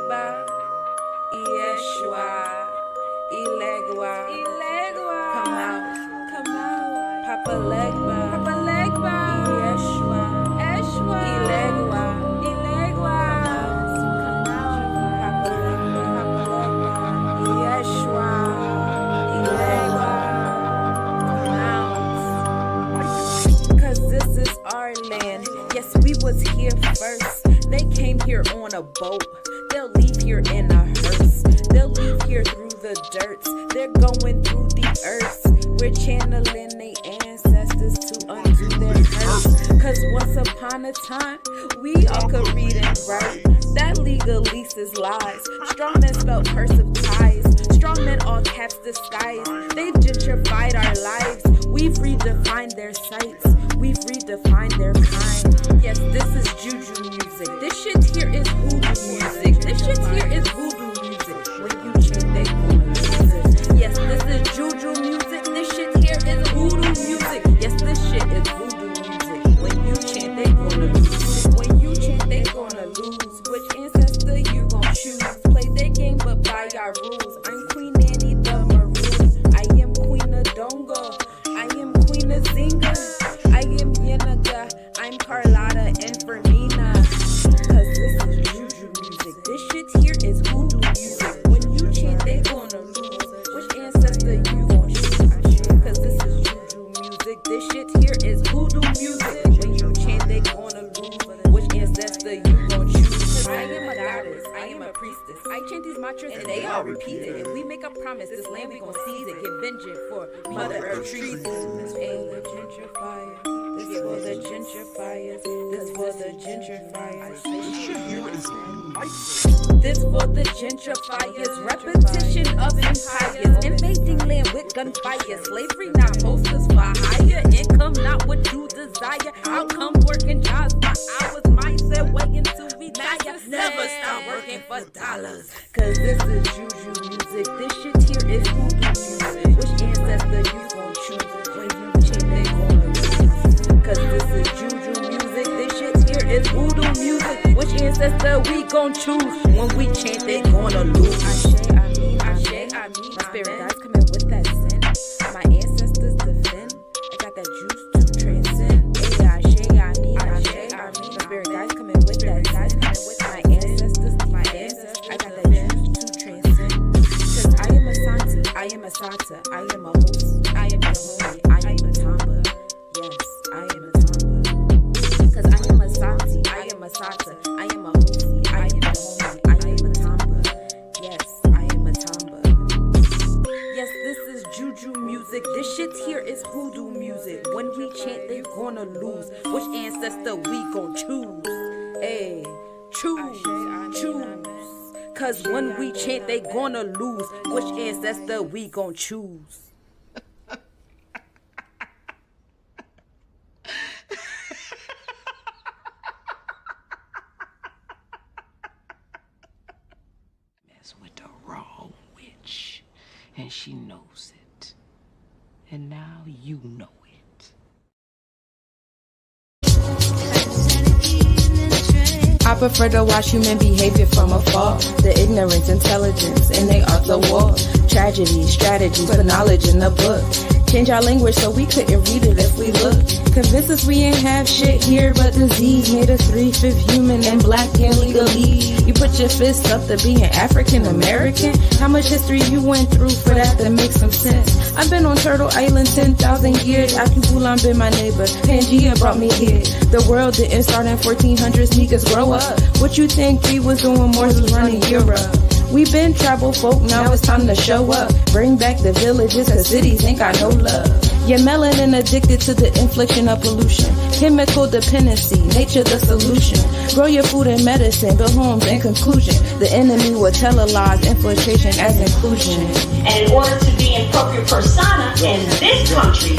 Legba, Yeshua, Ilegua, come out, Papa Legba, Yeshua, Ilegua, come out, Papa Legba, Yeshua, Ilegua, come out, 'cause this is our land. Yes, we was here first. They came here on a boat. They'll leave here in a hearse. They'll leave here through the dirt. They're going through the earth. We're channeling their ancestors to undo their curse. 'Cause once upon a time, we all could read and write. That legalese is lies. Strong men spelled cursive ties. Strong men all caps disguise. They gentrified our lives. We've redefined their sights. We've redefined their kind. Yes, this is juju music. This shit here is voodoo music. This shit here is voodoo music. When you chant, they gonna lose it. Yes, this is juju music. This shit here is voodoo music. Yes, this shit is voodoo music. When you chant, they gonna lose it. When you chant, they gonna lose. Which ancestor you gon' choose? Play their game, but by our rules. I'm Queen Annie the Maroon. I am Queen of Dongo. I am Queen of Zinga. I am Yenaga. I'm Carlotta and Fermina. 'Cause this is juju music. This shit here is voodoo music. When you chant, they gonna lose. Which ancestor you gon' choose? 'Cause this is juju music. This shit here is voodoo music. When you chant, they gonna lose. Which ancestor you gon' choose? 'Cause I am a goddess. I am a priestess. I chant these mantras and they all repeat it. If we make a promise, this land we gon' seize it. Get vengeance for Mother Earth treason. This ain't the gentrifier. This for the gentrifiers. This for the gentrifiers. This for the gentrifiers. Repetition of empires. Invading land with gunfire. Slavery not posters for higher. Income not what you desire. Outcome working jobs for hours. Mindset waiting to retire. Never stop working for dollars. 'Cause this is juju music. This shit here is voodoo music. Which ancestor you gon' choose? When you chant, they gonna lose. 'Cause this is juju music. This shit here is voodoo music. Which ancestor we gon' choose? When we chant, they gonna lose. I mean, my spirit guides come in with that sin. My ancestors defend. I got that juice to transcend. I mean, my spirit guides come in with that sin. My ancestors, I got that juice to transcend. 'Cause I am a Santi, I am a Sata, I am a host, I am a homie, I am a Tamba. Yes, I am a Tamba. 'Cause I am a Santi, I am a Sata, I am a host, I am a homie, I am a Tamba. Yes, I am a Tamba. Yes, this is juju music. This shit here is voodoo music. When we chant, they gonna lose. Which ancestor we gon' choose? Hey, choose. 'Cause when we chant, they gonna lose. Which ancestor we gon' choose? Mess with the wrong witch, and she knows it. And now you know it. I prefer to watch human behavior from afar. The ignorance, intelligence, and they are the war. Tragedy, strategies, put knowledge in the book. Change our language so we couldn't read it if we look. Convince us we ain't have shit here but disease. Made us 3/5 human and black illegally. You put your fist up to being African American. How much history you went through for that to make some sense? I've been on Turtle Island 10,000 years. Akubulan been my neighbor. Pangea brought me here. The world didn't start in 1400s. Niggas grow up. What you think we was doing? Morse was running Europe. We been tribal folk, now it's time to show up. Bring back the villages, cause cities ain't got no love. You're melanin addicted to the infliction of pollution. Chemical dependency, nature the solution. Grow your food and medicine, build homes in conclusion. The enemy will televise infiltration as inclusion. And in order to be in propria persona in this country,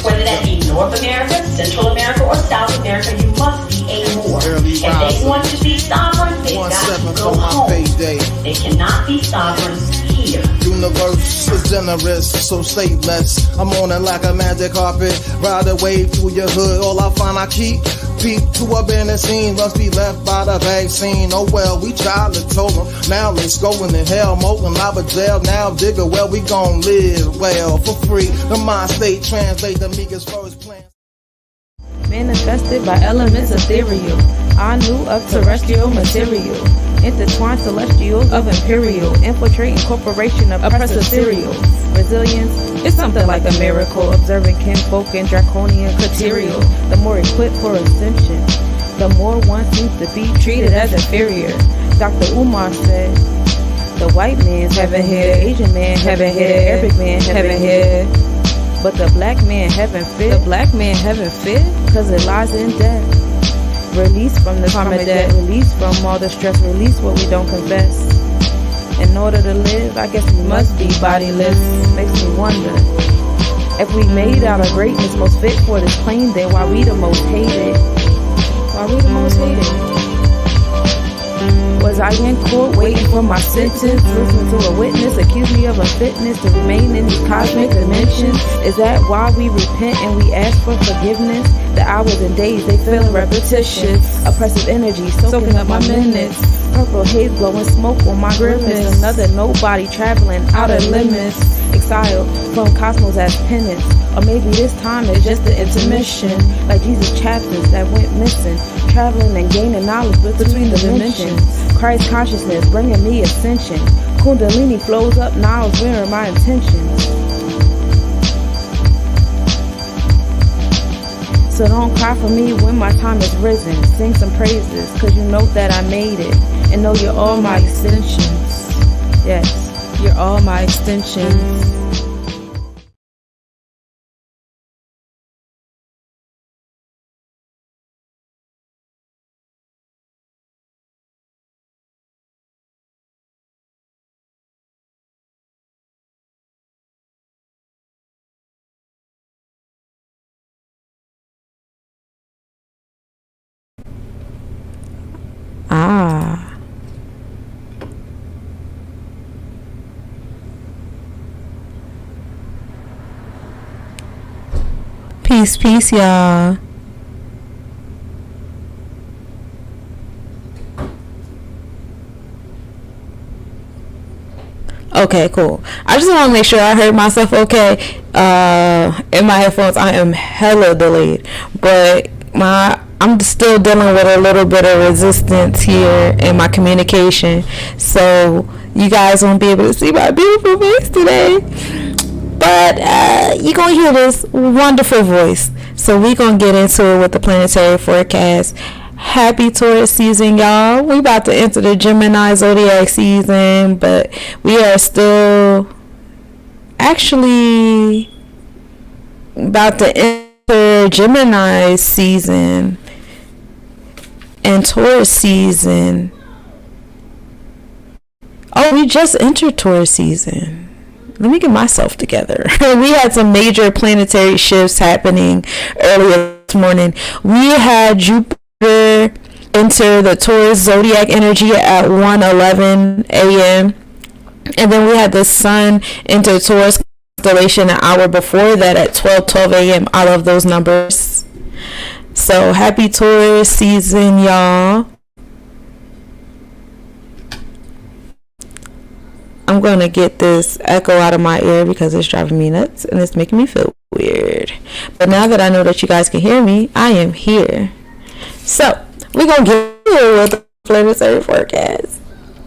whether that be North America, Central America, or South America, you must be a Moor. If they want to be sovereign, they got to go home. They cannot be sovereign here. Universe is generous, so stay blessed. I'm on it like a magic carpet. Ride a wave through your hood, all I find I keep. Peep to abandoned scene, must be left by the vaccine. Oh well, we tried to told them. Now let's go in the hell, molten lava jail. Now dig a well, we gon' live well for free. The mind state translate the meekest first plan. Manifested by elements ethereal, I knew of terrestrial material, intertwined celestials of imperial, infiltrating corporation of oppressive cereals. Resilience is something like a miracle, observing kinfolk and draconian material. The more equipped for ascension, the more one seems to be treated as inferior. Dr. Umar said, the white man's heaven here, Asian man heaven here, Arabic man heaven here. But the black man heaven fit. The black man heaven fit, cause it lies in death. Release from the karma debt, release from all the stress, release what we don't confess. In order to live, I guess we must be bodiless. Makes me wonder, if we made out of greatness most fit for this plane, then why we the most hated? Why we the most hated? Was I in court waiting for my sentence? Listening to a witness accuse me of unfitness to remain in these cosmic dimensions? Is that why we repent and we ask for forgiveness? The hours and days, they feel repetitious. Oppressive energy soaking up my minutes. Purple haze blowing smoke on my grimace. Another nobody traveling out of limits. Exiled from cosmos as penance. Or maybe this time it's just the intermission. Like Jesus' chapters that went missing. Traveling and gaining knowledge between the dimensions. Christ consciousness bringing me ascension. Kundalini flows up now, where are my intentions? So don't cry for me when my time is risen. Sing some praises, cause you know that I made it. And know you're all my extensions. Yes, you're all my extensions. Ah. Peace, peace, y'all. Okay, cool. I just want to make sure I heard myself okay. In my headphones, I am hella delayed, but I'm still dealing with a little bit of resistance here in my communication, so you guys won't be able to see my beautiful face today, but you're gonna hear this wonderful voice. So we're gonna get into it with the planetary forecast. Happy Taurus season, y'all. We about to enter the Gemini zodiac season, but we are still actually about to enter Gemini season and Taurus season. Oh, we just entered Taurus season. Let me get myself together. We had some major planetary shifts happening earlier this morning. We had Jupiter enter the Taurus zodiac energy at 1:11 a.m. and then we had the Sun enter Taurus constellation an hour before that at 12:12 a.m. I love those numbers. So happy Taurus season, y'all. I'm gonna get this echo out of my ear because it's driving me nuts and it's making me feel weird. But now that I know that you guys can hear me, I am here. So we're gonna get here with the planetary forecast.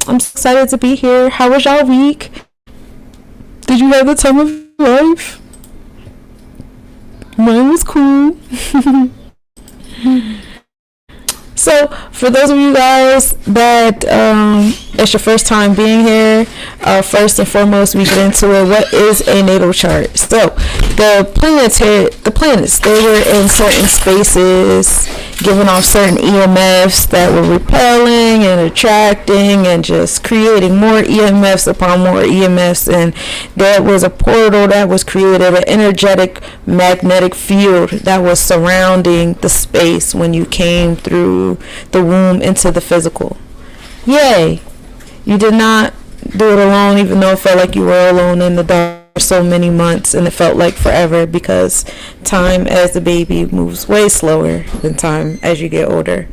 I'm so excited to be here. How was y'all week? Did you have the time of your life? Mine was cool. So for those of you guys that it's your first time being here, first and foremost we get into it. What is a natal chart? So the planets, they were in certain spaces, giving off certain EMFs that were repelling and attracting and just creating more EMFs upon more EMFs, and there was a portal that was created, an energetic magnetic field that was surrounding the space when you came through the womb into the physical. Yay! You did not do it alone, even though it felt like you were alone in the dark. so many months, and it felt like forever, because time as a baby moves way slower than time as you get older.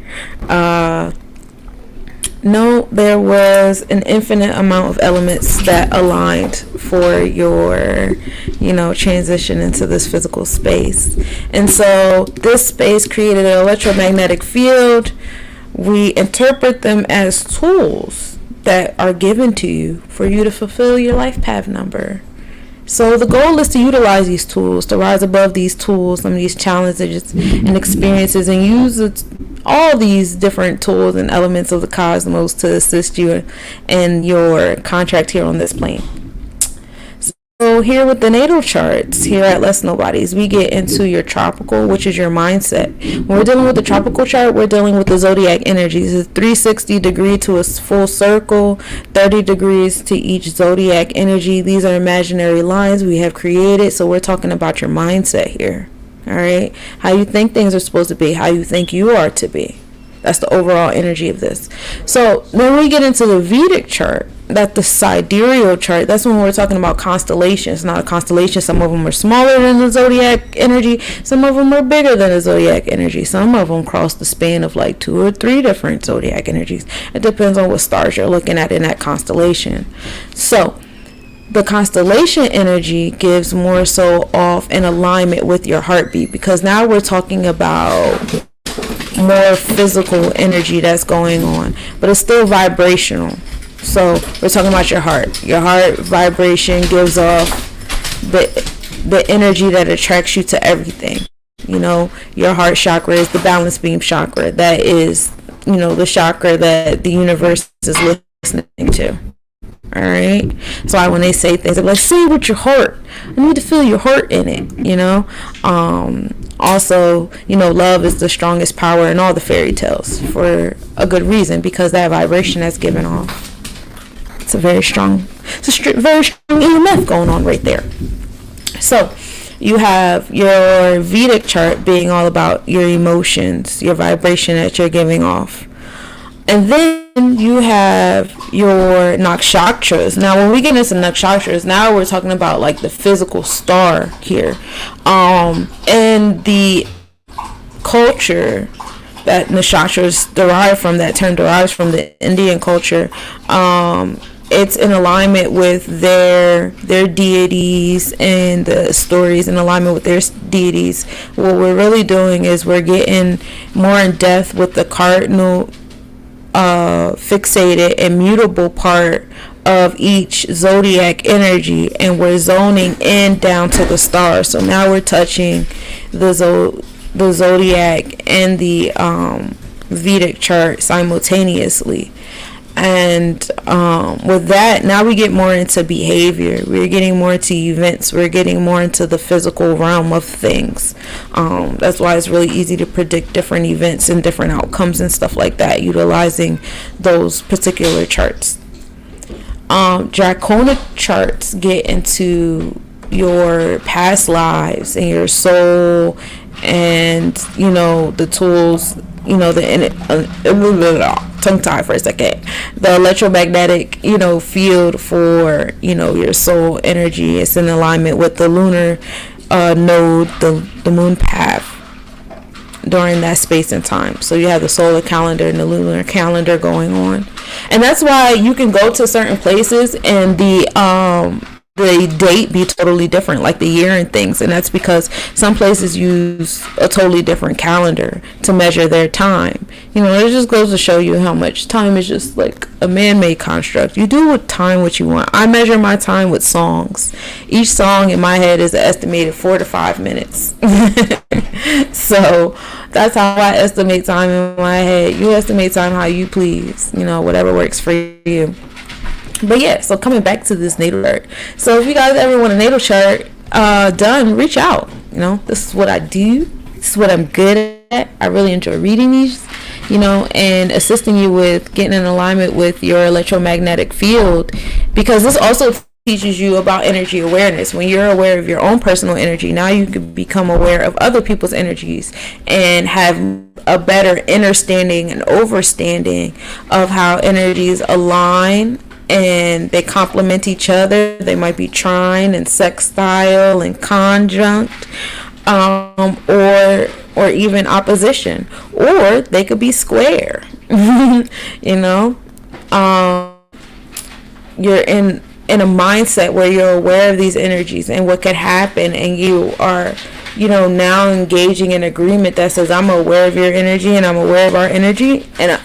No, there was an infinite amount of elements that aligned for your, transition into this physical space. And so this space created an electromagnetic field. We interpret them as tools that are given to you for you to fulfill your life path number. So the goal is to utilize these tools, to rise above these tools, some of these challenges and experiences, and use all these different tools and elements of the cosmos to assist you in your contract here on this plane. So here with the natal charts, here at Less Nobodies, we get into your tropical, which is your mindset. When we're dealing with the tropical chart, we're dealing with the zodiac energies. It's 360 degree to a full circle, 30 degrees to each zodiac energy. These are imaginary lines we have created. So we're talking about your mindset here. All right. How you think things are supposed to be, how you think you are to be. That's the overall energy of this. So then we get into the Vedic chart, that the sidereal chart. That's when we're talking about constellations. Not a constellation. Some of them are smaller than the zodiac energy. Some of them are bigger than the zodiac energy. Some of them cross the span of like 2 or 3 different zodiac energies. It depends on what stars you're looking at in that constellation. So the constellation energy gives more so off in alignment with your heartbeat, because now we're talking about more physical energy that's going on, but it's still vibrational. So we're talking about your heart. Your heart vibration gives off the energy that attracts you to everything. Your heart chakra is the balance beam chakra. That is, the chakra that the universe is listening to. All right. So when they say things, they're like, say with your heart. I need to feel your heart in it. Also, love is the strongest power in all the fairy tales, for a good reason, because that vibration that's given off. It's a very strong EMF going on right there. So you have your Vedic chart being all about your emotions, your vibration that you're giving off. And then you have your nakshatras. Now, when we get into nakshatras, now we're talking about like the physical star here. And the culture that nakshatras derive from, that term derives from the Indian culture. It's in alignment with their deities, and the stories in alignment with their deities. What we're really doing is we're getting more in depth with the cardinal fixated and mutable part of each zodiac energy, and we're zoning in down to the stars. So now we're touching the zodiac and the Vedic chart simultaneously. And with that, now we get more into behavior. We're getting more into events. We're getting more into the physical realm of things. That's why it's really easy to predict different events and different outcomes and stuff like that, utilizing those particular charts. Draconic charts get into your past lives and your soul, and the tools, tongue tie for a second, the electromagnetic field for your soul energy. It's in alignment with the lunar node, the moon path during that space and time. So you have the solar calendar and the lunar calendar going on, and that's why you can go to certain places and the date be totally different, like the year and things. And that's because some places use a totally different calendar to measure their time. It just goes to show you how much time is just like a man-made construct. You do with time what you want. I measure my time with songs. Each song in my head is estimated 4 to 5 minutes. So that's how I estimate time in my head. You estimate time how you please, whatever works for you. But yeah, so coming back to this natal chart. So if you guys ever want a natal chart done, reach out. This is what I do. This is what I'm good at. I really enjoy reading these, and assisting you with getting in alignment with your electromagnetic field, because this also teaches you about energy awareness. When you're aware of your own personal energy, now you can become aware of other people's energies and have a better understanding and overstanding of how energies align and they complement each other. They might be trine and sextile and conjunct, or even opposition, or they could be square. You know, you're in a mindset where you're aware of these energies and what could happen, and you are, you know, now engaging in agreement that says, I'm aware of your energy, and I'm aware of our energy, and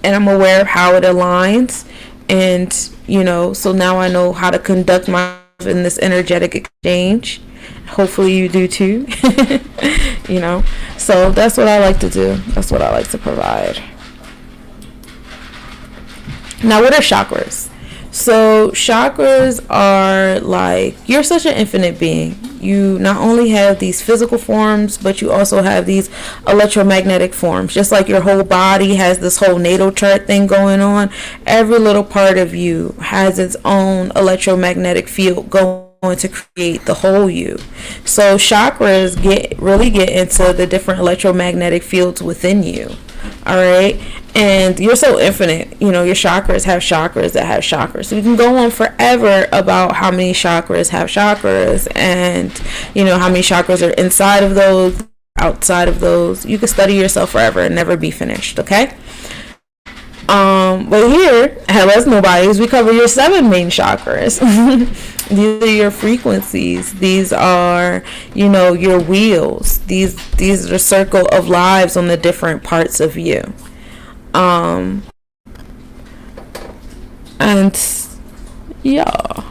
I'm aware of how it aligns, and, you know, so now I know how to conduct myself in this energetic exchange. Hopefully you do too. You know, so that's what I like to do. That's what I like to provide. Now, what are chakras? So chakras are like, you're such an infinite being. You not only have these physical forms, but you also have these electromagnetic forms. Just like your whole body has this whole natal chart thing going on, every little part of you has its own electromagnetic field going to create the whole you. So chakras really get into the different electromagnetic fields within you. All right. And you're so infinite. You know, your chakras have chakras that have chakras. So we can go on forever about how many chakras have chakras, and, you know, how many chakras are inside of those, outside of those. You can study yourself forever and never be finished. Okay. But here at Let's Nobodies, we cover your 7 main chakras. These are your frequencies. These are, you know, your wheels. These are the circle of lives on the different parts of you. And yeah,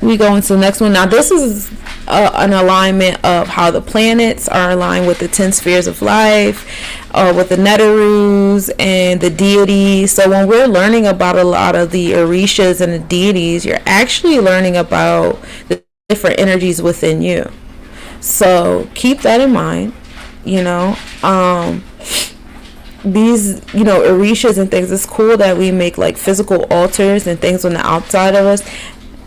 we go into the next one. Now this is an alignment of how the planets are aligned with the 10 spheres of life, with the Netarus and the deities. So when we're learning about a lot of the Orishas and the deities, you're actually learning about the different energies within you. So keep that in mind. You know, these, you know, Orishas and things, it's cool that we make like physical altars and things on the outside of us.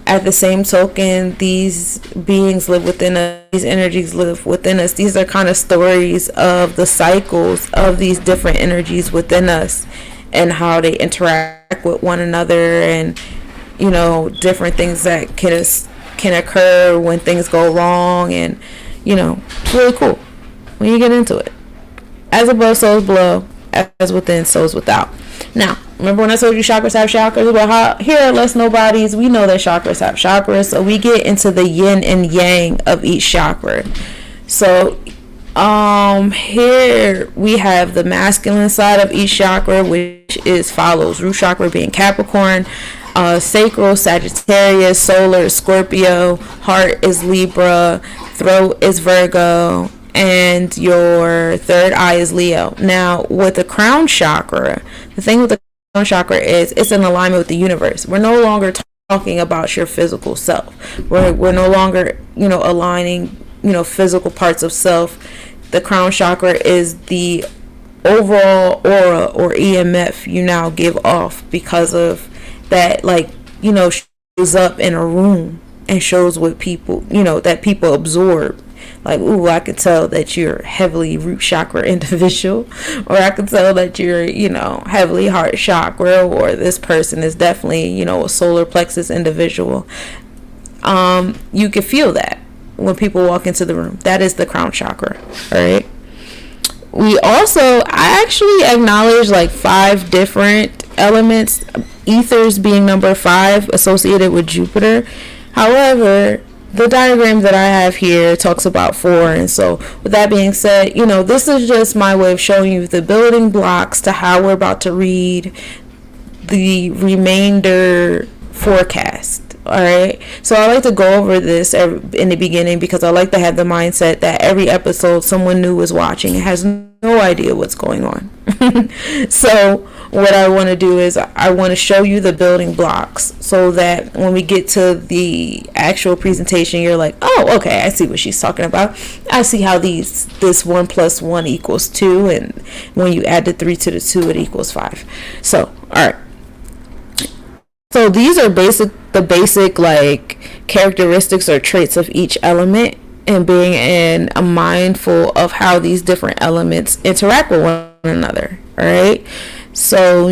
At the same token, these beings live within us. These energies live within us. These are kind of stories of the cycles of these different energies within us and how they interact with one another, and, you know, different things that can occur when things go wrong. And, you know, it's really cool when you get into it. As above, so is below. As within, so is without. Now, remember when I told you chakras have chakras? Well, here at Let's Nobodies, we know that chakras have chakras. So we get into the yin and yang of each chakra. So here we have the masculine side of each chakra, which is follows: root chakra being Capricorn, sacral Sagittarius, solar Scorpio, heart is Libra, throat is Virgo, and your third eye is Leo. Now, with the crown chakra, the thing with the crown chakra is it's in alignment with the universe. We're no longer talking about your physical self. We're no longer, you know, aligning, you know, physical parts of self. The crown chakra is the overall aura or EMF you now give off because of that, like, you know, shows up in a room and shows what people, you know, that people absorb. Like, ooh, I could tell that you're heavily root chakra individual, or I could tell that you're, you know, heavily heart chakra, or this person is definitely, you know, a solar plexus individual. You can feel that when people walk into the room. That is the crown chakra. All right. We also, I actually acknowledge like 5 different elements, ethers being number 5 associated with Jupiter. However, the diagram that I have here talks about 4, and so with that being said, you know, this is just my way of showing you the building blocks to how we're about to read the remainder forecast. All right, so I like to go over this in the beginning because I like to have the mindset that every episode someone new is watching and has no idea what's going on. So what I want to do is I want to show you the building blocks so that when we get to the actual presentation, you're like, oh, okay, I see what she's talking about. I see how this 1 + 1 = 2, and when you add the 3 to the 2, it equals 5. So, all right. So these are the basic like characteristics or traits of each element, and being mindful of how these different elements interact with one another. All right. So,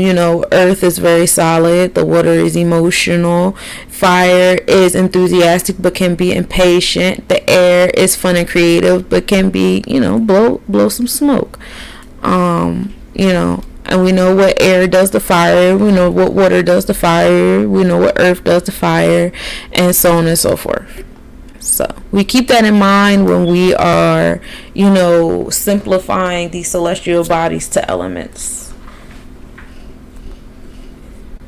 earth is very solid, the water is emotional, fire is enthusiastic but can be impatient, the air is fun and creative but can be, blow some smoke. And we know what air does to fire, we know what water does to fire, we know what earth does to fire, and so on and so forth. So we keep that in mind when we are, simplifying these celestial bodies to elements.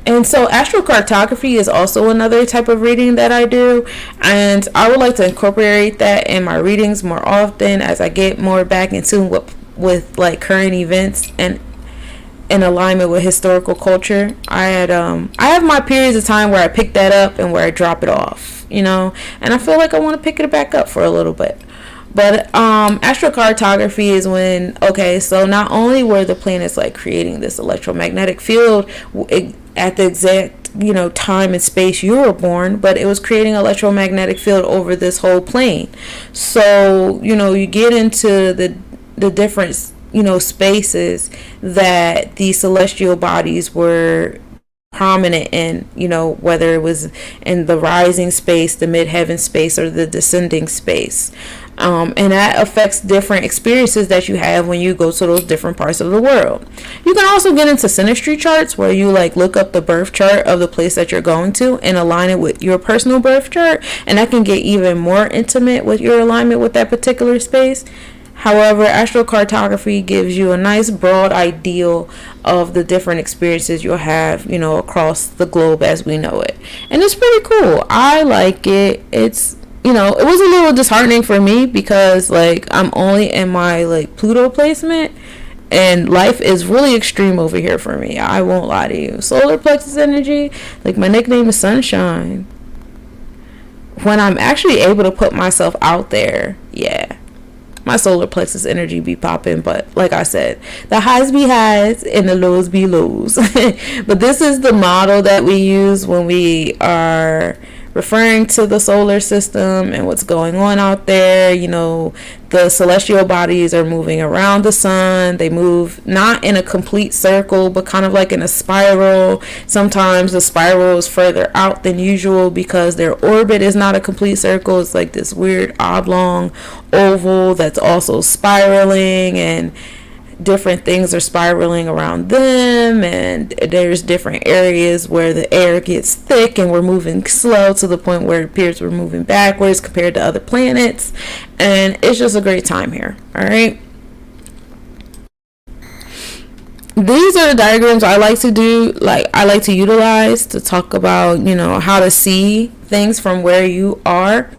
And so astrocartography is also another type of reading that I do, and I would like to incorporate that in my readings more often as I get more back into with like current events and in alignment with historical culture. I have my periods of time where I pick that up and where I drop it off, and I feel like I want to pick it back up for a little bit. But astrocartography is when, so not only were the planets like creating this electromagnetic field at the exact time and space you were born, but it was creating an electromagnetic field over this whole plane. So you get into the different spaces that these celestial bodies were prominent in, whether it was in the rising space, the midheaven space, or the descending space. And that affects different experiences that you have when you go to those different parts of the world. You can also get into synastry charts where you look up the birth chart of the place that you're going to and align it with your personal birth chart, and that can get even more intimate with your alignment with that particular space. However, astrocartography gives you a nice broad ideal of the different experiences you'll have, across the globe as we know it. And it's pretty cool. I like it. It's, it was a little disheartening for me because I'm only in my Pluto placement, and life is really extreme over here for me. I won't lie to you. Solar plexus energy, my nickname is Sunshine. When I'm actually able to put myself out there, yeah, my solar plexus energy be popping. But like I said, the highs be highs and the lows be lows. But this is the model that we use when we are referring to the solar system and what's going on out there. The celestial bodies are moving around the sun. They move not in a complete circle, but kind of like in a spiral. Sometimes the spiral is further out than usual because their orbit is not a complete circle. It's like this weird oblong oval that's also spiraling, and different things are spiraling around them, and there's different areas where the air gets thick and we're moving slow to the point where it appears we're moving backwards compared to other planets, and it's just a great time here. All right, these are the diagrams I like to do, I like to utilize to talk about how to see things from where you are.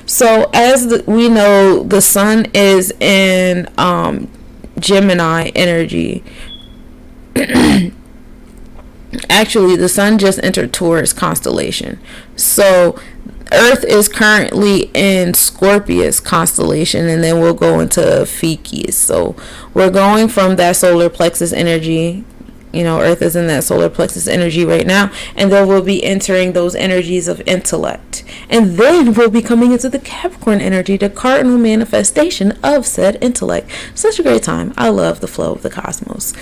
So as we know, the sun is in Gemini energy. Actually, the sun just entered Taurus constellation. So Earth is currently in Scorpius constellation, and then we'll go into Ficus. So we're going from that solar plexus energy. Earth is in that solar plexus energy right now, and then we'll be entering those energies of intellect, and then we'll be coming into the Capricorn energy, the cardinal manifestation of said intellect. Such a great time. I love the flow of the cosmos.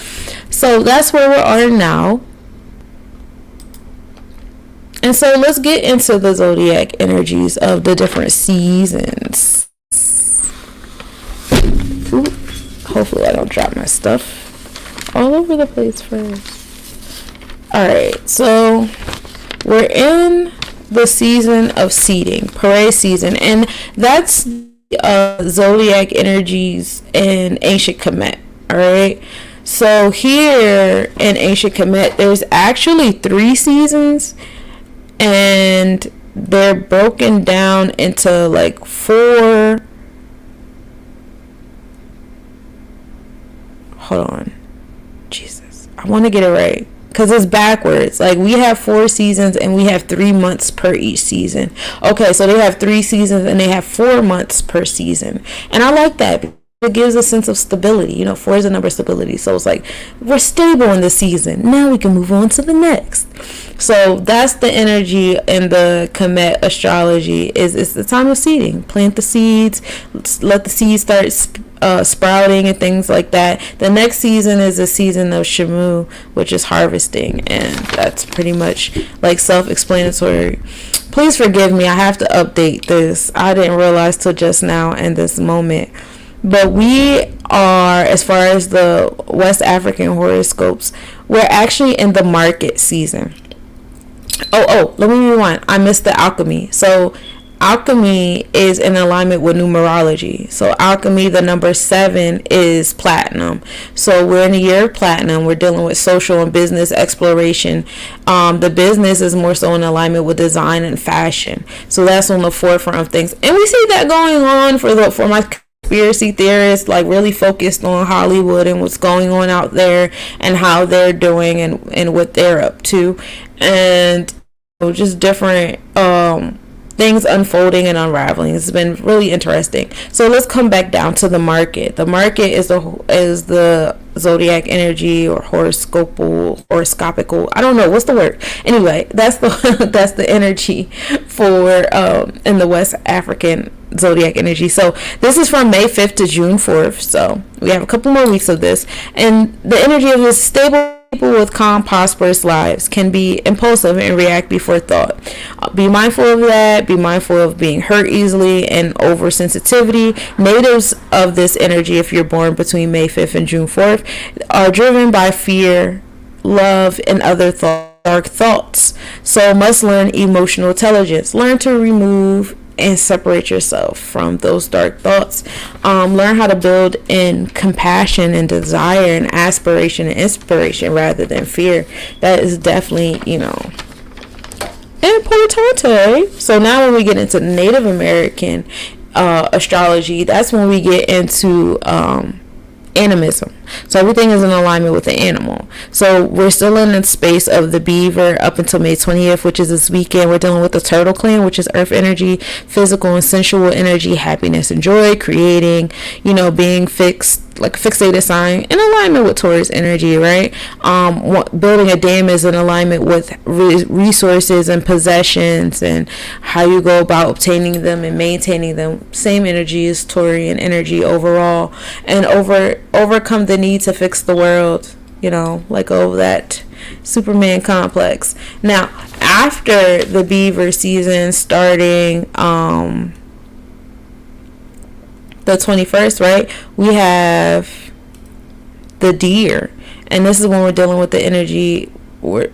So that's where we are now. And so let's get into the zodiac energies of the different seasons. Ooh, hopefully I don't drop my stuff all over the place first. Alright, so we're in the season of seeding, parade season, and that's zodiac energies in ancient Kemet. Alright, so here in ancient Kemet there's actually 3 seasons, and they're broken down into 4. Hold on, Jesus, I want to get it right because it's backwards. We have 4 seasons and we have 3 months per each season. Okay, so they have 3 seasons and they have 4 months per season, and I like that. It gives a sense of stability. 4 is a number of stability, so it's we're stable in the season, now we can move on to the next. So that's the energy in the Kemet astrology. It's the time of seeding. Plant the seeds, let the seeds start sprouting and things like that. The next season is a season of Shamu, which is harvesting, and that's pretty much like self-explanatory. Please forgive me, I have to update this. I didn't realize till just now in this moment. But we are, as far as the West African horoscopes, we're actually in the market season. Let me rewind. I missed the alchemy. So alchemy is in alignment with numerology. So alchemy, the number 7 is platinum. So we're in the year of platinum. We're dealing with social and business exploration. The business is more so in alignment with design and fashion. So that's on the forefront of things. And we see that going on for my conspiracy theorists, like really focused on Hollywood and what's going on out there and how they're doing and what they're up to, and just different things unfolding and unraveling. It's been really interesting. So let's come back down to the market. The market is the zodiac energy, or horoscopical. I don't know what's the word. Anyway, that's the energy for in the West African zodiac energy. So this is from May 5th to June 4th. So we have a couple more weeks of this, and the energy of this stable people with calm, prosperous lives can be impulsive and react before thought. Be mindful of that. Be mindful of being hurt easily and oversensitivity. Natives of this energy, if you're born between May 5th and June 4th, are driven by fear, love, and other dark thoughts. So must learn emotional intelligence. Learn to remove and separate yourself from those dark thoughts. Learn how to build in compassion and desire and aspiration and inspiration rather than fear. That is definitely, importante. So now when we get into Native American astrology, that's when we get into animism. So everything is in alignment with the animal. So we're still in the space of the beaver up until May 20th, which is this weekend. We're dealing with the turtle clan, which is earth energy, physical and sensual energy, happiness and joy, creating, being fixed, like a fixated sign, in alignment with Taurus energy, right? Building a dam is in alignment with resources and possessions and how you go about obtaining them and maintaining them. Same energy as Taurian energy overall, and overcome the need to fix the world, like over that Superman complex. Now, after the beaver season starting the 21st, right, we have the deer, and this is when we're dealing with the energy where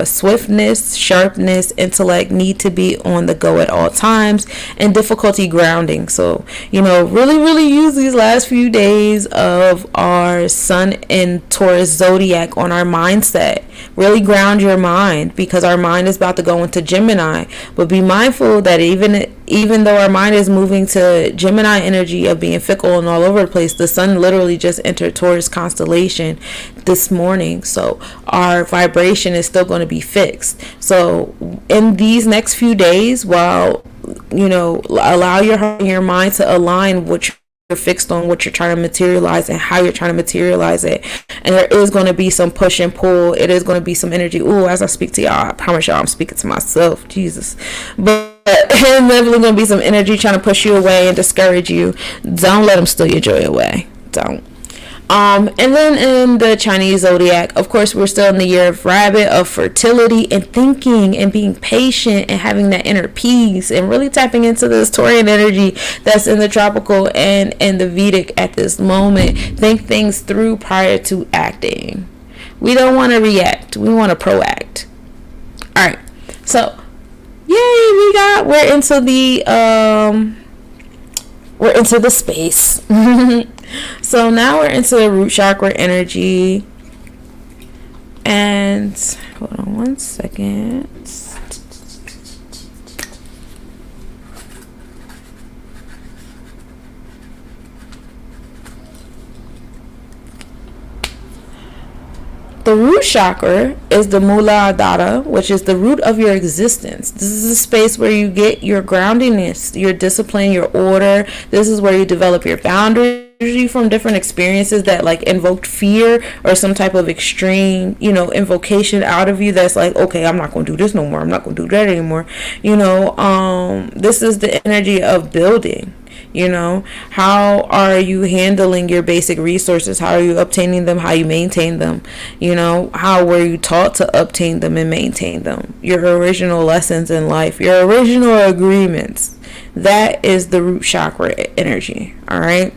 swiftness, sharpness, intellect need to be on the go at all times, and difficulty grounding. So really use these last few days of our sun and Taurus zodiac on our mindset. Really ground your mind, because our mind is about to go into Gemini. But be mindful that even though our mind is moving to Gemini energy of being fickle and all over the place, the sun literally just entered Taurus constellation this morning. So our vibration is still going to be fixed. So in these next few days, while allow your mind to align what you're fixed on, what you're trying to materialize and how you're trying to materialize it. And there is going to be some push and pull. It is going to be some energy. As I speak to y'all, I promise y'all I'm speaking to myself, Jesus. But there's definitely going to be some energy trying to push you away and discourage you. Don't let them steal your joy away. Don't. And then in the Chinese zodiac, of course, we're still in the year of rabbit, of fertility and thinking and being patient and having that inner peace and really tapping into this Taurian energy that's in the tropical and in the Vedic at this moment. Think things through prior to acting. We don't want to react. We want to proact. All right. So, yay, we're into the space. So now we're into the root chakra energy, and hold on one second. The root chakra is the Muladhara, which is the root of your existence. This is a space where you get your groundiness, your discipline, your order. This is where you develop your boundaries, usually from different experiences that like invoked fear or some type of extreme, invocation out of you that's like, okay, I'm not going to do this no more. I'm not going to do that anymore. This is the energy of building. You know, how are you handling your basic resources? How are you obtaining them? How you maintain them? You know, how were you taught to obtain them and maintain them? Your original lessons in life, your original agreements. That is the root chakra energy. All right.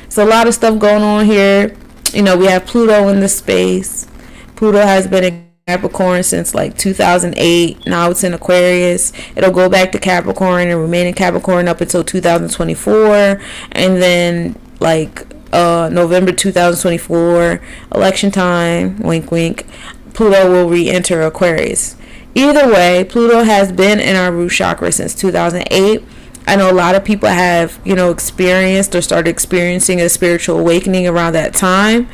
So a lot of stuff going on here. You know, we have Pluto in this space. Pluto has been in Capricorn since like 2008. Now it's in Aquarius. It'll go back to Capricorn and remain in Capricorn up until 2024, and then like November 2024, election time, wink wink, Pluto will re-enter Aquarius. Either way, Pluto has been in our root chakra since 2008. I know a lot of people have, you know, experienced or started experiencing a spiritual awakening around that time.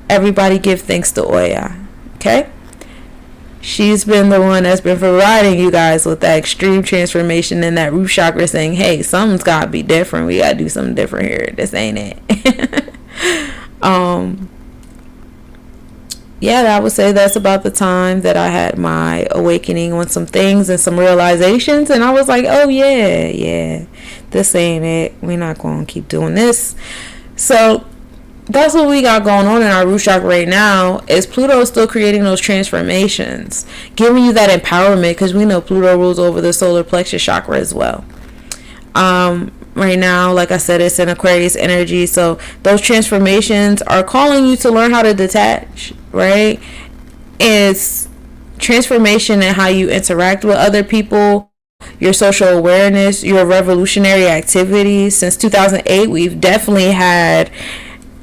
Everybody give thanks to Oya. Okay? She's been the one that's been providing you guys with that extreme transformation in that root chakra, saying, hey, something's got to be different. We got to do something different here. This ain't it. Yeah, I would say that's about the time that I had my awakening on some things and some realizations. And I was like, oh, yeah, this ain't it. We're not going to keep doing this. So that's what we got going on in our root chakra right now. Is Pluto is still creating those transformations, giving you that empowerment, because we know Pluto rules over the solar plexus chakra as well. Right now, like I said, it's in Aquarius energy, so those transformations are calling you to learn how to detach, right? It's transformation in how you interact with other people, your social awareness, your revolutionary activities. Since 2008, we've definitely had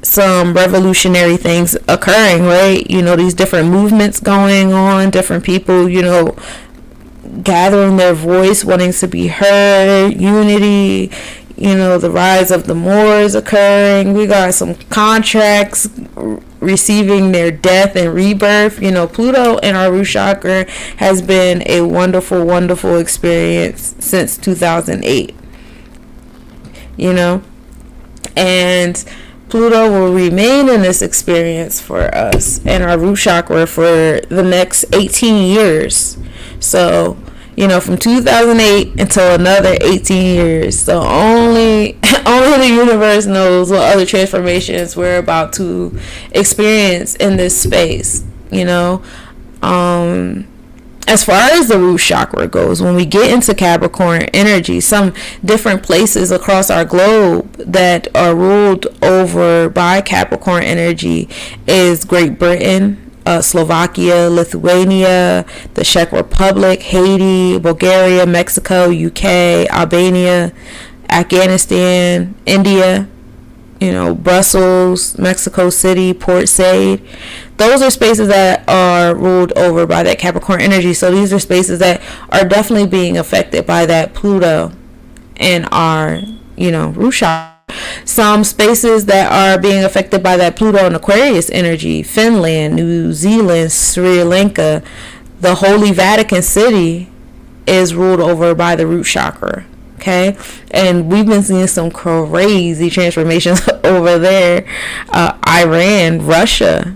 some revolutionary things occurring, right? You know, these different movements going on, different people, you know, gathering their voice, wanting to be heard, unity, you know, the rise of the Moors occurring. We got some contracts receiving their death and rebirth. You know, Pluto in our root chakra has been a wonderful, wonderful experience since 2008. You know, and Pluto will remain in this experience for us and our root chakra for the next 18 years. So, you know, from 2008 until another 18 years. So only the universe knows what other transformations we're about to experience in this space, you know. As far as the root chakra goes, when we get into Capricorn energy, some different places across our globe that are ruled over by Capricorn energy is Great Britain, Slovakia, Lithuania, the Czech Republic, Haiti, Bulgaria, Mexico, UK, Albania, Afghanistan, India, you know, Brussels, Mexico City, Port Said. Those are spaces that are ruled over by that Capricorn energy. So these are spaces that are definitely being affected by that Pluto and our, you know, root chakra. Some spaces that are being affected by that Pluto and Aquarius energy: Finland, New Zealand, Sri Lanka. The Holy Vatican City is ruled over by the root chakra. Okay, and we've been seeing some crazy transformations over there. Iran, Russia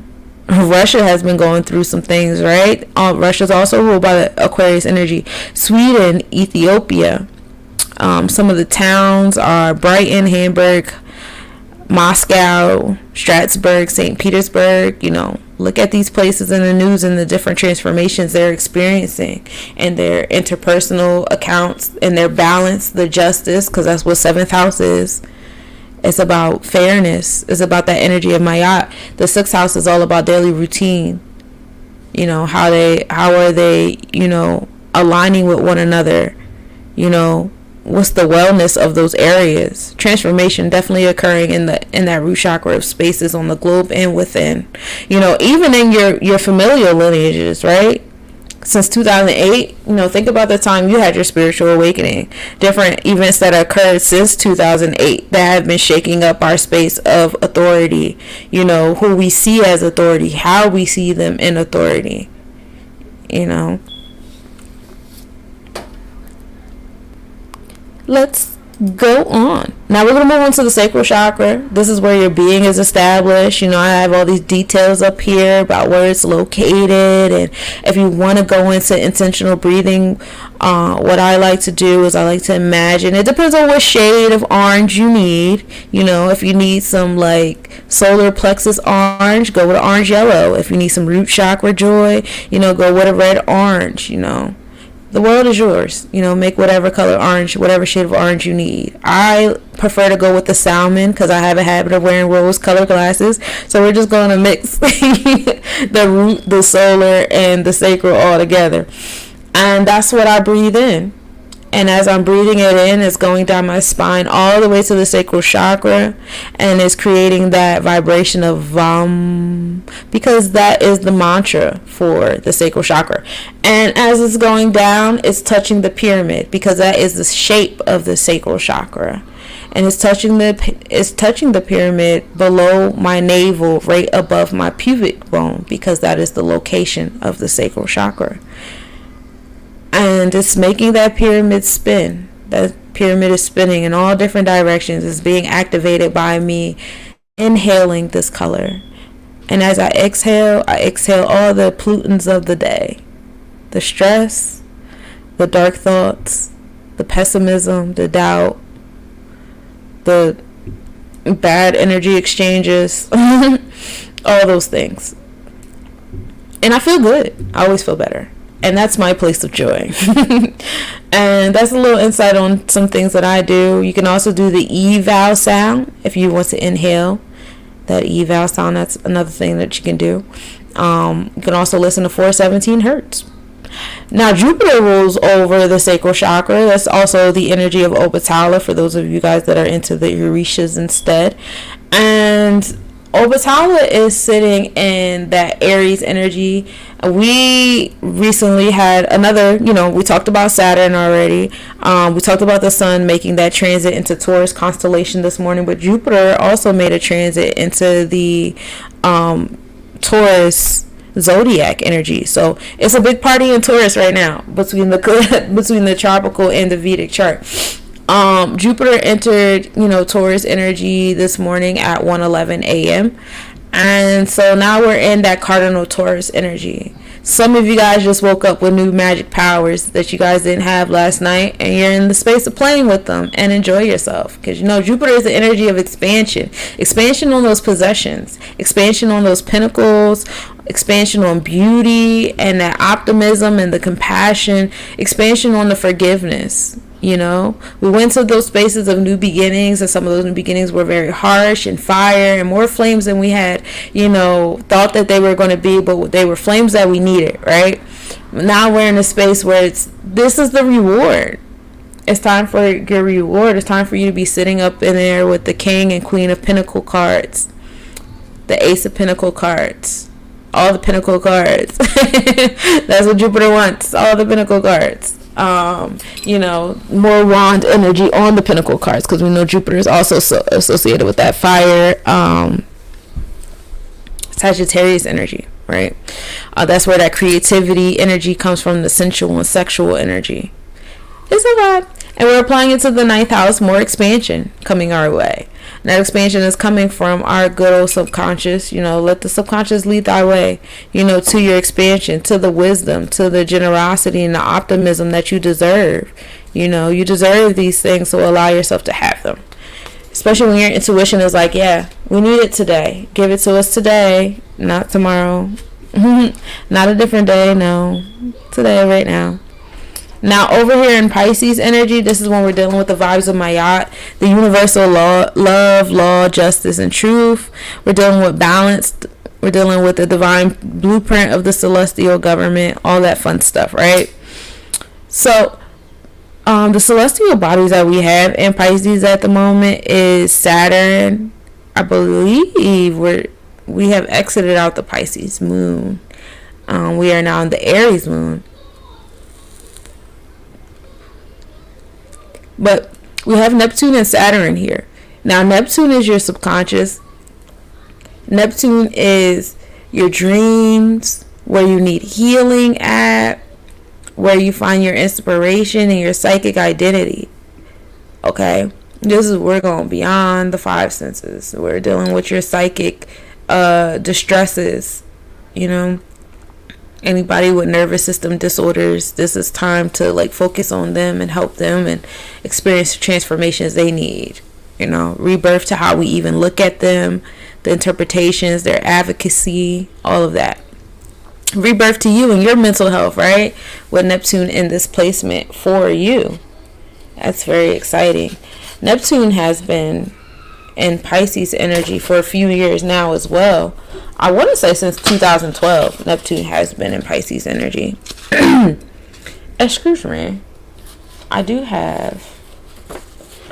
has been going through some things, right? Russia's also ruled by the Aquarius energy. Sweden, Ethiopia. Some of the towns are Brighton, Hamburg, Moscow, Strasbourg, St. Petersburg. You know, look at these places in the news and the different transformations they're experiencing and their interpersonal accounts and their balance, the justice, because that's what 7th house is. It's about fairness. It's about that energy of Mayat. The 6th house is all about daily routine. You know, how are they, you know, aligning with one another, you know, what's the wellness of those areas. Transformation definitely occurring in that root chakra of spaces on the globe and within, you know, even in your familial lineages, right? Since 2008, you know, think about the time you had your spiritual awakening. Different events that occurred since 2008 that have been shaking up our space of authority, you know, who we see as authority, how we see them in authority, you know. Let's go on. Now we're going to move on to the sacral chakra. This is where your being is established. You know, I have all these details up here about where it's located. And if you want to go into intentional breathing, what I like to do is I like to imagine. It depends on what shade of orange you need. You know, if you need some like solar plexus orange, go with orange yellow. If you need some root chakra joy, you know, go with a red orange, you know. The world is yours. You know, make whatever color orange, whatever shade of orange you need. I prefer to go with the salmon because I have a habit of wearing rose colored glasses. So we're just going to mix the root, the solar, and the sacral all together. And that's what I breathe in. And as I'm breathing it in, it's going down my spine all the way to the sacral chakra, and it's creating that vibration of Vam, because that is the mantra for the sacral chakra. And as it's going down, it's touching the pyramid, because that is the shape of the sacral chakra. And it's touching the pyramid below my navel, right above my pubic bone, because that is the location of the sacral chakra. And it's making that pyramid spin. That pyramid is spinning in all different directions. It's being activated by me inhaling this color. And as I exhale all the pollutants of the day. The stress, the dark thoughts, the pessimism, the doubt, the bad energy exchanges, all those things. And I feel good. I always feel better. And that's my place of joy. And that's a little insight on some things that I do. You can also do the eval sound if you want to inhale. That eval sound, that's another thing that you can do. You can also listen to 417 hertz. Now, Jupiter rules over the sacral chakra. That's also the energy of Obatala for those of you guys that are into the Orishas instead. And Obatala is sitting in that Aries energy. We recently had another, we talked about Saturn already. We talked about the sun making that transit into Taurus constellation this morning, but Jupiter also made a transit into the Taurus zodiac energy. So it's a big party in Taurus right now between the tropical and the Vedic chart. Jupiter entered, Taurus energy this morning at 1:11 a.m. And so now we're in that cardinal Taurus energy. Some of you guys just woke up with new magic powers that you guys didn't have last night, and you're in the space of playing with them and enjoy yourself. Because Jupiter is the energy of expansion on those possessions, expansion on those pinnacles, expansion on beauty and that optimism and the compassion, expansion on the forgiveness. We went to those spaces of new beginnings, and some of those new beginnings were very harsh and fire and more flames than we had, thought that they were going to be, but they were flames that we needed, right? Now we're in a space where this is the reward. It's time for your reward. It's time for you to be sitting up in there with the King and Queen of Pentacle cards, the Ace of Pentacle cards, all the Pinnacle cards. That's what Jupiter wants, all the Pinnacle cards. More wand energy on the Pinnacle cards, because we know Jupiter is also associated with that fire, Sagittarius energy, right? That's where that creativity energy comes from, the sensual and sexual energy. It's a vibe. And we're applying it to the 9th house, more expansion coming our way. And that expansion is coming from our good old subconscious. Let the subconscious lead thy way, to your expansion, to the wisdom, to the generosity and the optimism that you deserve. You deserve these things, so allow yourself to have them. Especially when your intuition is like, yeah, we need it today. Give it to us today, not tomorrow. Not a different day, no. Today, right now. Now, over here in Pisces energy, this is when we're dealing with the vibes of Mayat, the universal law, love, law, justice, and truth. We're dealing with balance. We're dealing with the divine blueprint of the celestial government, all that fun stuff, right? So, the celestial bodies that we have in Pisces at the moment is Saturn. I believe we have exited out the Pisces moon. We are now in the Aries moon. But we have Neptune and Saturn here. Now, Neptune is your subconscious. Neptune is your dreams, where you need healing at, where you find your inspiration and your psychic identity. Okay? We're going beyond the five senses. We're dealing with your psychic distresses, you know. Anybody with nervous system disorders, this is time to like focus on them and help them and experience the transformations they need, you know. Rebirth to how we even look at them, the interpretations, their advocacy, all of that. Rebirth to you and your mental health, right, with Neptune in this placement for you. That's very exciting. Neptune has been in Pisces energy for a few years now as well. I want to say since 2012, Neptune has been in Pisces energy. Excuse me. I do have...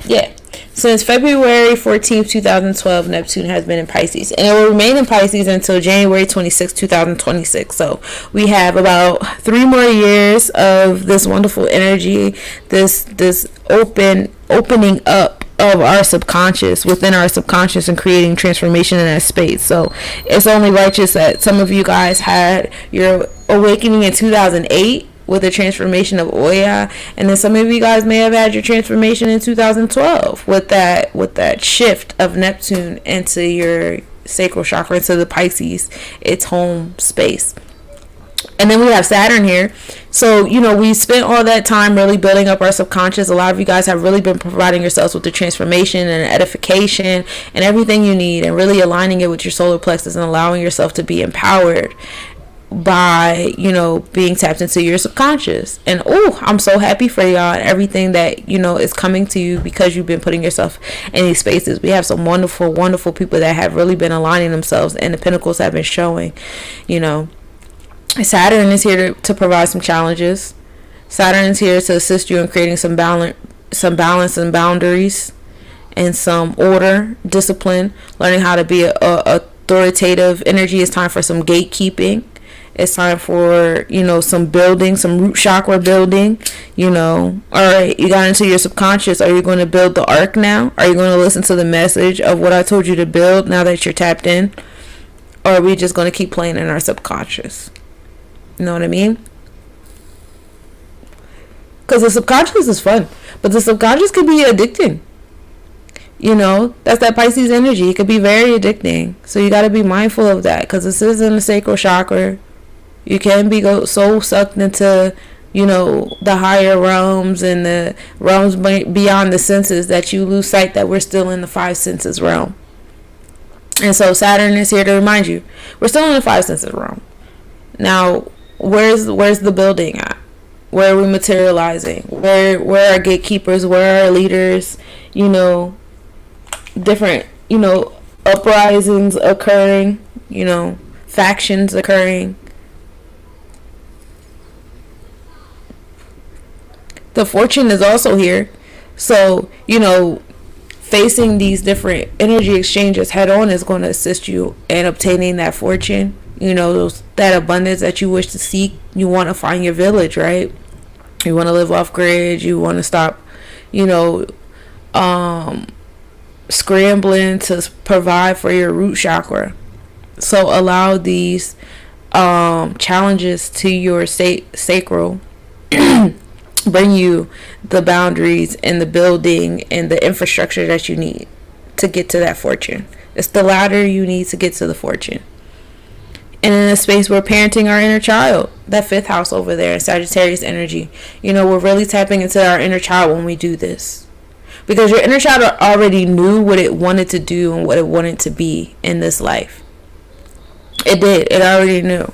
Yeah. Since February 14th, 2012, Neptune has been in Pisces. And it will remain in Pisces until January 26, 2026. So we have about 3 more years of this wonderful energy, this opening up of our subconscious, within our subconscious, and creating transformation in that space. So it's only righteous that some of you guys had your awakening in 2008 with the transformation of Oya, and then some of you guys may have had your transformation in 2012 with that shift of Neptune into your sacral chakra, into the Pisces, its home space. And then we have Saturn here. So, you know, we spent all that time really building up our subconscious. A lot of you guys have really been providing yourselves with the transformation and edification and everything you need, and really aligning it with your solar plexus and allowing yourself to be empowered by, you know, being tapped into your subconscious. And I'm so happy for y'all and everything that, you know, is coming to you because you've been putting yourself in these spaces. We have some wonderful, wonderful people that have really been aligning themselves, and the pinnacles have been showing, you know. Saturn is here to provide some challenges. Saturn is here to assist you in creating some balance and boundaries, and some order, discipline, learning how to be a authoritative energy. It's time for some gatekeeping. It's time for, you know, some building, some root chakra building, you know. All right, you got into your subconscious. Are you going to build the arc now? Are you going to listen to the message of what I told you to build now that you're tapped in? Or are we just going to keep playing in our subconscious? You know what I mean? Because the subconscious is fun, but the subconscious can be addicting. You know, that's that Pisces energy. It could be very addicting. So you got to be mindful of that, because this is in the sacral chakra. You can be so sucked into, you know, the higher realms and the realms beyond the senses that you lose sight that we're still in the five senses realm. And so Saturn is here to remind you, we're still in the five senses realm. Now, where's the building at? Where are we materializing? Where are gatekeepers? Where are leaders? You know, different, you know, uprisings occurring, you know, factions occurring. The fortune is also here. So, you know, facing these different energy exchanges head on is going to assist you in obtaining that fortune. You know, that abundance that you wish to seek. You want to find your village, right? You want to live off grid. You want to stop, you know, scrambling to provide for your root chakra. So allow these challenges to your sacral bring you the boundaries and the building and the infrastructure that you need to get to that fortune. It's the ladder you need to get to the fortune. And in a space we're parenting our inner child, that 5th house over there, Sagittarius energy. You know, we're really tapping into our inner child when we do this, because your inner child already knew what it wanted to do and what it wanted to be in this life. It did. It already knew.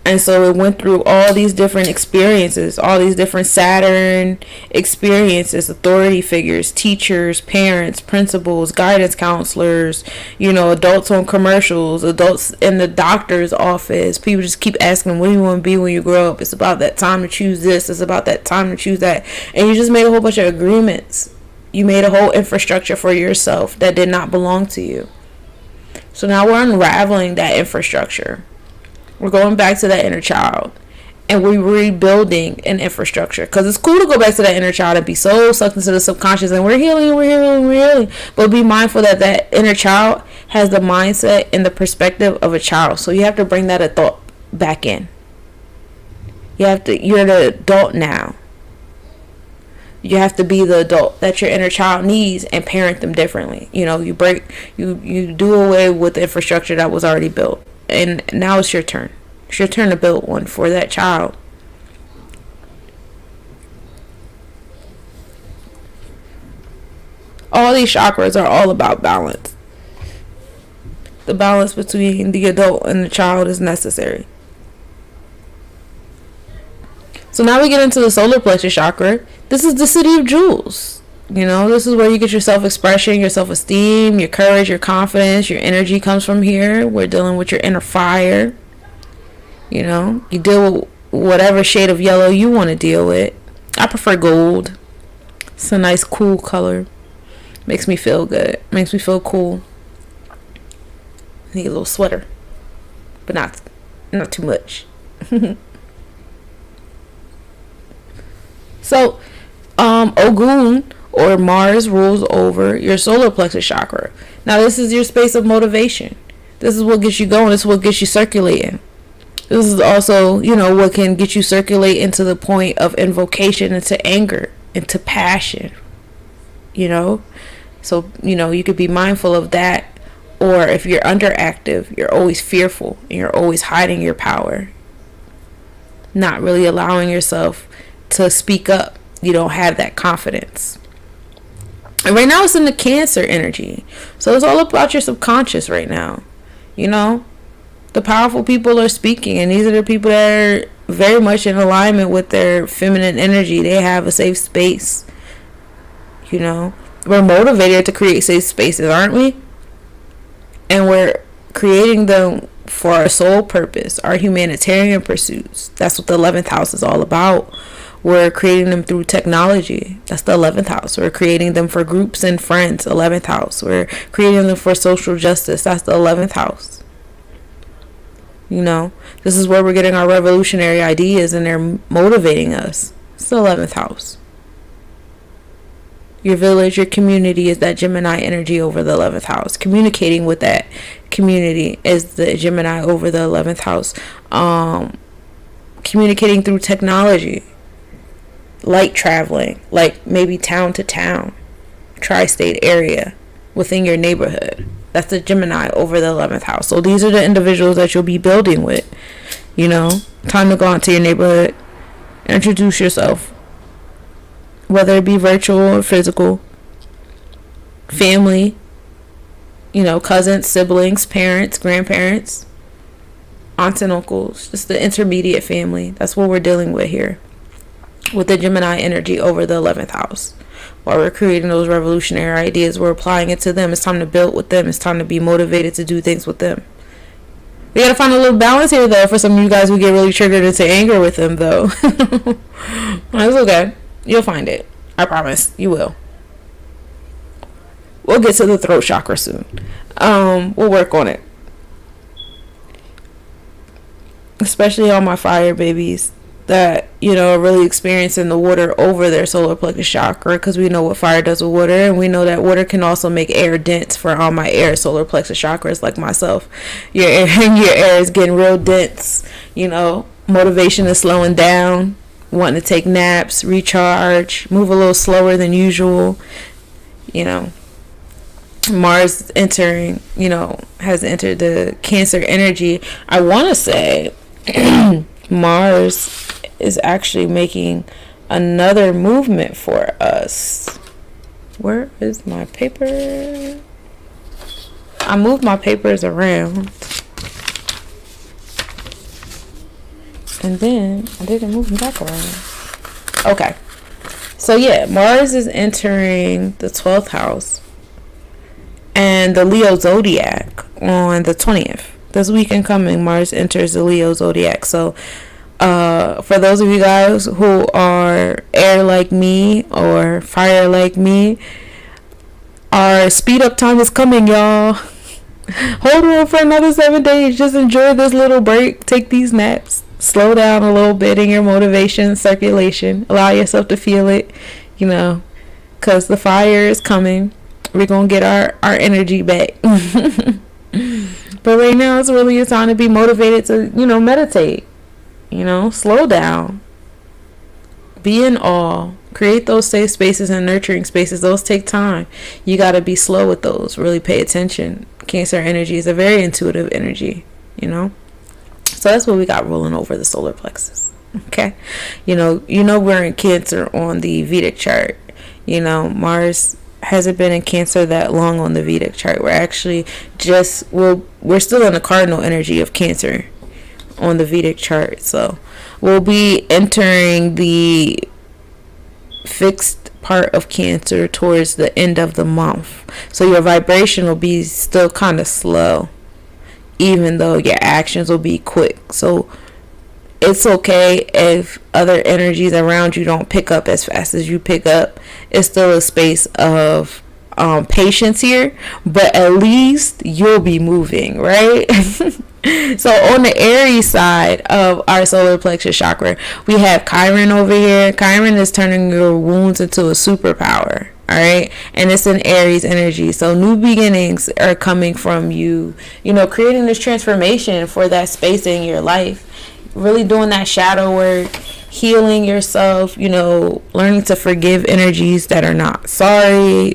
And so it went through all these different experiences, all these different Saturn experiences, authority figures, teachers, parents, principals, guidance counselors, you know, adults on commercials, adults in the doctor's office. People just keep asking, what do you want to be when you grow up? It's about that time to choose this. It's about that time to choose that. And you just made a whole bunch of agreements. You made a whole infrastructure for yourself that did not belong to you. So now we're unraveling that infrastructure. We're going back to that inner child, and we're rebuilding an infrastructure, because it's cool to go back to that inner child and be so sucked into the subconscious, and we're healing. But be mindful that that inner child has the mindset and the perspective of a child. So you have to bring that thought back in. You're the adult now. You have to be the adult that your inner child needs and parent them differently. You know, you do away with the infrastructure that was already built, and now it's your turn. It's your turn to build one for that child. All these chakras are all about balance. The balance between the adult and the child is necessary. So now we get into the solar plexus chakra. This is the city of jewels. You know, this is where you get your self-expression, your self-esteem, your courage, your confidence, your energy comes from here. We're dealing with your inner fire. You know, you deal with whatever shade of yellow you want to deal with. I prefer gold. It's a nice, cool color. Makes me feel good. Makes me feel cool. Need a little sweater, but not too much. So, Ogun or Mars rules over your solar plexus chakra. Now, this is your space of motivation. This is what gets you going. This is what gets you circulating. This is also, you know, what can get you circulating to the point of invocation, into anger, into passion. You know, so, you know, you could be mindful of that. Or if you're underactive, you're always fearful and you're always hiding your power, not really allowing yourself to speak up. You don't have that confidence. And right now it's in the Cancer energy. So it's all about your subconscious right now. You know, the powerful people are speaking, and these are the people that are very much in alignment with their feminine energy. They have a safe space. You know, we're motivated to create safe spaces, aren't we? And we're creating them for our sole purpose, our humanitarian pursuits. That's what the 11th house is all about. We're creating them through technology. That's the 11th house. We're creating them for groups and friends. 11th house. We're creating them for social justice. That's the 11th house. You know, this is where we're getting our revolutionary ideas, and they're motivating us. It's the 11th house. Your village, your community is that Gemini energy over the 11th house. Communicating with that community is the Gemini over the 11th house. Communicating through technology. Light traveling, like maybe town to town, tri-state area within your neighborhood. That's the Gemini over the 11th house. So these are the individuals that you'll be building with. You know, time to go out to your neighborhood, introduce yourself, whether it be virtual or physical. Family, you know, cousins, siblings, parents, grandparents, aunts and uncles, just the intermediate family. That's what we're dealing with here with the Gemini energy over the 11th house. While we're creating those revolutionary ideas, we're applying it to them. It's time to build with them. It's time to be motivated to do things with them. We gotta find a little balance here, though, for some of you guys who get really triggered into anger with them, though. It's okay. You'll find it. I promise. You will. We'll get to the throat chakra soon. We'll work on it. Especially all my fire babies that, you know, are really experiencing the water over their solar plexus chakra, because we know what fire does with water, and we know that water can also make air dense for all my air solar plexus chakras like myself. Your air is getting real dense, you know, motivation is slowing down, wanting to take naps, recharge, move a little slower than usual. You know, Mars entering, you know, has entered the Cancer energy. I want to say Mars is actually making another movement for us. Where is my paper? I moved my papers around, and then I didn't move them back around. Okay. So yeah, Mars is entering the 12th house and the Leo zodiac on the 20th. This weekend coming, Mars enters the Leo zodiac. So for those of you guys who are air like me or fire like me, our speed up time is coming, y'all. Hold on for another 7 days. Just enjoy this little break. Take these naps. Slow down a little bit in your motivation, circulation. Allow yourself to feel it, you know, because the fire is coming. We're going to get our energy back. But right now, it's really a time to be motivated to, you know, meditate. You know, slow down. Be in awe. Create those safe spaces and nurturing spaces. Those take time. You got to be slow with those. Really pay attention. Cancer energy is a very intuitive energy, you know. So that's what we got rolling over the solar plexus. Okay. You know we're in Cancer on the Vedic chart. You know, Mars hasn't been in Cancer that long on the Vedic chart. We're actually we're still in the cardinal energy of Cancer on the Vedic chart. So we'll be entering the fixed part of Cancer towards the end of the month. So your vibration will be still kind of slow, even though your actions will be quick. So it's okay if other energies around you don't pick up as fast as you pick up. It's still a space of patience here, but at least you'll be moving, right? So on the Aries side of our solar plexus chakra, we have Chiron over here. Chiron is turning your wounds into a superpower. All right. And it's an Aries energy. So new beginnings are coming from you, creating this transformation for that space in your life, really doing that shadow work, healing yourself, learning to forgive energies that are not sorry,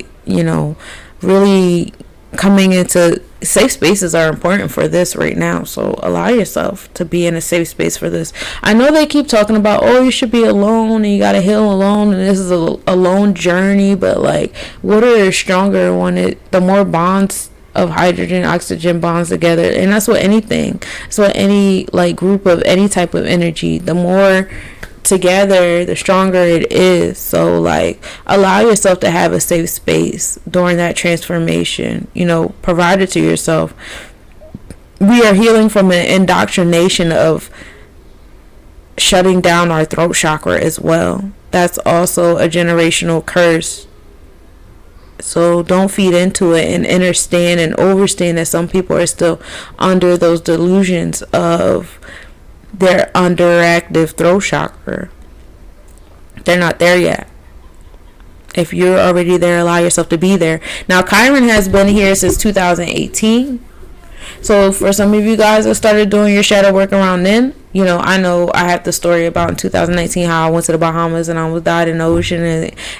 really coming into safe spaces are important for this right now. So allow yourself to be in a safe space for this. I know they keep talking about, you should be alone and you got to heal alone and this is a lone journey, but like water is stronger when the more bonds of hydrogen, oxygen bonds together. And that's what any like group of any type of energy, the more together, the stronger it is. So like allow yourself to have a safe space during that transformation, provide it to yourself. We are healing from an indoctrination of shutting down our throat chakra as well. That's also a generational curse. So don't feed into it and understand and overstand that some people are still under those delusions of their underactive throat chakra. They're not there yet. If you're already there, allow yourself to be there. Now, Chiron has been here since 2018. So for some of you guys that started doing your shadow work around then, I know I have the story about in 2019 how I went to the Bahamas and I was died in the ocean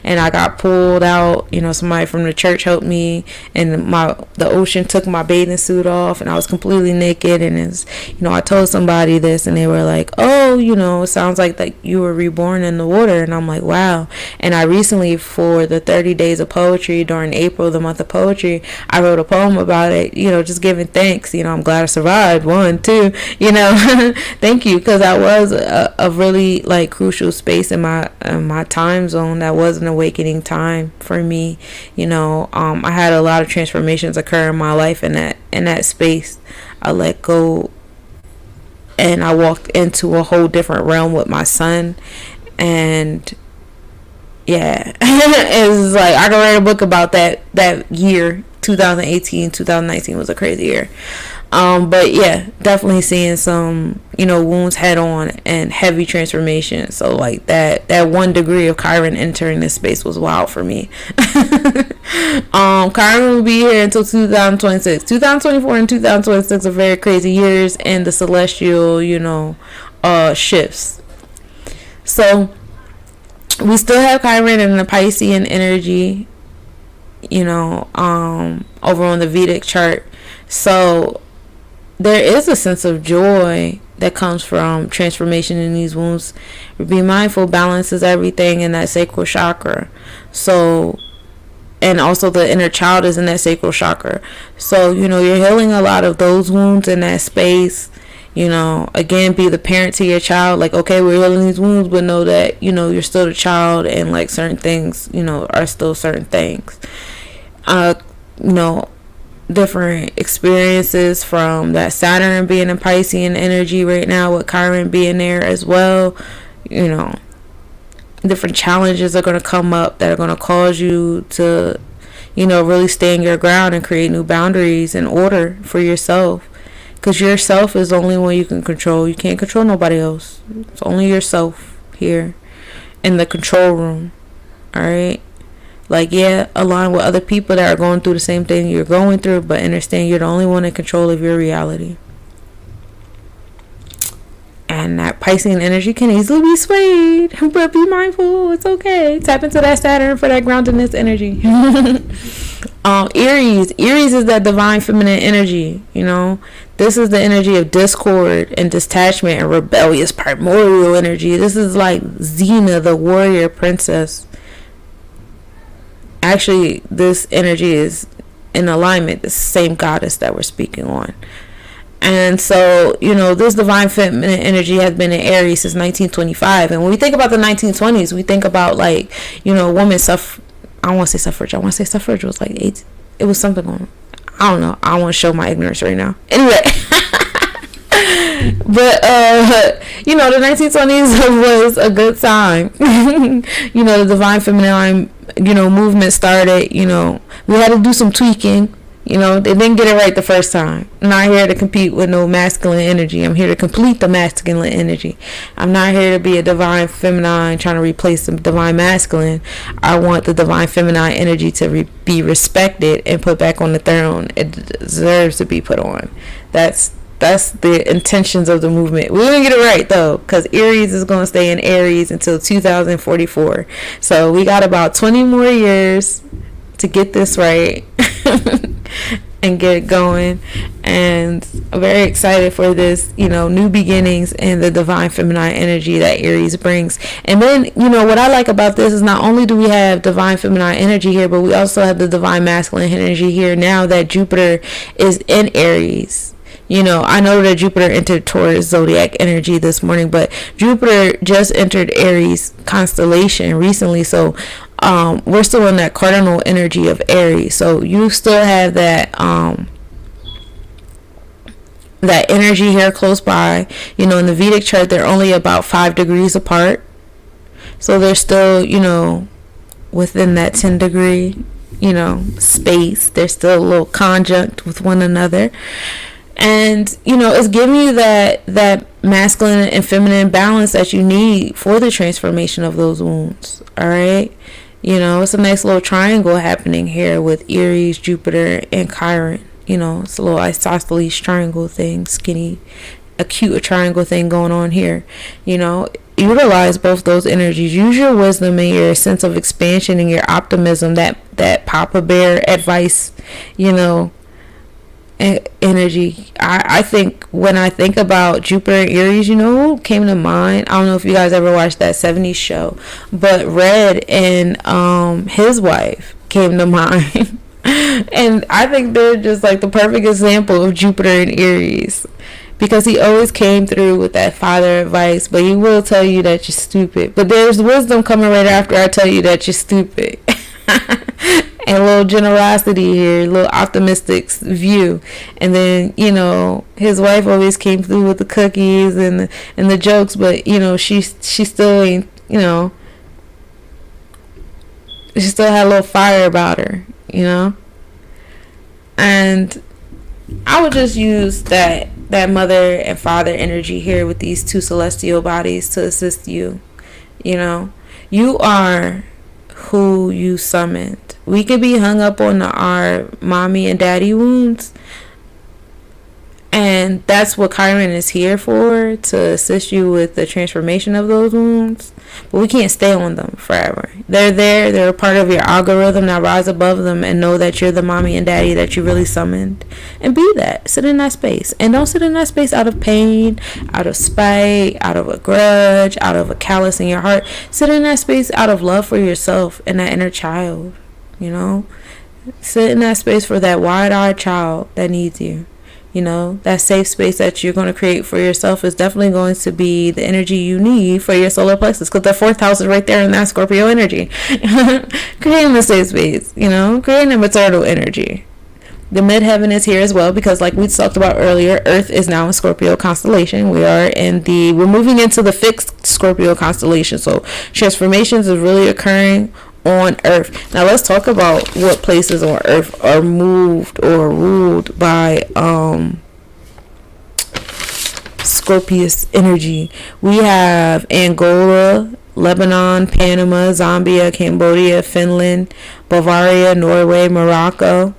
and I got pulled out. Somebody from the church helped me and the ocean took my bathing suit off and I was completely naked. And I told somebody this and they were like, it sounds like that you were reborn in the water. And I'm like, wow. And I recently, for the 30 days of poetry during April, the month of poetry, I wrote a poem about it, just giving thanks. I'm glad I survived. 1, 2, thank you, because that was a really like crucial space in my time zone. That was an awakening time for me. I had a lot of transformations occur in my life in that space. I let go and I walked into a whole different realm with my son, and yeah, it's like I could write a book about that year. 2018, 2019 was a crazy year. But yeah, definitely seeing some, wounds head on and heavy transformation. So like that 1 degree of Chiron entering this space was wild for me. Chiron will be here until 2026. 2024 and 2026 are very crazy years in the celestial, shifts. So we still have Chiron in the Piscean energy, over on the Vedic chart. So there is a sense of joy that comes from transformation in these wounds. Be mindful, balance is everything in that sacral chakra. So, and also the inner child is in that sacral chakra. So, you're healing a lot of those wounds in that space. Again, be the parent to your child. Like, okay, we're healing these wounds, but know that, you're still the child and like certain things, are still certain things. Different experiences from that Saturn being in Piscean energy right now with Chiron being there as well. Different challenges are going to come up that are going to cause you to, really stand your ground and create new boundaries and order for yourself. Because yourself is the only one you can control. You can't control nobody else. It's only yourself here in the control room. Alright? Like, yeah, align with other people that are going through the same thing you're going through, but understand you're the only one in control of your reality. And that Piscean energy can easily be swayed, but be mindful. It's okay. Tap into that Saturn for that groundedness energy. Aries is that divine feminine energy. You know, this is the energy of discord and detachment and rebellious primordial energy. This is like Xena, the warrior princess. Actually, this energy is in alignment, the same goddess that we're speaking on. And so, you know, this divine feminine energy has been in Aries since 1925. And when we think about the 1920s, we think about, like, you know, women I don't want to say suffrage. I want to say suffrage was like it was something on. I don't know. I don't want to show my ignorance right now. Anyway. But, you know, the 1920s was a good time. You know, the divine feminine, you know, movement started. You know, we had to do some tweaking. You know, they didn't get it right the first time. I'm not here to compete with no masculine energy. I'm here to complete the masculine energy. I'm not here to be a divine feminine trying to replace the divine masculine. I want the divine feminine energy to be respected and put back on the throne it deserves to be put on. That's the intentions of the movement. We're going to get it right, though, because Aries is going to stay in Aries until 2044. So we got about 20 more years to get this right. And get it going. And I'm very excited for this, you know, new beginnings and the divine feminine energy that Aries brings. And then, you know, what I like about this is not only do we have divine feminine energy here, but we also have the divine masculine energy here now that Jupiter is in Aries. You know, I know that Jupiter entered Taurus zodiac energy this morning, but Jupiter just entered Aries constellation recently. So we're still in that cardinal energy of Aries. So you still have that that energy here close by. You know, in the Vedic chart, they're only about 5 degrees apart. So they're still, you know, within that 10 degree, you know, space. They're still a little conjunct with one another. And, you know, it's giving you that masculine and feminine balance that you need for the transformation of those wounds. All right. You know, it's a nice little triangle happening here with Aries, Jupiter, and Chiron. You know, it's a little isosceles triangle thing, skinny, acute triangle thing going on here. You know, utilize both those energies. Use your wisdom and your sense of expansion and your optimism, that Papa Bear advice, you know, energy. I think when I think about Jupiter and Aries, you know who came to mind? I don't know if you guys ever watched that 70s show, but Red and his wife came to mind. And I think they're just like the perfect example of Jupiter and Aries, because he always came through with that father advice, but he will tell you that you're stupid. But there's wisdom coming right after I tell you that you're stupid. And a little generosity here, a little optimistic view. And then, you know, his wife always came through with the cookies and the jokes, but, you know, she still ain't, you know, she still had a little fire about her, you know. And I would just use that mother and father energy here with these two celestial bodies to assist you. You know, you are who you summoned. We could be hung up on our mommy and daddy wounds, and that's what Chiron is here for, to assist you with the transformation of those wounds. But we can't stay on them forever. They're there. They're a part of your algorithm. Now rise above them and know that you're the mommy and daddy that you really summoned. And be that. Sit in that space. And don't sit in that space out of pain, out of spite, out of a grudge, out of a callous in your heart. Sit in that space out of love for yourself and that inner child. You know? Sit in that space for that wide-eyed child that needs you. You know, that safe space that you're going to create for yourself is definitely going to be the energy you need for your solar plexus, because the fourth house is right there in that Scorpio energy. Creating the safe space, you know, creating a maternal energy. The midheaven is here as well, because like we talked about earlier, Earth is now in Scorpio constellation. We're moving into the fixed Scorpio constellation. So transformations is really occurring on Earth. Now let's talk about what places on Earth are moved or ruled by Scorpius energy. We have Angola Lebanon, Panama, Zambia, Cambodia, Finland, Bavaria, Norway, Morocco,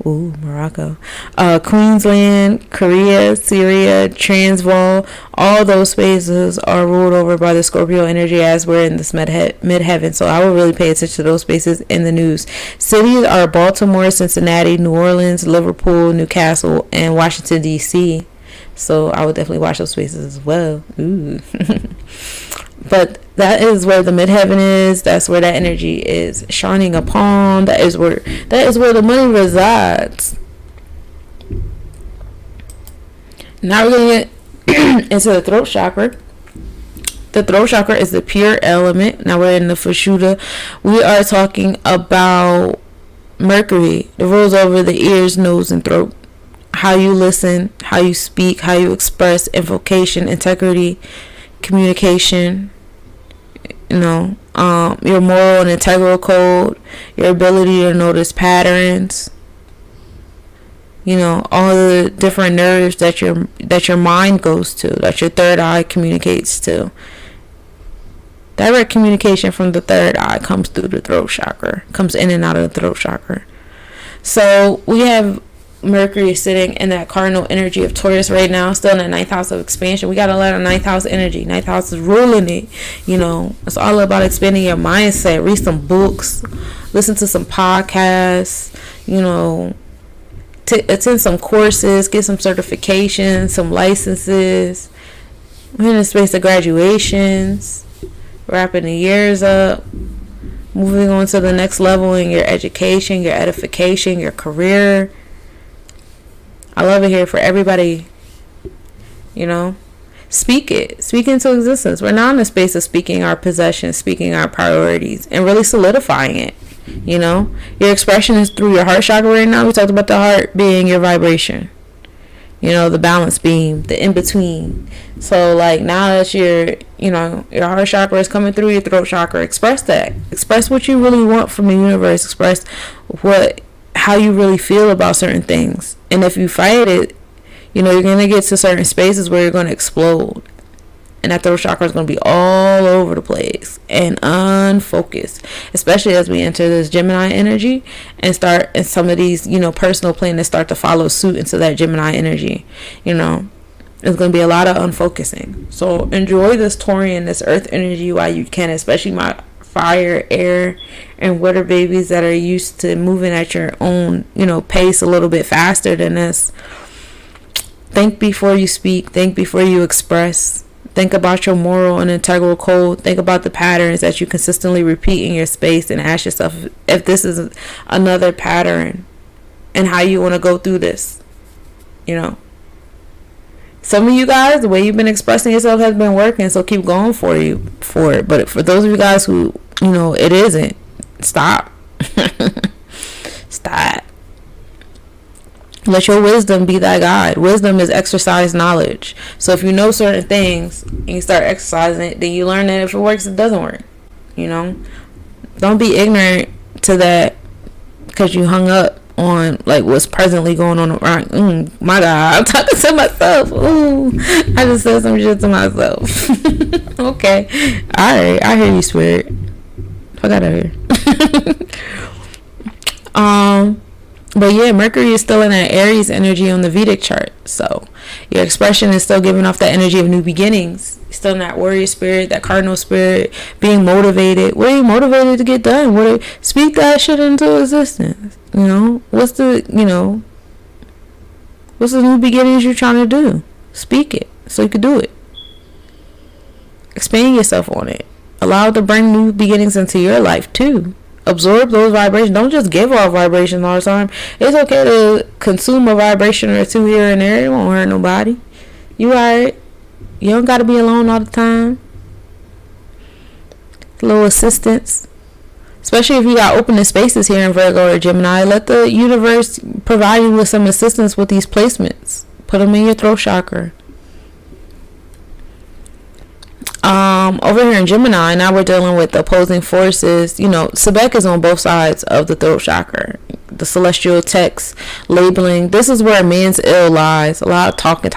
Queensland, Korea, Syria, Transvaal. All those spaces are ruled over by the Scorpio energy as we're in this mid-heaven. So I will really pay attention to those spaces in the news. Cities are Baltimore, Cincinnati, New Orleans, Liverpool, Newcastle, and Washington, D.C. So I would definitely watch those spaces as well. Ooh. But that is where the midheaven is. That's where that energy is shining upon. That is where the money resides. Now we're gonna get into the throat chakra. The throat chakra is the pure element. Now we're in the Fashuddha. We are talking about Mercury, the rules over the ears, nose, and throat. How you listen, how you speak, how you express, invocation, integrity, communication, your moral and integral code, your ability to notice patterns, all the different nerves that your mind goes to, that your third eye communicates to. Direct communication from the third eye comes through the throat chakra, comes in and out of the throat chakra. So we have Mercury sitting in that cardinal energy of Taurus right now, still in the ninth house of expansion. We got a lot of ninth house energy. Ninth house is ruling it. It's all about expanding your mindset. Read some books, listen to some podcasts, attend some courses, get some certifications, some licenses. We're in the space of graduations, wrapping the years up, moving on to the next level in your education, your edification, your career. I love it here for everybody. Speak it. Speak into existence. We're now in the space of speaking our possessions, speaking our priorities, and really solidifying it. Your expression is through your heart chakra right now. We talked about the heart being your vibration. The balance beam, the in-between. So, now that your heart chakra is coming through your throat chakra, express that. Express what you really want from the universe. Express how you really feel about certain things. And if you fight it, you're going to get to certain spaces where you're going to explode. And that throat chakra is going to be all over the place and unfocused. Especially as we enter this Gemini energy and start in some of these, personal planets start to follow suit into that Gemini energy. There's going to be a lot of unfocusing. So enjoy this Taurian, this earth energy while you can, especially my fire, air, and water babies that are used to moving at your own, pace a little bit faster than this. Think before you speak. Think before you express. Think about your moral and integral code. Think about the patterns that you consistently repeat in your space and ask yourself if this is another pattern and how you want to go through this. Some of you guys, the way you've been expressing yourself has been working, so keep going for it. But for those of you guys who, it isn't, stop. Stop. Let your wisdom be thy guide. Wisdom is exercise knowledge. So if you know certain things and you start exercising it, then you learn that if it works, it doesn't work. Don't be ignorant to that because you hung up on what's presently going on around. My God, I'm talking to myself. Ooh, I just said some shit to myself. Okay, alright, I hear you, spirit. Fuck out of here. But yeah, Mercury is still in that Aries energy on the Vedic chart, so your expression is still giving off that energy of new beginnings. Still in that warrior spirit, that cardinal spirit, being motivated. What are you motivated to get done? Speak that shit into existence. What's the new beginnings you're trying to do? Speak it so you can do it. Expand yourself on it. Allow it to bring new beginnings into your life too. Absorb those vibrations. Don't just give off vibrations all the time. It's okay to consume a vibration or two here and there. It won't hurt nobody. You alright? You don't gotta be alone all the time. A little assistance. Especially if you got opening spaces here in Virgo or Gemini. Let the universe provide you with some assistance with these placements. Put them in your throat chakra. Over here in Gemini, now we're dealing with opposing forces. Sebek is on both sides of the throat chakra. the celestial text labeling. This is where man's ill lies. A lot of talking,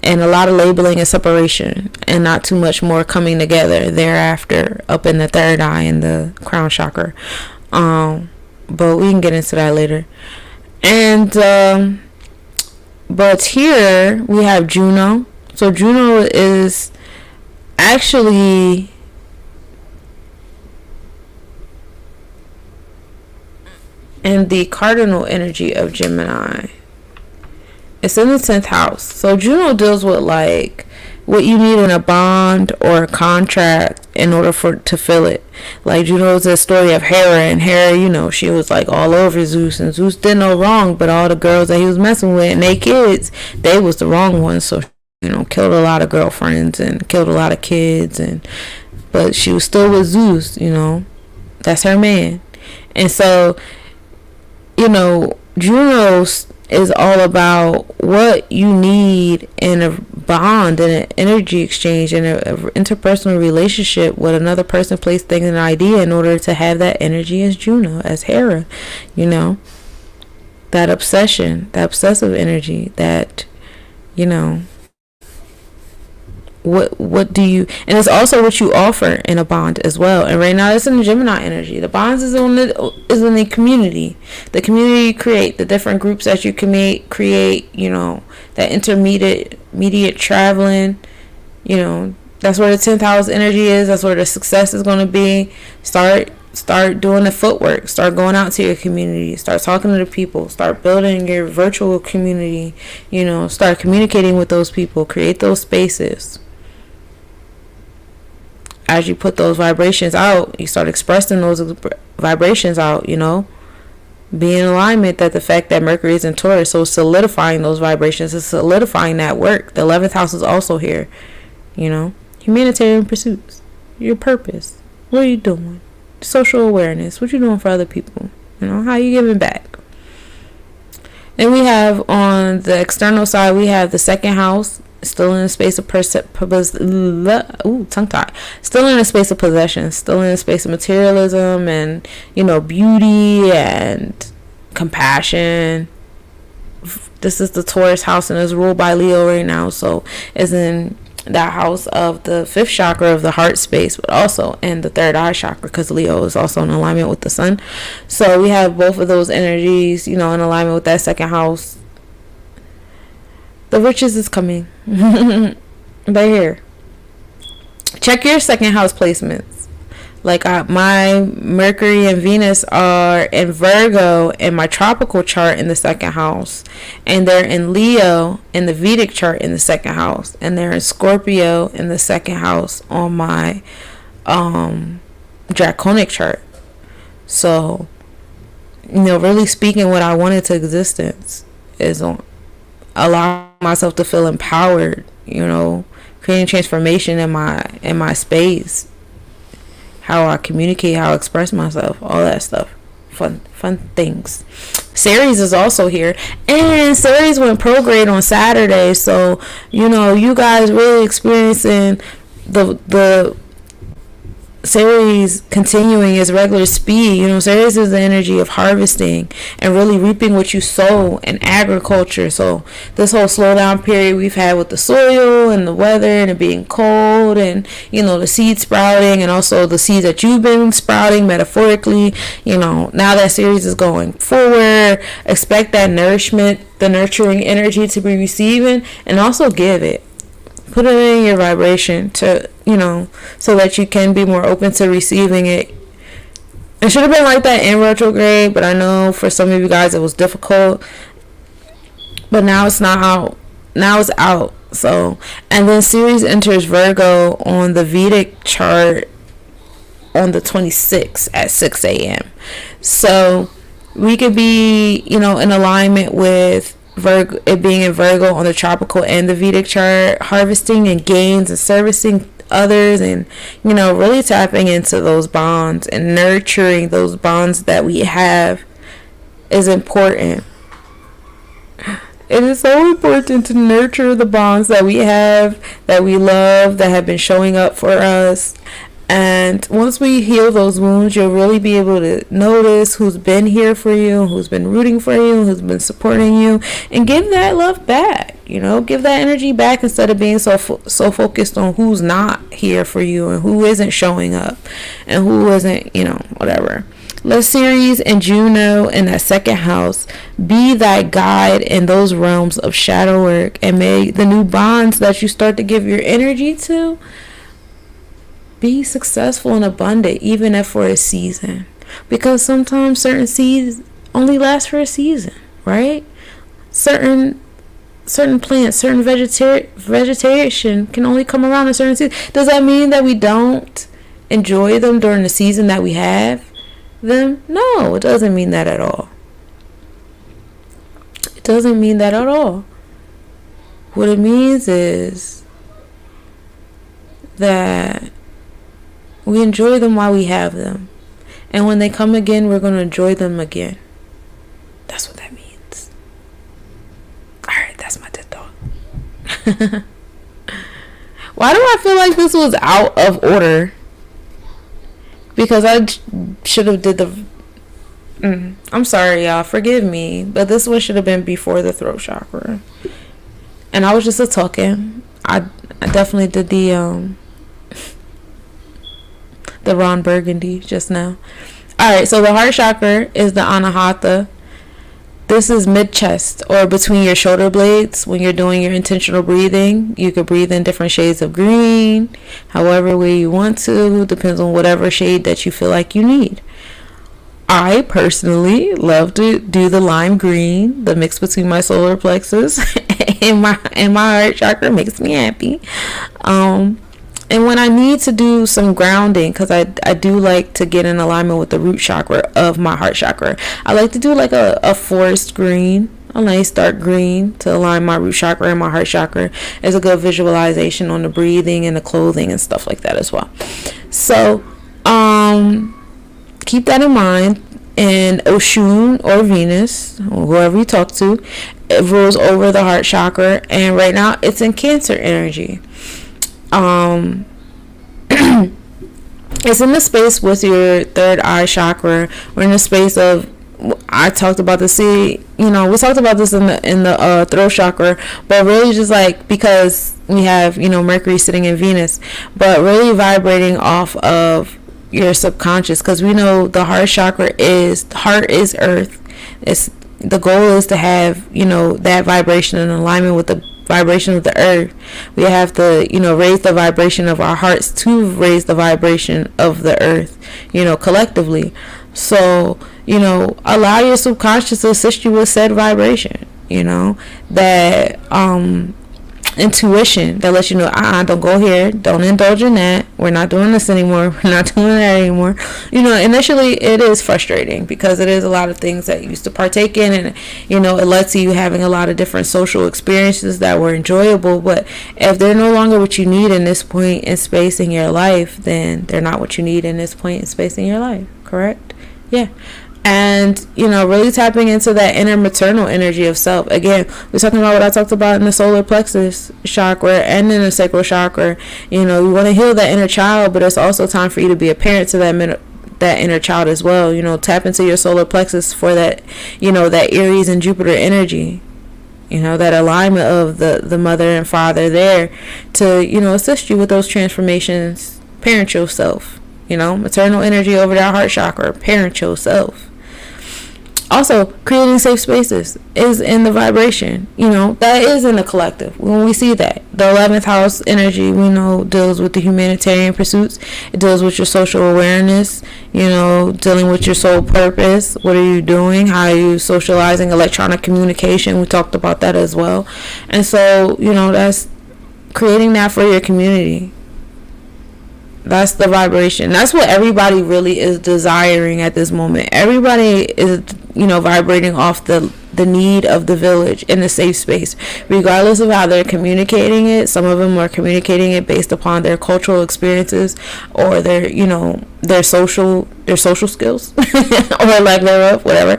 and a lot of labeling and separation, and not too much more coming together thereafter up in the third eye and the crown chakra. But we can get into that later. And but here we have Juno. So Juno is actually in the cardinal energy of Gemini. It's in the 10th house. So Juno deals with like what you need in a bond or a contract in order to fill it. Like Juno is a story of Hera, and Hera, you know, she was like all over Zeus, and Zeus did no wrong, but all the girls that he was messing with and they kids, they was the wrong ones. So, you know, killed a lot of girlfriends and killed a lot of kids, but she was still with Zeus, you know, that's her man. And so, you know, Juno is all about what you need in a bond and an energy exchange and a interpersonal relationship with another person, place, thing, and idea in order to have that energy as Juno, as Hera, you know, that obsession, that obsessive energy, that, you know, what do you, and it's also what you offer in a bond as well. And right now it's in the Gemini energy. The bonds is in the community. The community you create, the different groups that you can create, you know, that intermediate traveling, you know, that's where the 10th house energy is. That's where the success is going to be. Start doing the footwork. Start going out to your community. Start talking to the people. Start building your virtual community. You know, start communicating with those people. Create those spaces. As you put those vibrations out, you start expressing those vibrations out, you know. Be in alignment that the fact that Mercury is in Taurus, so solidifying those vibrations is solidifying that work. The 11th house is also here, you know. Humanitarian pursuits, your purpose, what are you doing? Social awareness, what you doing for other people, you know, how you giving back. Then we have on the external side, we have the 2nd house, still in a space of still in a space of possession, still in a space of materialism and, you know, beauty and compassion. This is the Taurus house and is ruled by Leo right now, so it's in that house of the 5th chakra of the heart space, but also in the 3rd eye chakra, because Leo is also in alignment with the sun. So we have both of those energies, you know, in alignment with that 2nd house. The riches is coming. They're here. Check your 2nd house placements. Like my Mercury and Venus are in Virgo in my tropical chart in the 2nd house, and they're in Leo in the Vedic chart in the 2nd house, and they're in Scorpio in the 2nd house on my draconic chart. So, you know, really speaking what I wanted to existence is on allow myself to feel empowered, you know, creating transformation in my space, how I communicate, how I express myself, all that stuff, fun things. Ceres is also here, and Ceres went prograde on Saturday, so, you know, you guys really experiencing the Ceres continuing its regular speed. You know, Ceres is the energy of harvesting and really reaping what you sow in agriculture. So this whole slowdown period we've had with the soil and the weather and it being cold and, you know, the seed sprouting and also the seeds that you've been sprouting metaphorically, you know, now that Ceres is going forward, expect that nourishment, the nurturing energy to be receiving, and also give it. Put it in your vibration to, you know, so that you can be more open to receiving it. It should have been like that in retrograde, but I know for some of you guys it was difficult. But now it's not out. Now it's out. So, and then Ceres enters Virgo on the Vedic chart on the 26th at 6 a.m. So we could be, you know, in alignment with Virgo, it being in Virgo on the tropical and the Vedic chart, harvesting and gains and servicing others, and, you know, really tapping into those bonds and nurturing those bonds that we have is important. It is so important to nurture the bonds that we have, that we love, that have been showing up for us, And once we heal those wounds, you'll really be able to notice who's been here for you, who's been rooting for you, who's been supporting you, and give that love back. Give that energy back instead of being so focused on who's not here for you and who isn't showing up and who isn't, whatever. Let Ceres and Juno in that second house be thy guide in those realms of shadow work, and may the new bonds that you start to give your energy to be successful and abundant, even if for a season. Because sometimes certain seeds only last for a season, right? Certain plants, certain vegetation can only come around a certain season. Does that mean that we don't enjoy them during the season that we have them? No, it doesn't mean that at all. It doesn't mean that at all. What it means is that we enjoy them while we have them. And when they come again, we're going to enjoy them again. That's what that means. Alright, that's my TED Talk. Why do I feel like this was out of order? Because I should have did the... I'm sorry, y'all. Forgive me. But this one should have been before the throat chakra. And I was just talking. I definitely did the Ron Burgundy just now. Alright, so the heart chakra is the Anahata. This is mid-chest or between your shoulder blades. When you're doing your intentional breathing, you could breathe in different shades of green, however way you want to. Depends on whatever shade that you feel like you need. I personally love to do the lime green, the mix between my solar plexus and my heart chakra makes me happy. And when I need to do some grounding, because I do like to get in alignment with the root chakra of my heart chakra, I like to do like a forest green, a nice dark green to align my root chakra and my heart chakra. It's a good visualization on the breathing and the clothing and stuff like that as well. So keep that in mind. And Oshun or Venus, or whoever you talk to, it rules over the heart chakra, and right now it's in Cancer energy. It's in the space with your third eye chakra. We're in the space of, I talked about the we talked about this in the throat chakra, but really just like, because we have Mercury sitting in Venus, but really vibrating off of your subconscious, because we know the heart chakra heart is earth. It's the goal is to have that vibration in alignment with the vibration of the earth. We have to raise the vibration of our hearts to raise the vibration of the earth, collectively. So allow your subconscious to assist you with said vibration, that intuition that lets you know, don't go here, don't indulge in that, we're not doing this anymore, we're not doing that anymore. Initially it is frustrating because it is a lot of things that you used to partake in, and it lets you having a lot of different social experiences that were enjoyable, but if they're no longer what you need in this point in space in your life, then they're not what you need in this point in space in your life. Correct? Yeah. And really tapping into that inner maternal energy of self. Again, we're talking about what I talked about in the solar plexus chakra and in the sacral chakra. You want to heal that inner child, but it's also time for you to be a parent to that inner child as well. Tap into your solar plexus for that that Aries and Jupiter energy, that alignment of the mother and father there to assist you with those transformations. Parent yourself. Maternal energy over that heart chakra. Parent yourself. Also, creating safe spaces is in the vibration. That is in the collective. When we see that, the 11th house energy, we know, deals with the humanitarian pursuits. It deals with your social awareness, dealing with your soul purpose. What are you doing? How are you socializing? Electronic communication. We talked about that as well. And so, that's creating that for your community. That's the vibration. That's what everybody really is desiring at this moment. Everybody is, vibrating off the need of the village in a safe space, regardless of how they're communicating it. Some of them are communicating it based upon their cultural experiences or their social skills or lack thereof, whatever.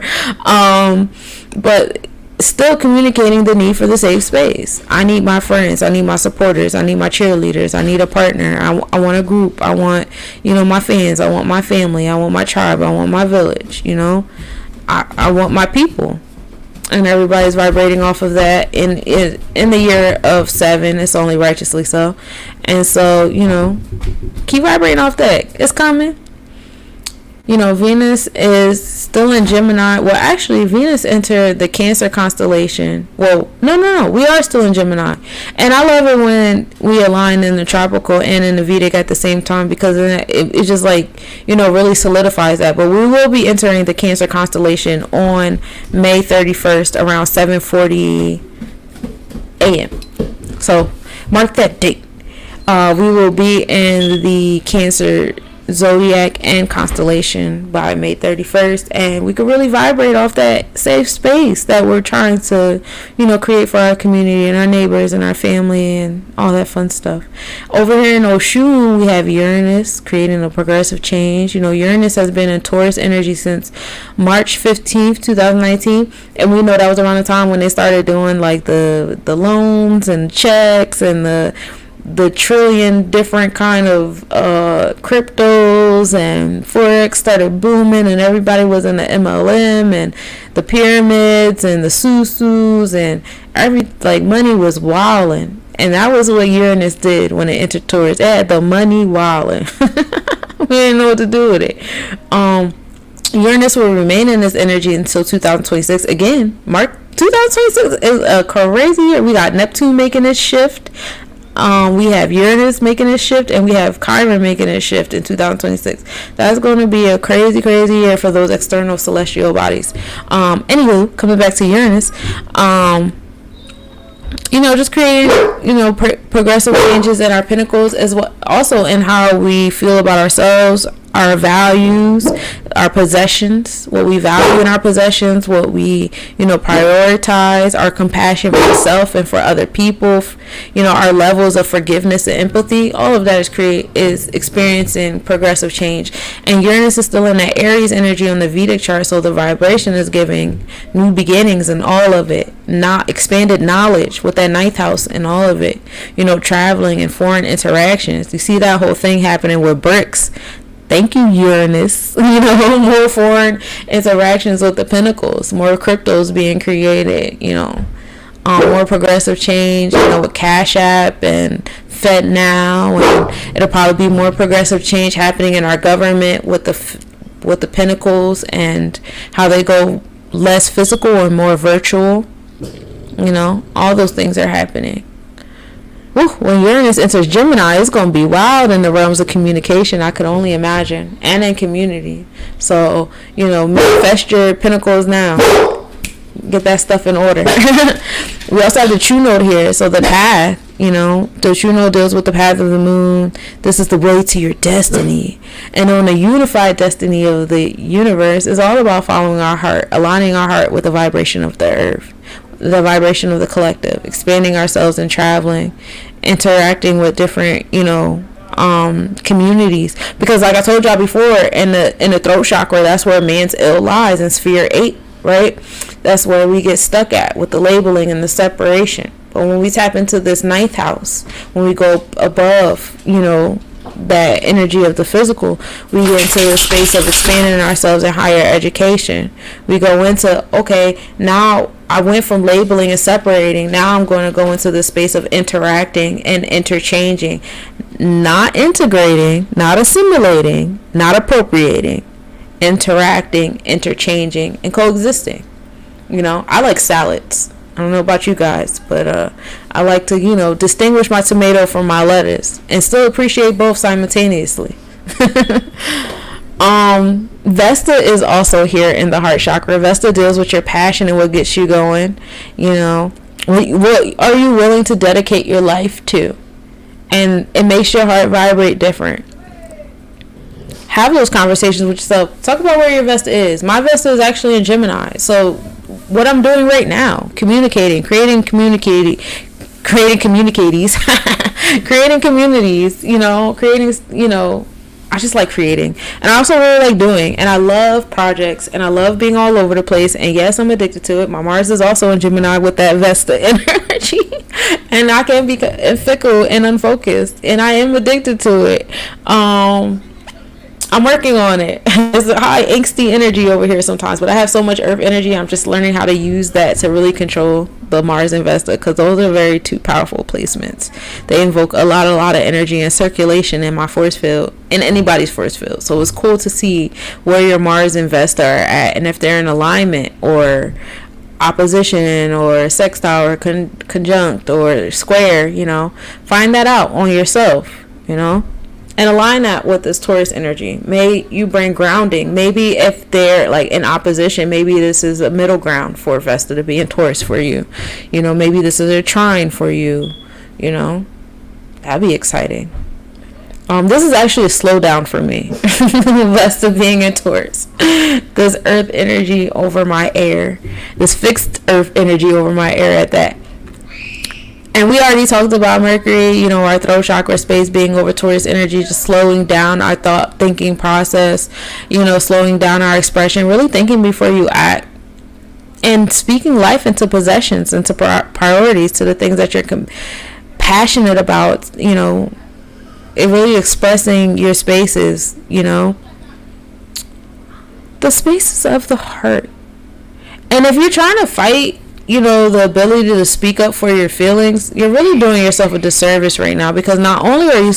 But still communicating the need for the safe space. I need my friends, I need my supporters, I need my cheerleaders, I need a partner, I want a group, I want, my fans, I want my family, I want my tribe, I want my village, I want my people. And everybody's vibrating off of that. In the year of 7, it's only righteously so. And so, keep vibrating off that. It's coming. Venus is still in Gemini. Well, actually, Venus entered the Cancer constellation. Well, no. We are still in Gemini. And I love it when we align in the tropical and in the Vedic at the same time, because it just really solidifies that. But we will be entering the Cancer constellation on May 31st around 7:40 a.m. So mark that date. We will be in the Cancer zodiac and constellation by May 31st, and we could really vibrate off that safe space that we're trying to create for our community and our neighbors and our family and all that fun stuff. Over here in Oshun, we have Uranus creating a progressive change. Uranus has been in Taurus energy since March 15th 2019, and we know that was around the time when they started doing like the loans and checks and the trillion different kind of cryptos, and Forex started booming, and everybody was in the MLM and the pyramids and the susus, and money was wilding. And that was what Uranus did when it entered Taurus. It had the money wilding. We didn't know what to do with it. Uranus will remain in this energy until 2026. Again, Mark 2026 is a crazy year. We got Neptune making its shift. We have Uranus making a shift, and we have Chiron making a shift in 2026. That's going to be a crazy year for those external celestial bodies. Anywho, coming back to Uranus, just creating, progressive changes in our pinnacles, as well, also in how we feel about ourselves, our values, our possessions, what we value in our possessions, what we, prioritize, our compassion for self and for other people, our levels of forgiveness and empathy. All of that is experiencing progressive change. And Uranus is still in that Aries energy on the Vedic chart, so the vibration is giving new beginnings and all of it, not expanded knowledge with that 9th house and all of it, traveling and foreign interactions. You see that whole thing happening with BRICS. Thank you, Uranus. More foreign interactions with the pinnacles, more cryptos being created, more progressive change, with Cash App and Fed Now, and it'll probably be more progressive change happening in our government with the pinnacles and how they go less physical or more virtual. All those things are happening. When Uranus enters Gemini, it's going to be wild in the realms of communication, I could only imagine, and in community. So, manifest your pinnacles now. Get that stuff in order. We also have the True Note here, so the path, the True Note deals with the path of the moon. This is the way to your destiny. And on the unified destiny of the universe is all about following our heart, aligning our heart with the vibration of the earth, the vibration of the collective, expanding ourselves and traveling, interacting with different, communities. Because like I told y'all before, in the throat chakra, that's where man's ill lies, in sphere 8, right? That's where we get stuck at with the labeling and the separation. But when we tap into this 9th house, when we go above, that energy of the physical, we get into the space of expanding ourselves in higher education. We go into, okay, now I went from labeling and separating, now I'm going to go into the space of interacting and interchanging, not integrating, not assimilating, not appropriating, interacting, interchanging, and coexisting. I like salads. I don't know about you guys, but I like to, distinguish my tomato from my lettuce and still appreciate both simultaneously. Vesta is also here in the heart chakra. Vesta deals with your passion and what gets you going. What are you willing to dedicate your life to? And it makes your heart vibrate different. Have those conversations with yourself. Talk about where your Vesta is. My Vesta is actually in Gemini. So what I'm doing right now, communicating, creating communities, creating, I just like creating, and I also really like doing, and I love projects, and I love being all over the place. And yes, I'm addicted to it. My Mars is also in Gemini with that Vesta energy, and I can be fickle and unfocused, and I am addicted to it. I'm working on it. It's a high angsty energy over here sometimes, but I have so much earth energy. I'm just learning how to use that to really control the Mars and Vesta, because those are very two powerful placements. They invoke a lot of energy and circulation in my force field, in anybody's force field. So it's cool to see where your Mars and Vesta are at, and if they're in alignment or opposition or sextile or conjunct or square, find that out on yourself, and align that with this Taurus energy. May you bring grounding. Maybe if they're like in opposition, maybe this is a middle ground for Vesta to be in Taurus for you. Maybe this is a trine for you. That'd be exciting. This is actually a slowdown for me. Vesta being in Taurus. This earth energy over my air. This fixed earth energy over my air at that. And we already talked about Mercury, our throat chakra space being over Taurus energy, just slowing down our thought thinking process, slowing down our expression, really thinking before you act, and speaking life into possessions, into priorities, to the things that you're passionate about, it really expressing your spaces, the spaces of the heart. And if you're trying to fight, the ability to speak up for your feelings, you're really doing yourself a disservice right now, because not only are you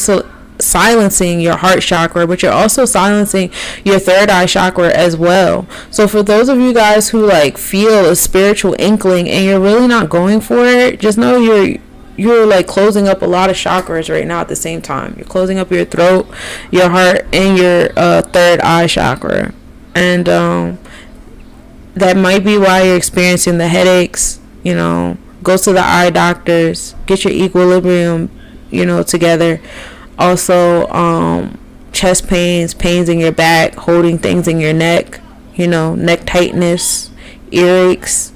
silencing your heart chakra, but you're also silencing your third eye chakra as well. So for those of you guys who feel a spiritual inkling and you're really not going for it, just know you're closing up a lot of chakras right now at the same time. You're closing up your throat, your heart, and your third eye chakra. And that might be why you're experiencing the headaches. Go to the eye doctors, get your equilibrium, together. Also, chest pains in your back, holding things in your neck, neck tightness, earaches,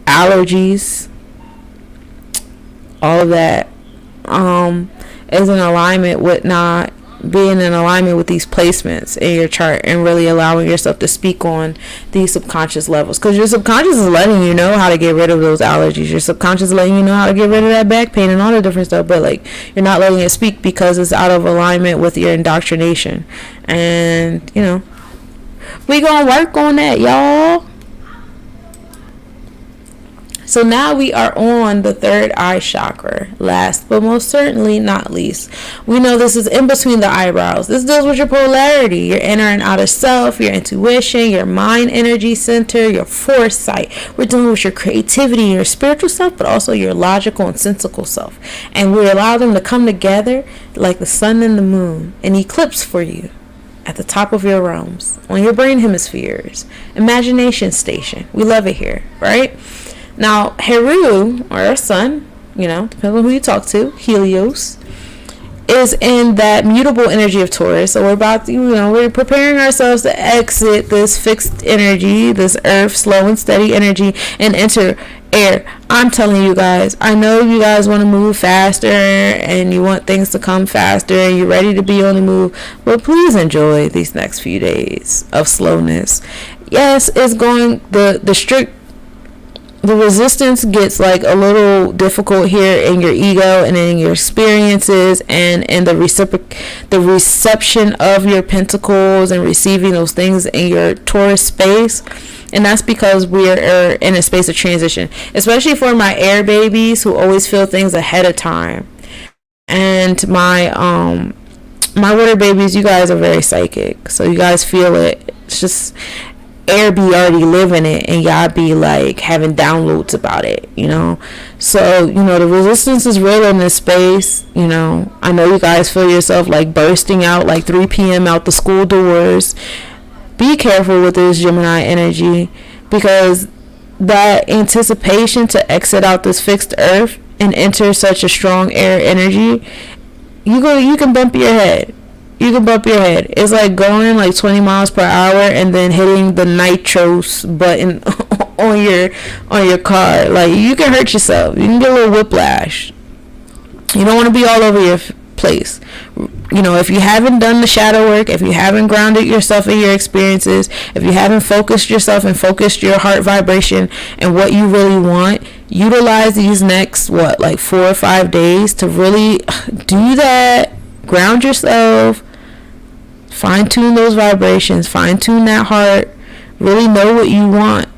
allergies, all of that is in alignment with not being in alignment with these placements in your chart, and really allowing yourself to speak on these subconscious levels, because your subconscious is letting you know how to get rid of those allergies. Your subconscious is letting you know how to get rid of that back pain and all the different stuff, but you're not letting it speak because it's out of alignment with your indoctrination. And we gonna work on that, y'all. So now we are on the third eye chakra. Last but most certainly not least, we know this is in between the eyebrows. This deals with your polarity, your inner and outer self, your intuition, your mind energy center, your foresight. We're dealing with your creativity, your spiritual self, but also your logical and sensical self. And we allow them to come together like the sun and the moon, an eclipse for you at the top of your realms, on your brain hemispheres, imagination station. We love it here, right? Now, Heru, or our sun, depends on who you talk to, Helios, is in that mutable energy of Taurus. So we're about to, we're preparing ourselves to exit this fixed energy, this earth, slow and steady energy, and enter air. I'm telling you guys, I know you guys want to move faster and you want things to come faster and you're ready to be on the move, but please enjoy these next few days of slowness. Yes, it's going, the resistance gets a little difficult here in your ego and in your experiences, and in the reception of your pentacles and receiving those things in your Taurus space. And that's because we're in a space of transition, especially for my air babies who always feel things ahead of time. And my water babies, you guys are very psychic, so you guys feel it. It's just air be already living it, and y'all be having downloads about it, so the resistance is real in this space. I know you guys feel yourself bursting out 3 p.m. out the school doors. Be careful with this Gemini energy, because that anticipation to exit out this fixed earth and enter such a strong air energy, you can bump your head. It's like going 20 miles per hour and then hitting the nitros button on your car. You can hurt yourself. You can get a little whiplash. You don't want to be all over place. You know, if you haven't done the shadow work, if you haven't grounded yourself in your experiences, if you haven't focused yourself and focused your heart vibration and what you really want, utilize these next 4 or 5 days to really do that. Ground yourself, fine tune those vibrations, fine tune that heart, really know what you want,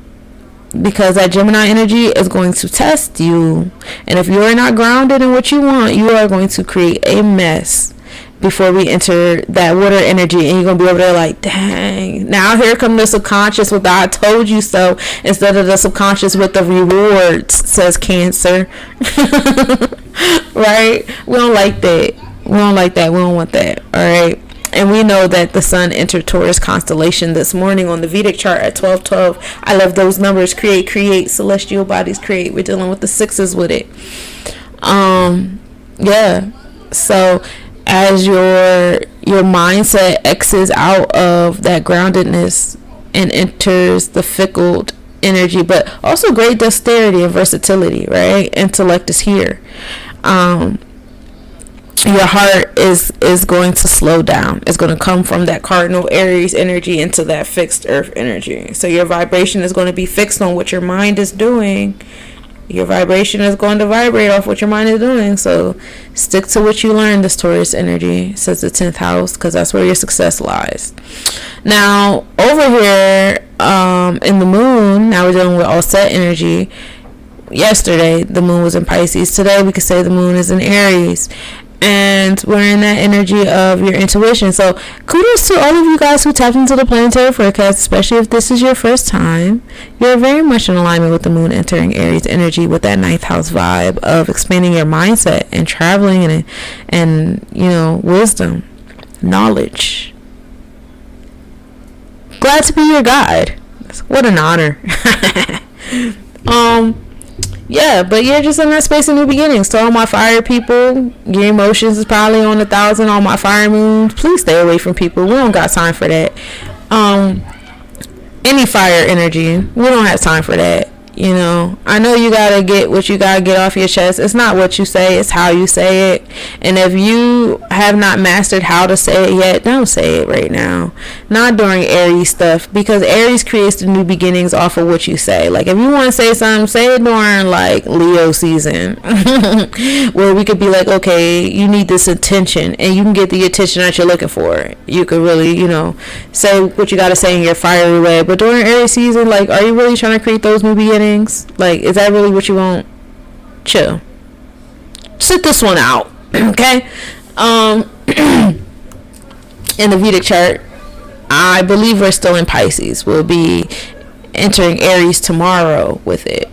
because that Gemini energy is going to test you. And if you are not grounded in what you want, you are going to create a mess before we enter that water energy, and you're going to be over there like, dang, now here come the subconscious with the I told you so instead of the subconscious with the rewards, says Cancer. Right? We don't like that. We don't like that. We don't want that. All right. And we know that the sun entered Taurus constellation this morning on the Vedic chart at 12:12. I love those numbers. Create, celestial bodies create. We're dealing with the 6s with it. Yeah. So as your mindset exits out of that groundedness and enters the fickle energy, but also great dexterity and versatility, right? Intellect is here. Your heart is going to slow down. It's going to come from that cardinal Aries energy into that fixed earth energy. So your vibration is going to be fixed on what your mind is doing. Your vibration is going to vibrate off what your mind is doing. So stick to what you learned, this Taurus energy, says the 10th house, because that's where your success lies. Now, over here in the moon, now we're dealing with all set energy. Yesterday, the moon was in Pisces. Today, we could say the moon is in Aries. And we're in that energy of your intuition. So kudos to all of you guys who tapped into the planetary forecast, especially if this is your first time. You're very much in alignment with the moon entering Aries energy with that 9th house vibe of expanding your mindset and traveling and you know, wisdom, knowledge. Glad to be your guide. What an honor. Yeah, but you're just in that space of new beginnings. So all my fire people, your emotions is probably on 1,000. All my fire moons, please stay away from people. We don't got time for that. Any fire energy, we don't have time for that. You know, I know you gotta get what you gotta get off your chest. It's not what you say, it's how you say it. And if you have not mastered how to say it yet, don't say it right now. Not during Aries stuff, because Aries creates the new beginnings off of what you say. Like if you want to say something, say it during like Leo season, where we could be like, okay, you need this attention, and you can get the attention that you're looking for. You could really, you know, say what you gotta say in your fiery way. But during Aries season, like, are you really trying to create those new beginnings? Like, is that really what you want? Chill. Sit this one out. Okay. In the Vedic chart, I believe we're still in Pisces. We'll be entering Aries tomorrow with it.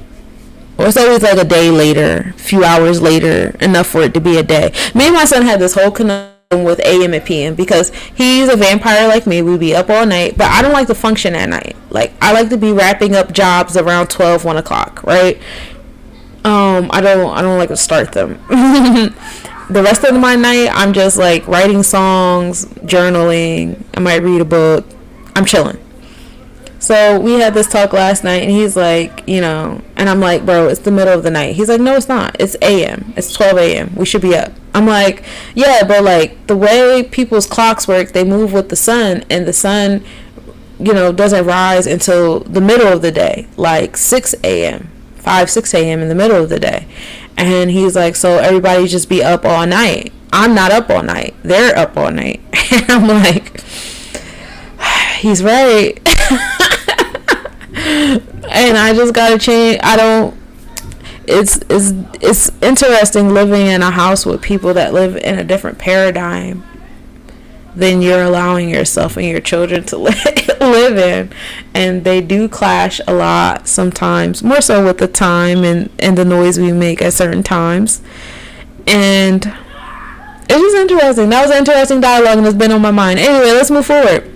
Or it's always like a day later, a few hours later, enough for it to be a day. Me and my son had this whole conundrum with AM and PM, because he's a vampire like me. We be up all night, but I don't like to function at night. Like, I like to be wrapping up jobs around 12, 1 o'clock, right? I don't like to start them. The rest of my night, I'm just like writing songs, journaling. I might read a book. I'm chilling. So we had this talk last night, and he's like, you know, and I'm like, bro, it's the middle of the night. He's like, no, it's not. It's AM. It's 12 a.m. We should be up. I'm like, yeah, but like the way people's clocks work, they move with the sun, and the sun, you know, doesn't rise until the middle of the day, like 6 a.m., 6 a.m. in the middle of the day. And he's like, so everybody just be up all night. I'm not up all night. They're up all night. And I'm like, he's right. And I just gotta change. It's interesting living in a house with people that live in a different paradigm than you're allowing yourself and your children to live in. And they do clash a lot sometimes, more so with the time and the noise we make at certain times. And it was interesting. That was an interesting dialogue, and it's been on my mind. Anyway, let's move forward.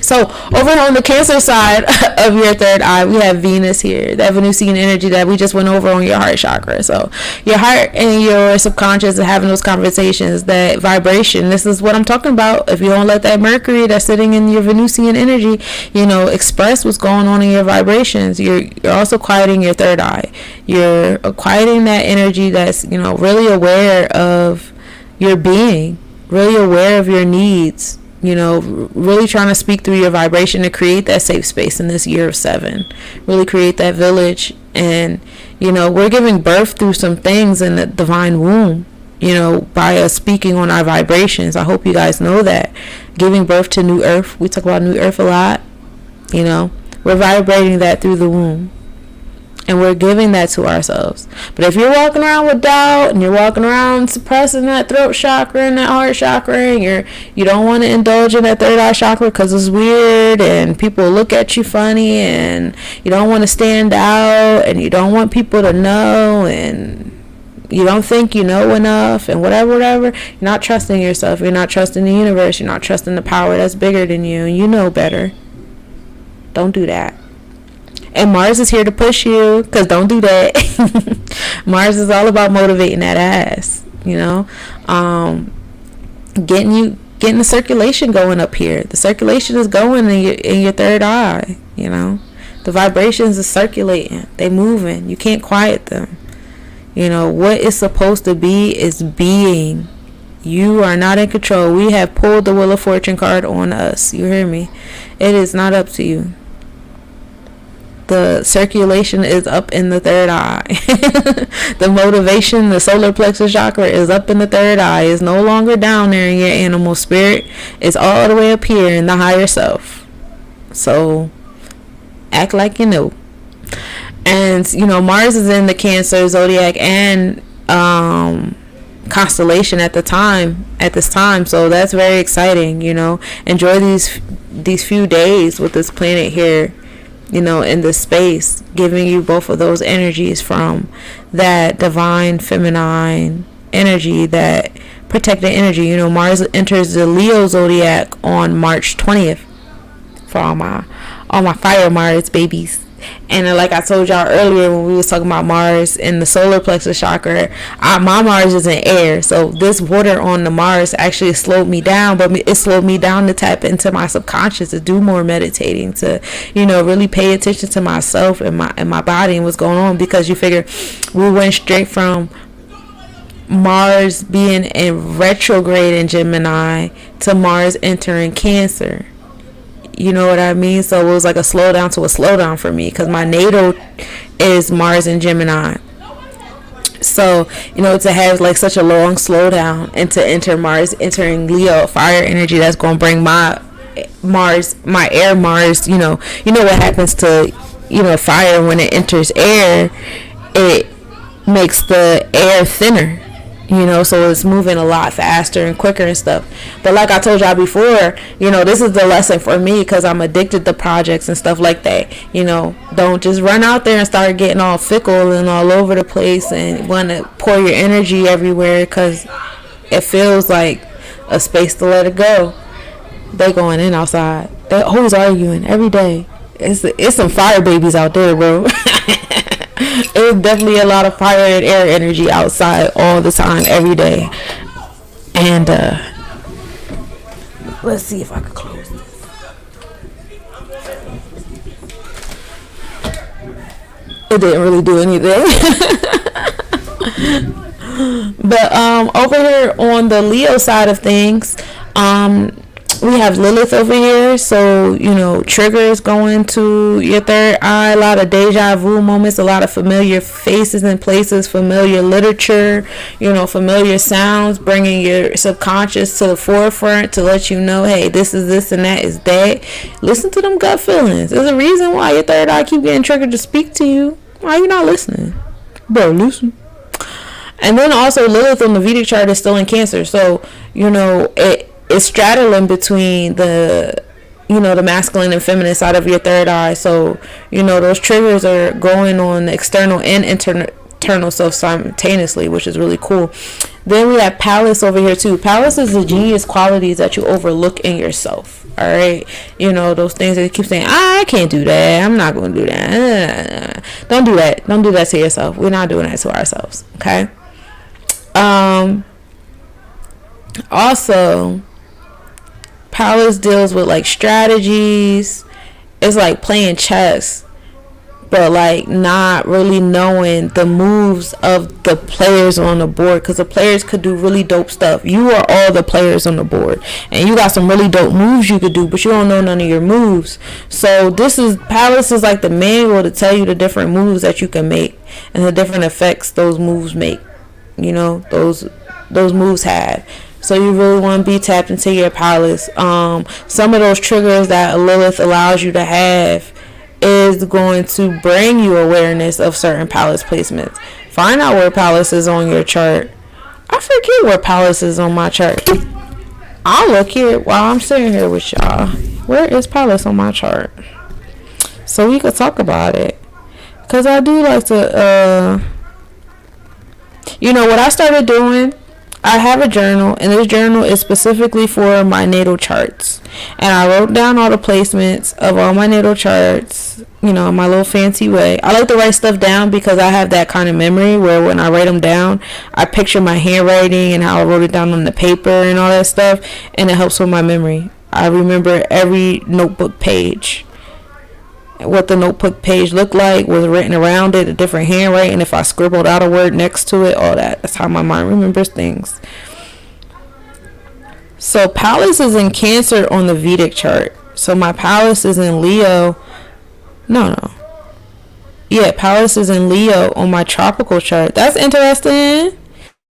So over on the Cancer side of your third eye, we have Venus here, that Venusian energy that we just went over on your heart chakra. So your heart and your subconscious are having those conversations, that vibration. This is what I'm talking about. If you don't let that Mercury that's sitting in your Venusian energy, you know, express what's going on in your vibrations, you're also quieting your third eye. You're quieting that energy that's, you know, really aware of, your being, really aware of your needs, really trying to speak through your vibration to create that safe space in this year of 7, really create that village. And we're giving birth through some things in the divine womb, by us speaking on our vibrations. I hope you guys know that. Giving birth to new earth, we talk about new earth a lot. We're vibrating that through the womb, and we're giving that to ourselves. But if you're walking around with doubt, and you're walking around suppressing that throat chakra and that heart chakra, and you don't want to indulge in that third eye chakra because it's weird and people look at you funny, and you don't want to stand out, and you don't want people to know, and you don't think you know enough, and whatever, you're not trusting yourself, you're not trusting the universe, you're not trusting the power that's bigger than you, and you know better. Don't do that. And Mars is here to push you, because don't do that. Mars is all about motivating that ass, getting the circulation going up here. The circulation is going in your third eye, the vibrations are circulating, they moving, you can't quiet them. What is supposed to be is being. You are not in control. We have pulled the Wheel of Fortune card on us. You hear me? It is not up to you. The circulation is up in the third eye. The motivation, the solar plexus chakra is up in the third eye. It's no longer down there in your animal spirit. It's all the way up here in the higher self. So act like you know. And Mars is in the Cancer zodiac and constellation at this time, so that's very exciting. Enjoy these few days with this planet here, in this space, giving you both of those energies, from that divine feminine energy, that protected energy. Mars enters the Leo zodiac on March 20th for all my fire Mars babies. And like I told y'all earlier when we was talking about Mars and the solar plexus chakra, my Mars is in air, so this water on the Mars actually slowed me down, but it slowed me down to tap into my subconscious, to do more meditating, to really pay attention to myself and my body and what's going on, because you figure we went straight from Mars being in retrograde in Gemini to Mars entering Cancer. You know what I mean? So it was like a slowdown to a slowdown for me, because my natal is Mars and Gemini. So, to have like such a long slowdown and to enter Mars entering Leo, fire energy, that's going to bring my air Mars, what happens to, fire when it enters air, it makes the air thinner. So it's moving a lot faster and quicker and stuff. But like I told y'all before, this is the lesson for me, because I'm addicted to projects and stuff like that. Don't just run out there and start getting all fickle and all over the place and want to pour your energy everywhere, because it feels like a space to let it go. They going in outside. They always arguing every day. It's some fire babies out there, bro. It's definitely a lot of fire and air energy outside all the time, every day. And let's see if I can close this. It didn't really do anything. But over here on the Leo side of things, we have Lilith over here, so triggers going to your third eye, a lot of deja vu moments, a lot of familiar faces and places, familiar literature, familiar sounds, bringing your subconscious to the forefront to let you know, hey, this is this and that is that. Listen to them gut feelings. There's a reason why your third eye keep getting triggered to speak to you. Why you not listening? Bro, listen. And then also Lilith on the Vedic chart is still in Cancer, so it's straddling between the masculine and feminine side of your third eye. So those triggers are going on the external and internal self simultaneously, which is really cool. Then we have Pallas over here too. Pallas is the genius qualities that you overlook in yourself. All right, those things that you keep saying, I can't do that, I'm not going to do that. Don't do that to yourself. We're not doing that to ourselves. Okay. Also, Pallas deals with like strategies. It's like playing chess, but like not really knowing the moves of the players on the board, because the players could do really dope stuff. You are all the players on the board and you got some really dope moves you could do, but you don't know none of your moves. So Palace is like the manual to tell you the different moves that you can make and the different effects those moves make, you know, those moves have. So you really want to be tapped into your Palace. Some of those triggers that Lilith allows you to have is going to bring you awareness of certain Palace placements. Find out where Palace is on your chart. I forget where Palace is on my chart. I'll look here while I'm sitting here with y'all. Where is Palace on my chart? So we could talk about it. Because I do like to, you know, what I started doing, I have a journal, and this journal is specifically for my natal charts. And I wrote down all the placements of all my natal charts, you know, in my little fancy way. I like to write stuff down because I have that kind of memory where when I write them down, I picture my handwriting and how I wrote it down on the paper and all that stuff, and it helps with my memory. I remember every notebook page. What the notebook page looked like was written around it, a different handwriting, if I scribbled out a word next to it, all that. That's how my mind remembers things. So Palace is in Cancer on the Vedic chart. So my Palace is in Leo. Yeah, Palace is in Leo on my tropical chart. That's interesting.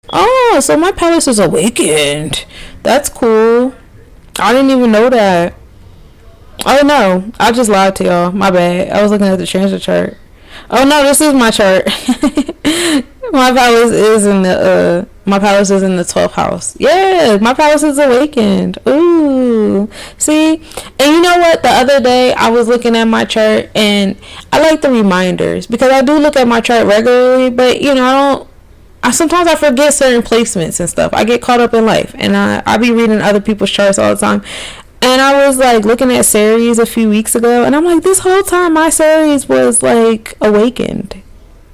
Oh, so my Palace is awakened. That's cool. I didn't even know that. Oh no, I just lied to y'all. My bad. I was looking at the transit chart. Oh no, this is my chart. My Palace is in the 12th house. Yeah, my Palace is awakened. Ooh. See? And you know what? The other day I was looking at my chart, and I like the reminders because I do look at my chart regularly, but you know, sometimes I forget certain placements and stuff. I get caught up in life, and I be reading other people's charts all the time. And I was like looking at Ceres a few weeks ago, and I'm like, this whole time my Ceres was like awakened.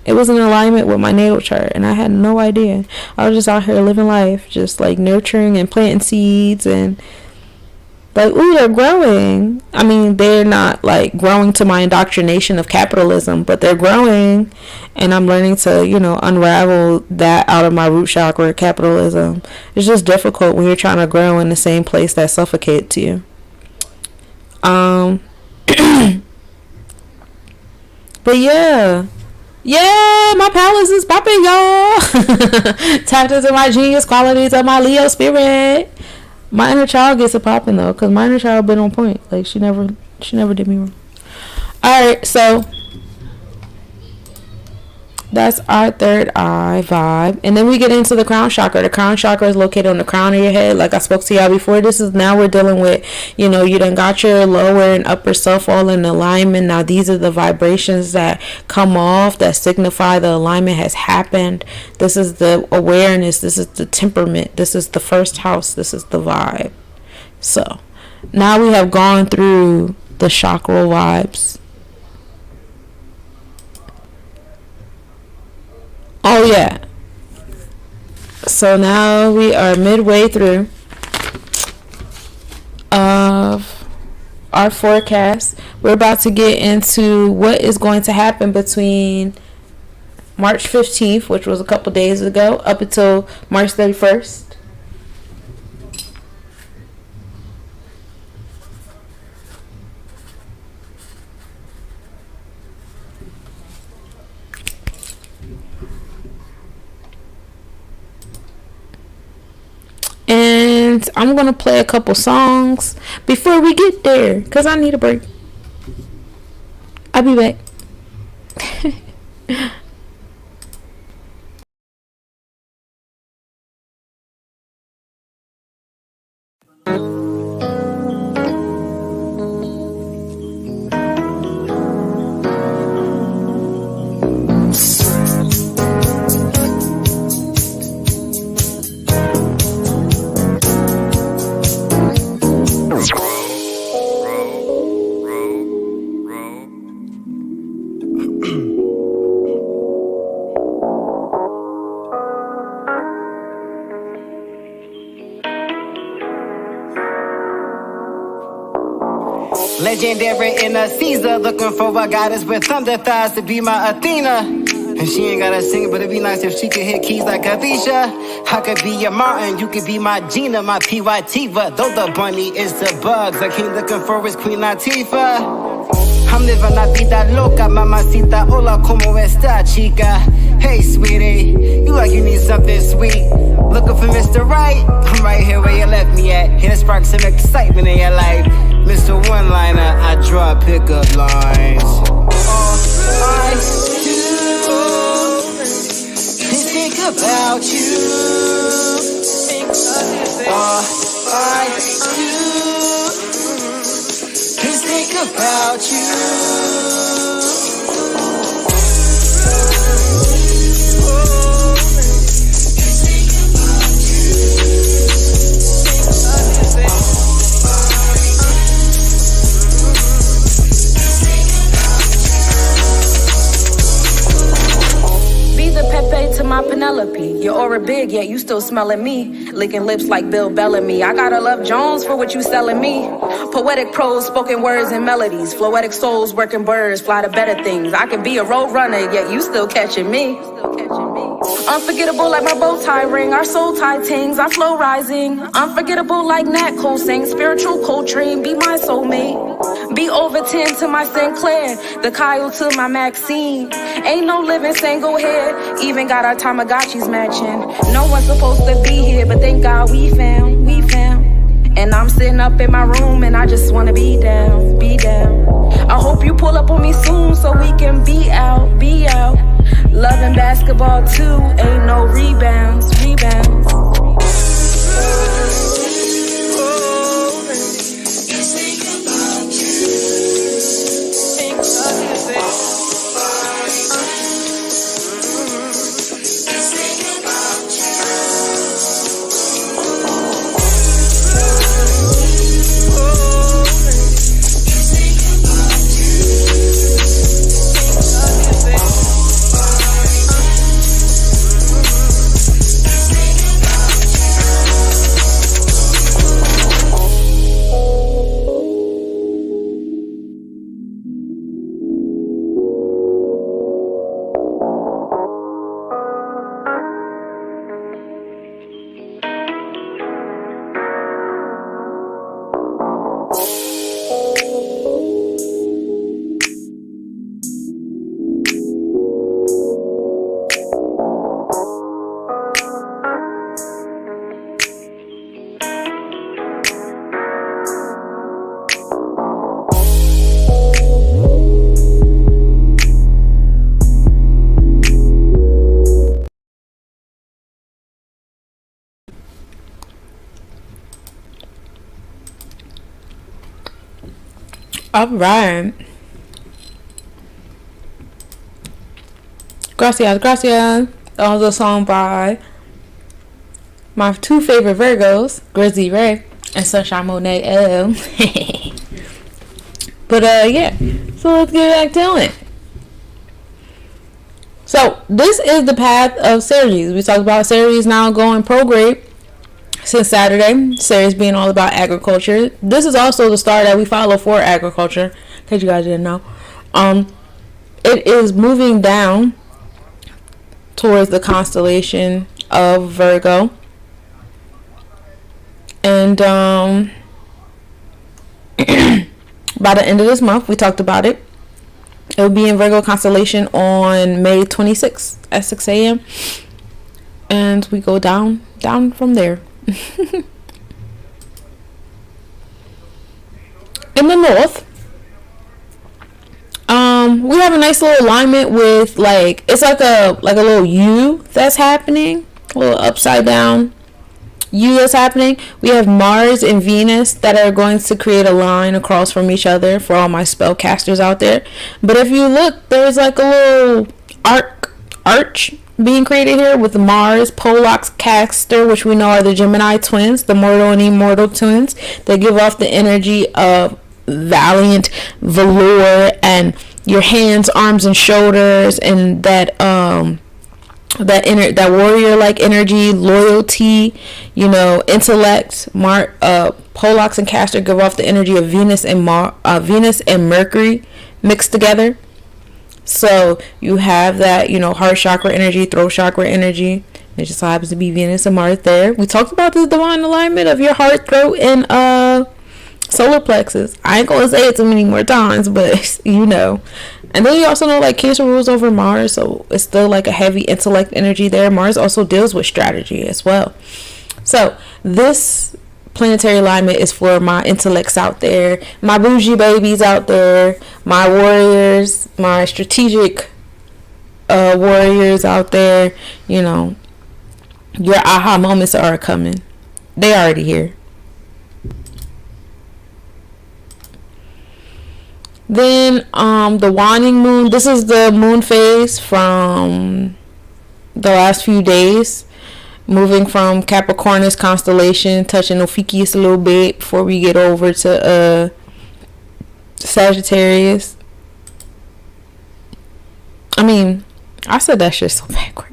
It was in alignment with my natal chart, and I had no idea. I was just out here living life, just like nurturing and planting seeds, and like, ooh, they're growing. I mean, they're not like growing to my indoctrination of capitalism, but they're growing, and I'm learning to, you know, unravel that out of my root chakra, capitalism. It's just difficult when you're trying to grow in the same place that suffocates you. But yeah, my Palace is popping, y'all. Tapped into my genius qualities of my Leo spirit. My inner child gets it popping though, cause my inner child been on point. Like she never did me wrong. All right, so that's our third eye vibe, and then we get into the crown chakra. The crown chakra is located on the crown of your head. Like I spoke to y'all before, now we're dealing with, you know, you done got your lower and upper self all in alignment. Now these are the vibrations that come off that signify the alignment has happened. This is the awareness. This is the temperament. This is the first house. This is the vibe. So now we have gone through the chakral vibes. Oh yeah. So now we are midway through of our forecast. We're about to get into what is going to happen between March 15th, which was a couple days ago, up until March 31st. And I'm going to play a couple songs before we get there, because I need a break. I'll be back. Legendary in a Caesar, looking for a goddess with thunder thighs to be my Athena. And she ain't gotta sing, but it'd be nice if she could hit keys like Alicia. I could be your Martin, you could be my Gina, my P.Y.T.Va. Though the bunny is the bugs, the king looking for is Queen Latifah. I'm living la vida loca, mamacita, hola, como esta, chica? Hey, sweetie, you like you need something sweet. Looking for Mr. Right? I'm right here where you left me at. Here to spark some excitement in your life. Mr. One-Liner, I draw pickup lines. All I do is think about you. All I do is think about you. To my Penelope, your aura big, yet you still smelling me. Licking lips like Bill Bellamy. I gotta love Jones for what you selling me. Poetic prose, spoken words and melodies. Floetic souls, working birds, fly to better things. I can be a road runner, yet you still catching me. Unforgettable like my bow tie ring, our soul tie tings, our flow rising. Unforgettable like Nat Cole sing, spiritual Coltrane, be my soulmate. Be over 10 to my Sinclair, the Kyle to my Maxine. Ain't no living single here, even got our Tamagotchis matching. No one's supposed to be here, but thank God we found. And I'm sitting up in my room and I just wanna be down. I hope you pull up on me soon so we can be out. Loving basketball too, ain't no rebounds. All right. Gracias. That was a song by my two favorite Virgos, Grizzly Ray and Sunshine Monet L. But yeah, so let's get back to it. So this is the path of Ceres. We talked about Ceres now going prograde since Saturday. Ceres being all about agriculture. This is also the star that we follow for agriculture, in case you guys didn't know. It is moving down towards the constellation of Virgo, and by the end of this month, we talked about it, it will be in Virgo constellation on May 26th at 6 a.m. and we go down from there. In the north, we have a nice little alignment with it's like a little U that's happening, a little upside down U that's happening. We have Mars and Venus that are going to create a line across from each other for all my spellcasters out there. But if you look, there's like a little arch being created here with Mars, Polox, Castor, which we know are the Gemini twins, the mortal and immortal twins. They give off the energy of valiant valor and your hands, arms, and shoulders, and that that warrior like energy, loyalty, intellect. Pollux and Castor give off the energy of Venus and Mercury mixed together. So you have that, heart chakra energy, throat chakra energy. It just happens to be Venus and Mars there. We talked about this divine alignment of your heart, throat, and solar plexus. I ain't gonna say it too many more times, but And then you also know like Cancer rules over Mars, so it's still like a heavy intellect energy there. Mars also deals with strategy as well. So this planetary alignment is for my intellects out there, my bougie babies out there, my warriors, my strategic warriors out there. Your aha moments are coming. They already here. Then the waning moon. This is the moon phase from the last few days, moving from Capricornus constellation, touching Ophiuchus a little bit before we get over to Sagittarius. I said that shit so backwards.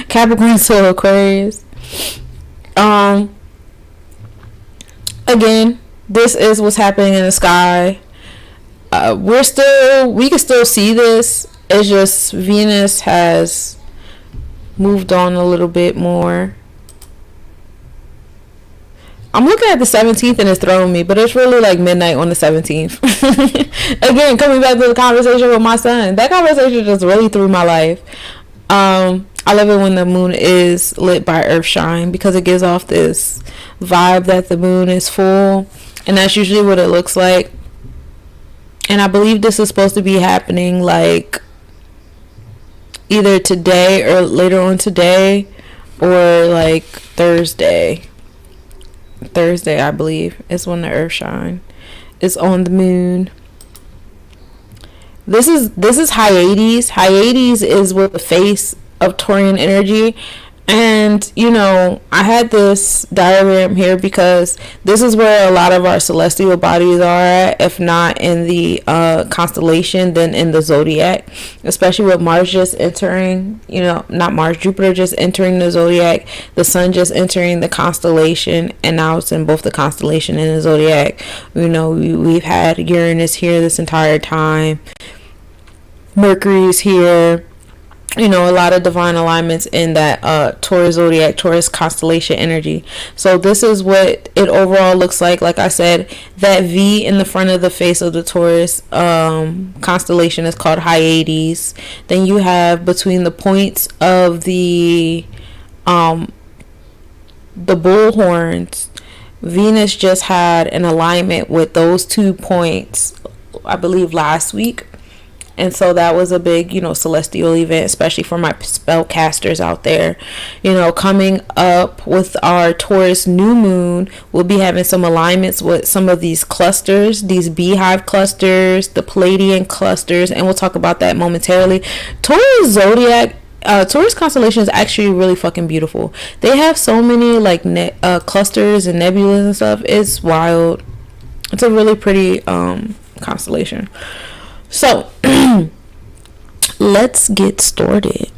Capricorn to Aquarius. Again, this is what's happening in the sky. We can still see this. It's just Venus has moved on a little bit more. I'm looking at the 17th and it's throwing me, but it's really like midnight on the 17th. Again, coming back to the conversation with my son. That conversation just really threw my life. I love it when the moon is lit by earth shine, because it gives off this vibe that the moon is full, and that's usually what it looks like. And I believe this is supposed to be happening like either today or later on today, or like Thursday, I believe, is when the earth shine is on the moon. This is Hyades. Hyades is with the face of Taurian energy. And I had this diagram here because this is where a lot of our celestial bodies are at, if not in the constellation, then in the zodiac, especially with Mars just entering, not Mars, Jupiter just entering the zodiac, the sun just entering the constellation, and now it's in both the constellation and the zodiac. We've had Uranus here this entire time, Mercury's here. A lot of divine alignments in that Taurus zodiac, Taurus constellation energy. So this is what it overall looks like. Like I said, that V in the front of the face of the Taurus constellation is called Hyades. Then you have between the points of the bull horns, Venus just had an alignment with those 2 points, I believe, last week. And so that was a big, celestial event, especially for my spellcasters out there. Coming up with our Taurus new moon, we'll be having some alignments with some of these clusters, these beehive clusters, the Palladian clusters, and we'll talk about that momentarily. Taurus zodiac, Taurus constellation is actually really fucking beautiful. They have so many like clusters and nebulas and stuff. It's wild. It's a really pretty constellation. So let's get started.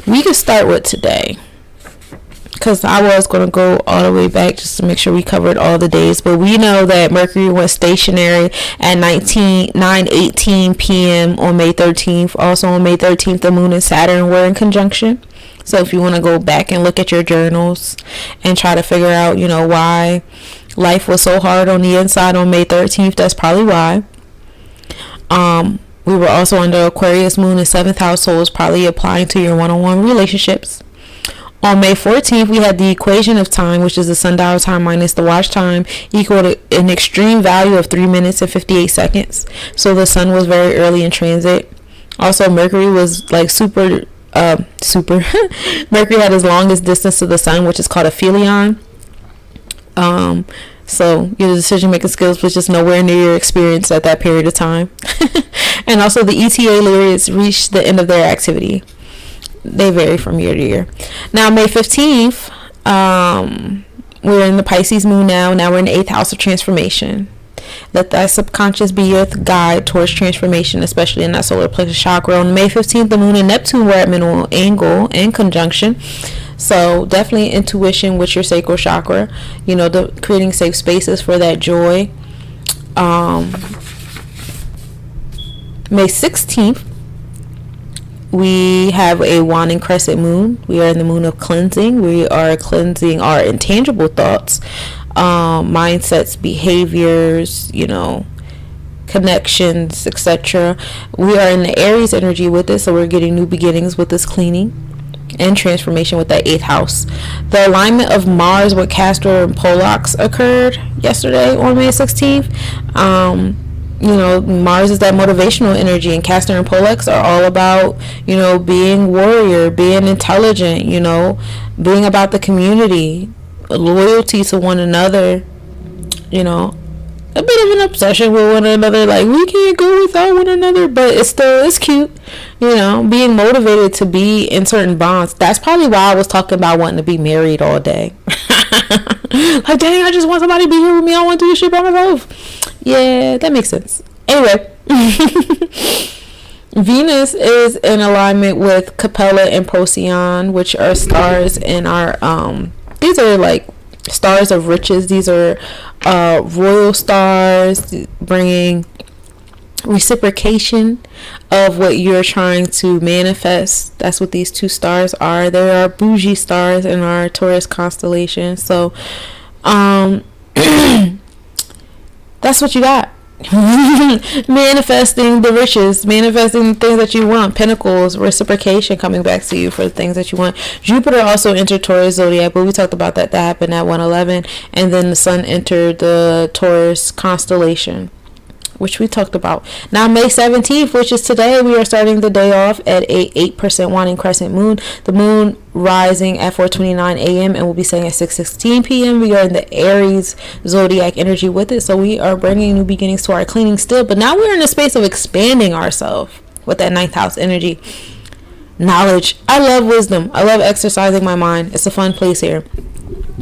We can start with today, because I was going to go all the way back just to make sure we covered all the days. But we know that Mercury went stationary at 9:18 p.m. on May 13th. Also on May 13th, the moon and Saturn were in conjunction. So if you want to go back and look at your journals and try to figure out, why life was so hard on the inside on May 13th, that's probably why. We were also under Aquarius moon in 7th house, so it's probably applying to your one-on-one relationships. On May 14th, we had the equation of time, which is the sundial time minus the watch time, equal to an extreme value of 3 minutes and 58 seconds. So the sun was very early in transit. Also, Mercury was like super. Mercury had his longest distance to the sun, which is called aphelion. So your decision-making skills was just nowhere near your experience at that period of time. And also the ETA lyrics reached the end of their activity. They vary from year to year. Now, May 15th, we're in the Pisces moon now. Now we're in the 8th house of transformation. Let thy subconscious be your guide towards transformation, especially in that solar plexus chakra. On May 15th, the moon and Neptune were at minimal angle in conjunction. So definitely intuition with your sacral chakra, creating safe spaces for that joy. May 16th, we have a waning crescent moon. We are in the moon of cleansing. We are cleansing our intangible thoughts, mindsets, behaviors, connections, etc. We are in the Aries energy with it, so we're getting new beginnings with this cleaning and transformation with that 8th house. The alignment of Mars with Castor and Pollux occurred yesterday on May 16th. Mars is that motivational energy, and Castor and Pollux are all about, being warrior, being intelligent, being about the community, loyalty to one another, a bit of an obsession with one another, like we can't go without one another, but it's cute, being motivated to be in certain bonds. That's probably why I was talking about wanting to be married all day. Like, dang, I just want somebody to be here with me. I want to do this shit by myself. Yeah, that makes sense. Anyway, Venus is in alignment with Capella and Procyon, which are stars in our these are like stars of riches. These are royal stars, bringing reciprocation of what you're trying to manifest. That's what these two stars are. There are bougie stars in our Taurus constellation. So that's what you got. Manifesting the riches, manifesting the things that you want, pentacles, reciprocation coming back to you for the things that you want. Jupiter also entered Taurus zodiac, but we talked about that happened at 111, and then the sun entered the Taurus constellation, which we talked about. Now May 17th, which is today, we are starting the day off at a 8% waning crescent moon. The moon rising at 4:29 a.m. and will be setting at 6:16 p.m. We are in the Aries zodiac energy with it, so we are bringing new beginnings to our cleaning still, but now we're in a space of expanding ourselves with that 9th house energy. Knowledge. I love wisdom. I love exercising my mind. It's a fun place here,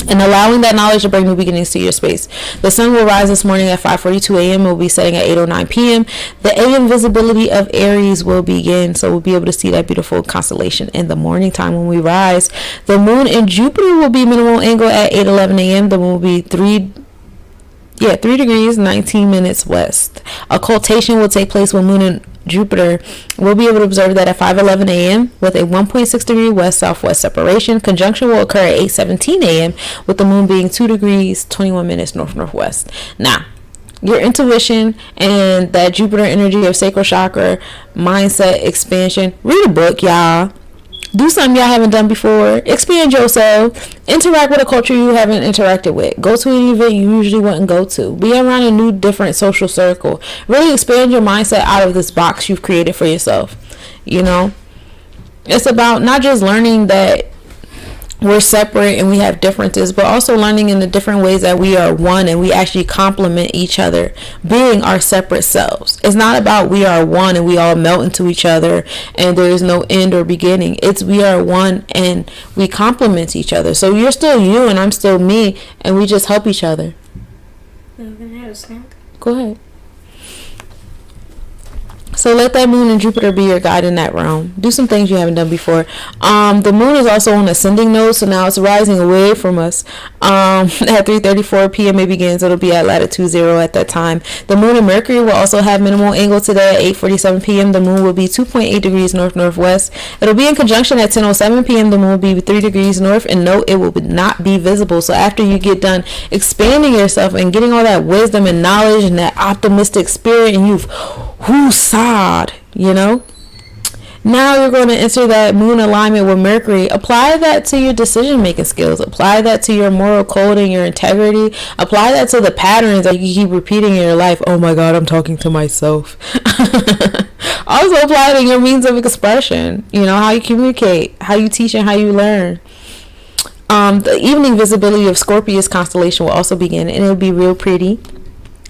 and allowing that knowledge to bring new beginnings to your space. The sun will rise this morning at 5:42 a.m. It will be setting at 8:09 p.m. The AM visibility of Aries will begin, so we'll be able to see that beautiful constellation in the morning time when we rise. The moon and Jupiter will be minimal angle at 8:11 a.m. The moon will be 3 degrees 19 minutes west. Occultation will take place when moon and Jupiter. We'll be able to observe that at 5:11 a.m. with a 1.6 degree west-southwest separation. Conjunction will occur at 8:17 a.m. with the moon being 2 degrees 21 minutes north-northwest. Now, your intuition and that Jupiter energy of sacral chakra, mindset, expansion. Read a book, y'all. Do something y'all haven't done before. Expand yourself. Interact with a culture you haven't interacted with. Go to an event you usually wouldn't go to. Be around a new, different social circle. Really expand your mindset out of this box you've created for yourself. It's about not just learning that we're separate and we have differences, but also learning in the different ways that we are one and we actually complement each other, being our separate selves. It's not about we are one and we all melt into each other and there is no end or beginning. It's we are one and we complement each other. So you're still you and I'm still me, and we just help each other. Can I have a snack? Go ahead. So let that moon and Jupiter be your guide in that realm. Do some things you haven't done before. The moon is also on ascending node, so now it's rising away from us. At 3:34 p.m. it begins. It'll be at latitude 0 at that time. The moon and Mercury will also have minimal angle today at 8:47 p.m. The moon will be 2.8 degrees north-northwest. It'll be in conjunction at 10:07 p.m. The moon will be 3 degrees north, and note it will not be visible. So after you get done expanding yourself and getting all that wisdom and knowledge and that optimistic spirit, and you've sad, now you're going to enter that moon alignment with Mercury. Apply that to your decision making skills. Apply that to your moral code and your integrity. Apply that to the patterns that you keep repeating in your life. Oh my God, I'm talking to myself. Also apply it in your means of expression. How you communicate, how you teach, and how you learn. The evening visibility of Scorpius constellation will also begin, and it'll be real pretty.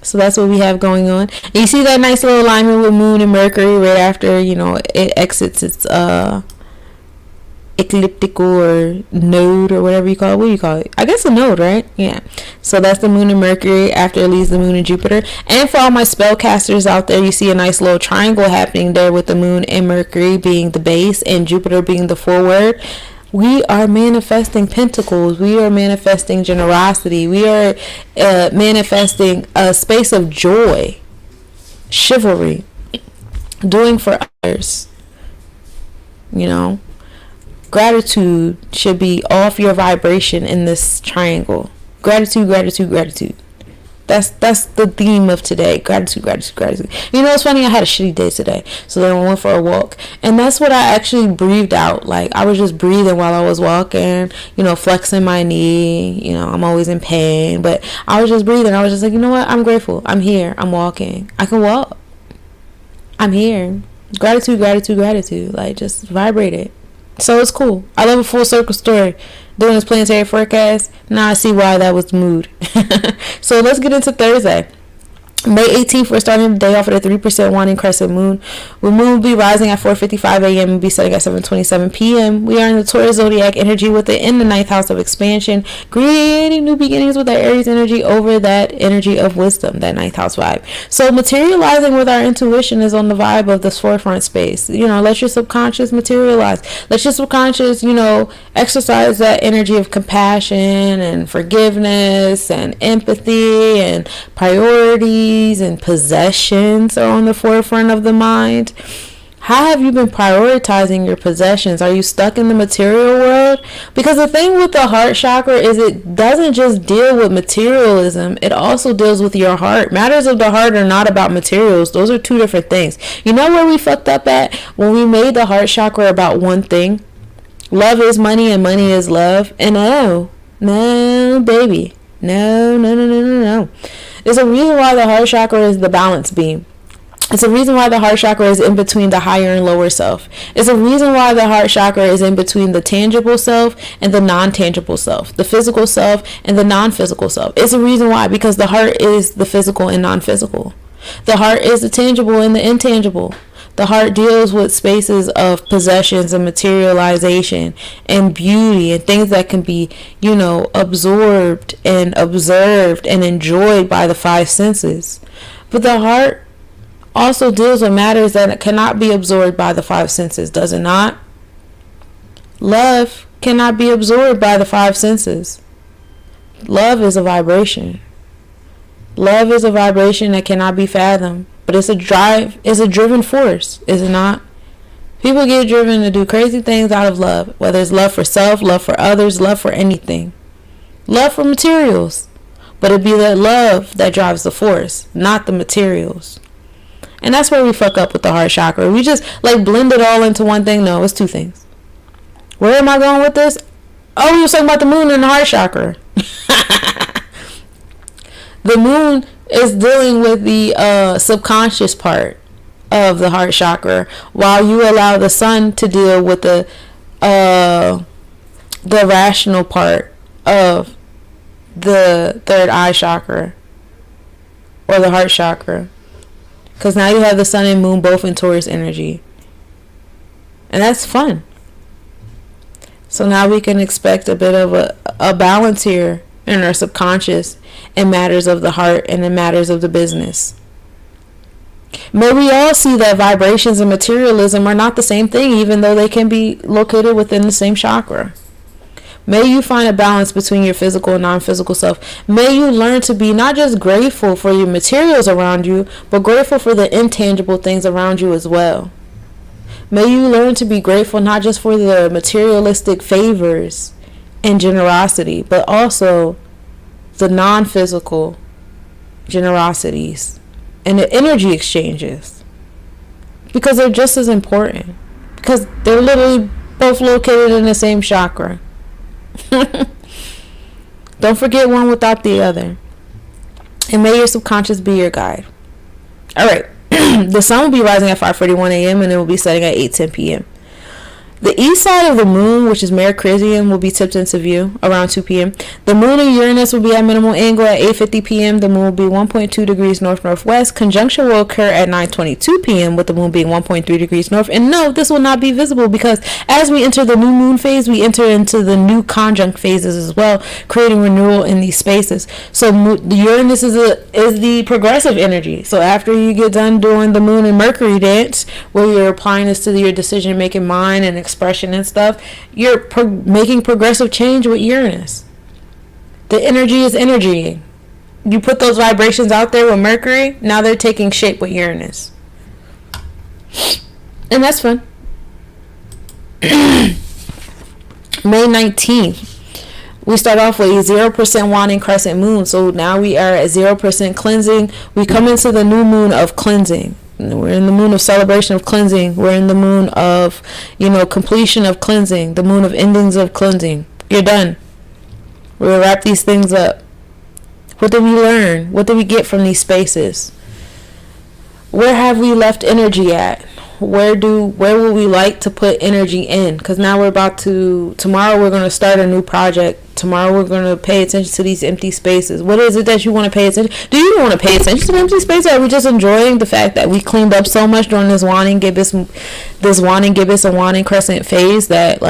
So that's what we have going on. And you see that nice little alignment with Moon and Mercury right after, it exits its ecliptical or node or whatever you call it. What do you call it? I guess a node, right? Yeah. So that's the moon and Mercury after it leaves the moon and Jupiter. And for all my spellcasters out there, you see a nice little triangle happening there with the moon and Mercury being the base and Jupiter being the forward. We are manifesting pentacles. We are manifesting generosity. We are manifesting a space of joy, chivalry, doing for others. You know, gratitude should be off your vibration in this triangle. Gratitude, gratitude, gratitude. That's the theme of today. Gratitude, gratitude, gratitude. You know, it's funny, I had a shitty day today. So then I went for a walk. And that's what I actually breathed out. Like, I was just breathing while I was walking, you know, flexing my knee. You know, I'm always in pain. But I was just breathing. I was just like, you know what? I'm grateful. I'm here. I'm walking. I can walk. I'm here. Gratitude, gratitude, gratitude. Like, just vibrate it. So it's cool. I love a full circle story. Doing this planetary forecast, now I see why that was the mood. So let's get into Thursday. May 18th, we're starting the day off at a 3% waning crescent moon. The moon will be rising at 4:55 a.m. and be setting at 7:27 p.m. We are in the Taurus zodiac energy in the 9th house of expansion, creating new beginnings with our Aries energy over that energy of wisdom, that 9th house vibe. So materializing with our intuition is on the vibe of this forefront space. You know, let your subconscious materialize. Let your subconscious, you know, exercise that energy of compassion and forgiveness and empathy and priorities. And possessions are on the forefront of the mind. How have you been prioritizing your possessions? Are you stuck in the material world? Because the thing with the heart chakra is it doesn't just deal with materialism. It also deals with your heart. Matters of the heart are not about materials. Those are two different things. You know where we fucked up at? When we made the heart chakra about one thing. Love is money and money is love. And no, baby. No. There's a reason why the heart chakra is the balance beam. It's a reason why the heart chakra is in between the higher and lower self. It's a reason why the heart chakra is in between the tangible self and the non-tangible self, the physical self and the non-physical self. It's a reason why, because the heart is the physical and non-physical. The heart is the tangible and the intangible. The heart deals with spaces of possessions and materialization and beauty and things that can be, you know, absorbed and observed and enjoyed by the five senses. But the heart also deals with matters that cannot be absorbed by the five senses, does it not? Love cannot be absorbed by the five senses. Love is a vibration. Love is a vibration that cannot be fathomed. But it's a driven force, is it not? People get driven to do crazy things out of love, whether it's love for self, love for others, love for anything. Love for materials. But it'd be that love that drives the force, not the materials. And that's where we fuck up with the heart chakra. We just like blend it all into one thing. No, it's two things. Where am I going with this? Oh, we were talking about the moon and the heart chakra. The moon is dealing with the subconscious part of the heart chakra, while you allow the sun to deal with the rational part of the third eye chakra or the heart chakra. Because now you have the sun and moon both in Taurus energy. And that's fun. So now we can expect a bit of a balance here in our subconscious in matters of the heart and in matters of the business. May we all see that vibrations and materialism are not the same thing, even though they can be located within the same chakra. May you find a balance between your physical and non-physical self. May you learn to be not just grateful for your materials around you, but grateful for the intangible things around you as well. May you learn to be grateful not just for the materialistic favors and generosity, but also the non-physical generosities and the energy exchanges, because they're just as important, because they're literally both located in the same chakra. Don't forget one without the other. And may your subconscious be your guide. All right. The sun will be rising at 5:41 a.m. and it will be setting at 8:10 p.m. The east side of the moon, which is Mercurian, will be tipped into view around 2 p.m. The moon and Uranus will be at minimal angle at 8:50 p.m. The moon will be 1.2 degrees north-northwest. Conjunction will occur at 9:22 p.m. with the moon being 1.3 degrees north. And no, this will not be visible because as we enter the new moon phase, we enter into the new conjunct phases as well, creating renewal in these spaces. So the Uranus is the progressive energy. So after you get done doing the moon and Mercury dance, where you're applying this to your decision-making mind and expression and stuff, you're making progressive change with Uranus. The energy is energy. You put those vibrations out there with Mercury, now they're taking shape with Uranus. And that's fun. May 19th, we start off with a 0% waning crescent moon. So now we are at 0% cleansing. We come into the new moon of cleansing. We're in the moon of celebration of cleansing. We're in the moon of, completion of cleansing. The moon of endings of cleansing. You're done. We'll wrap these things up. What did we learn? What did we get from these spaces? Where have we left energy at? Where would we like to put energy in? Because now tomorrow we're going to start a new project. Tomorrow we're going to pay attention to these empty spaces. What is it that you want to pay attention? Do you want to pay attention to the empty spaces? Or are we just enjoying the fact that we cleaned up so much during this waning gibbous and waning crescent phase that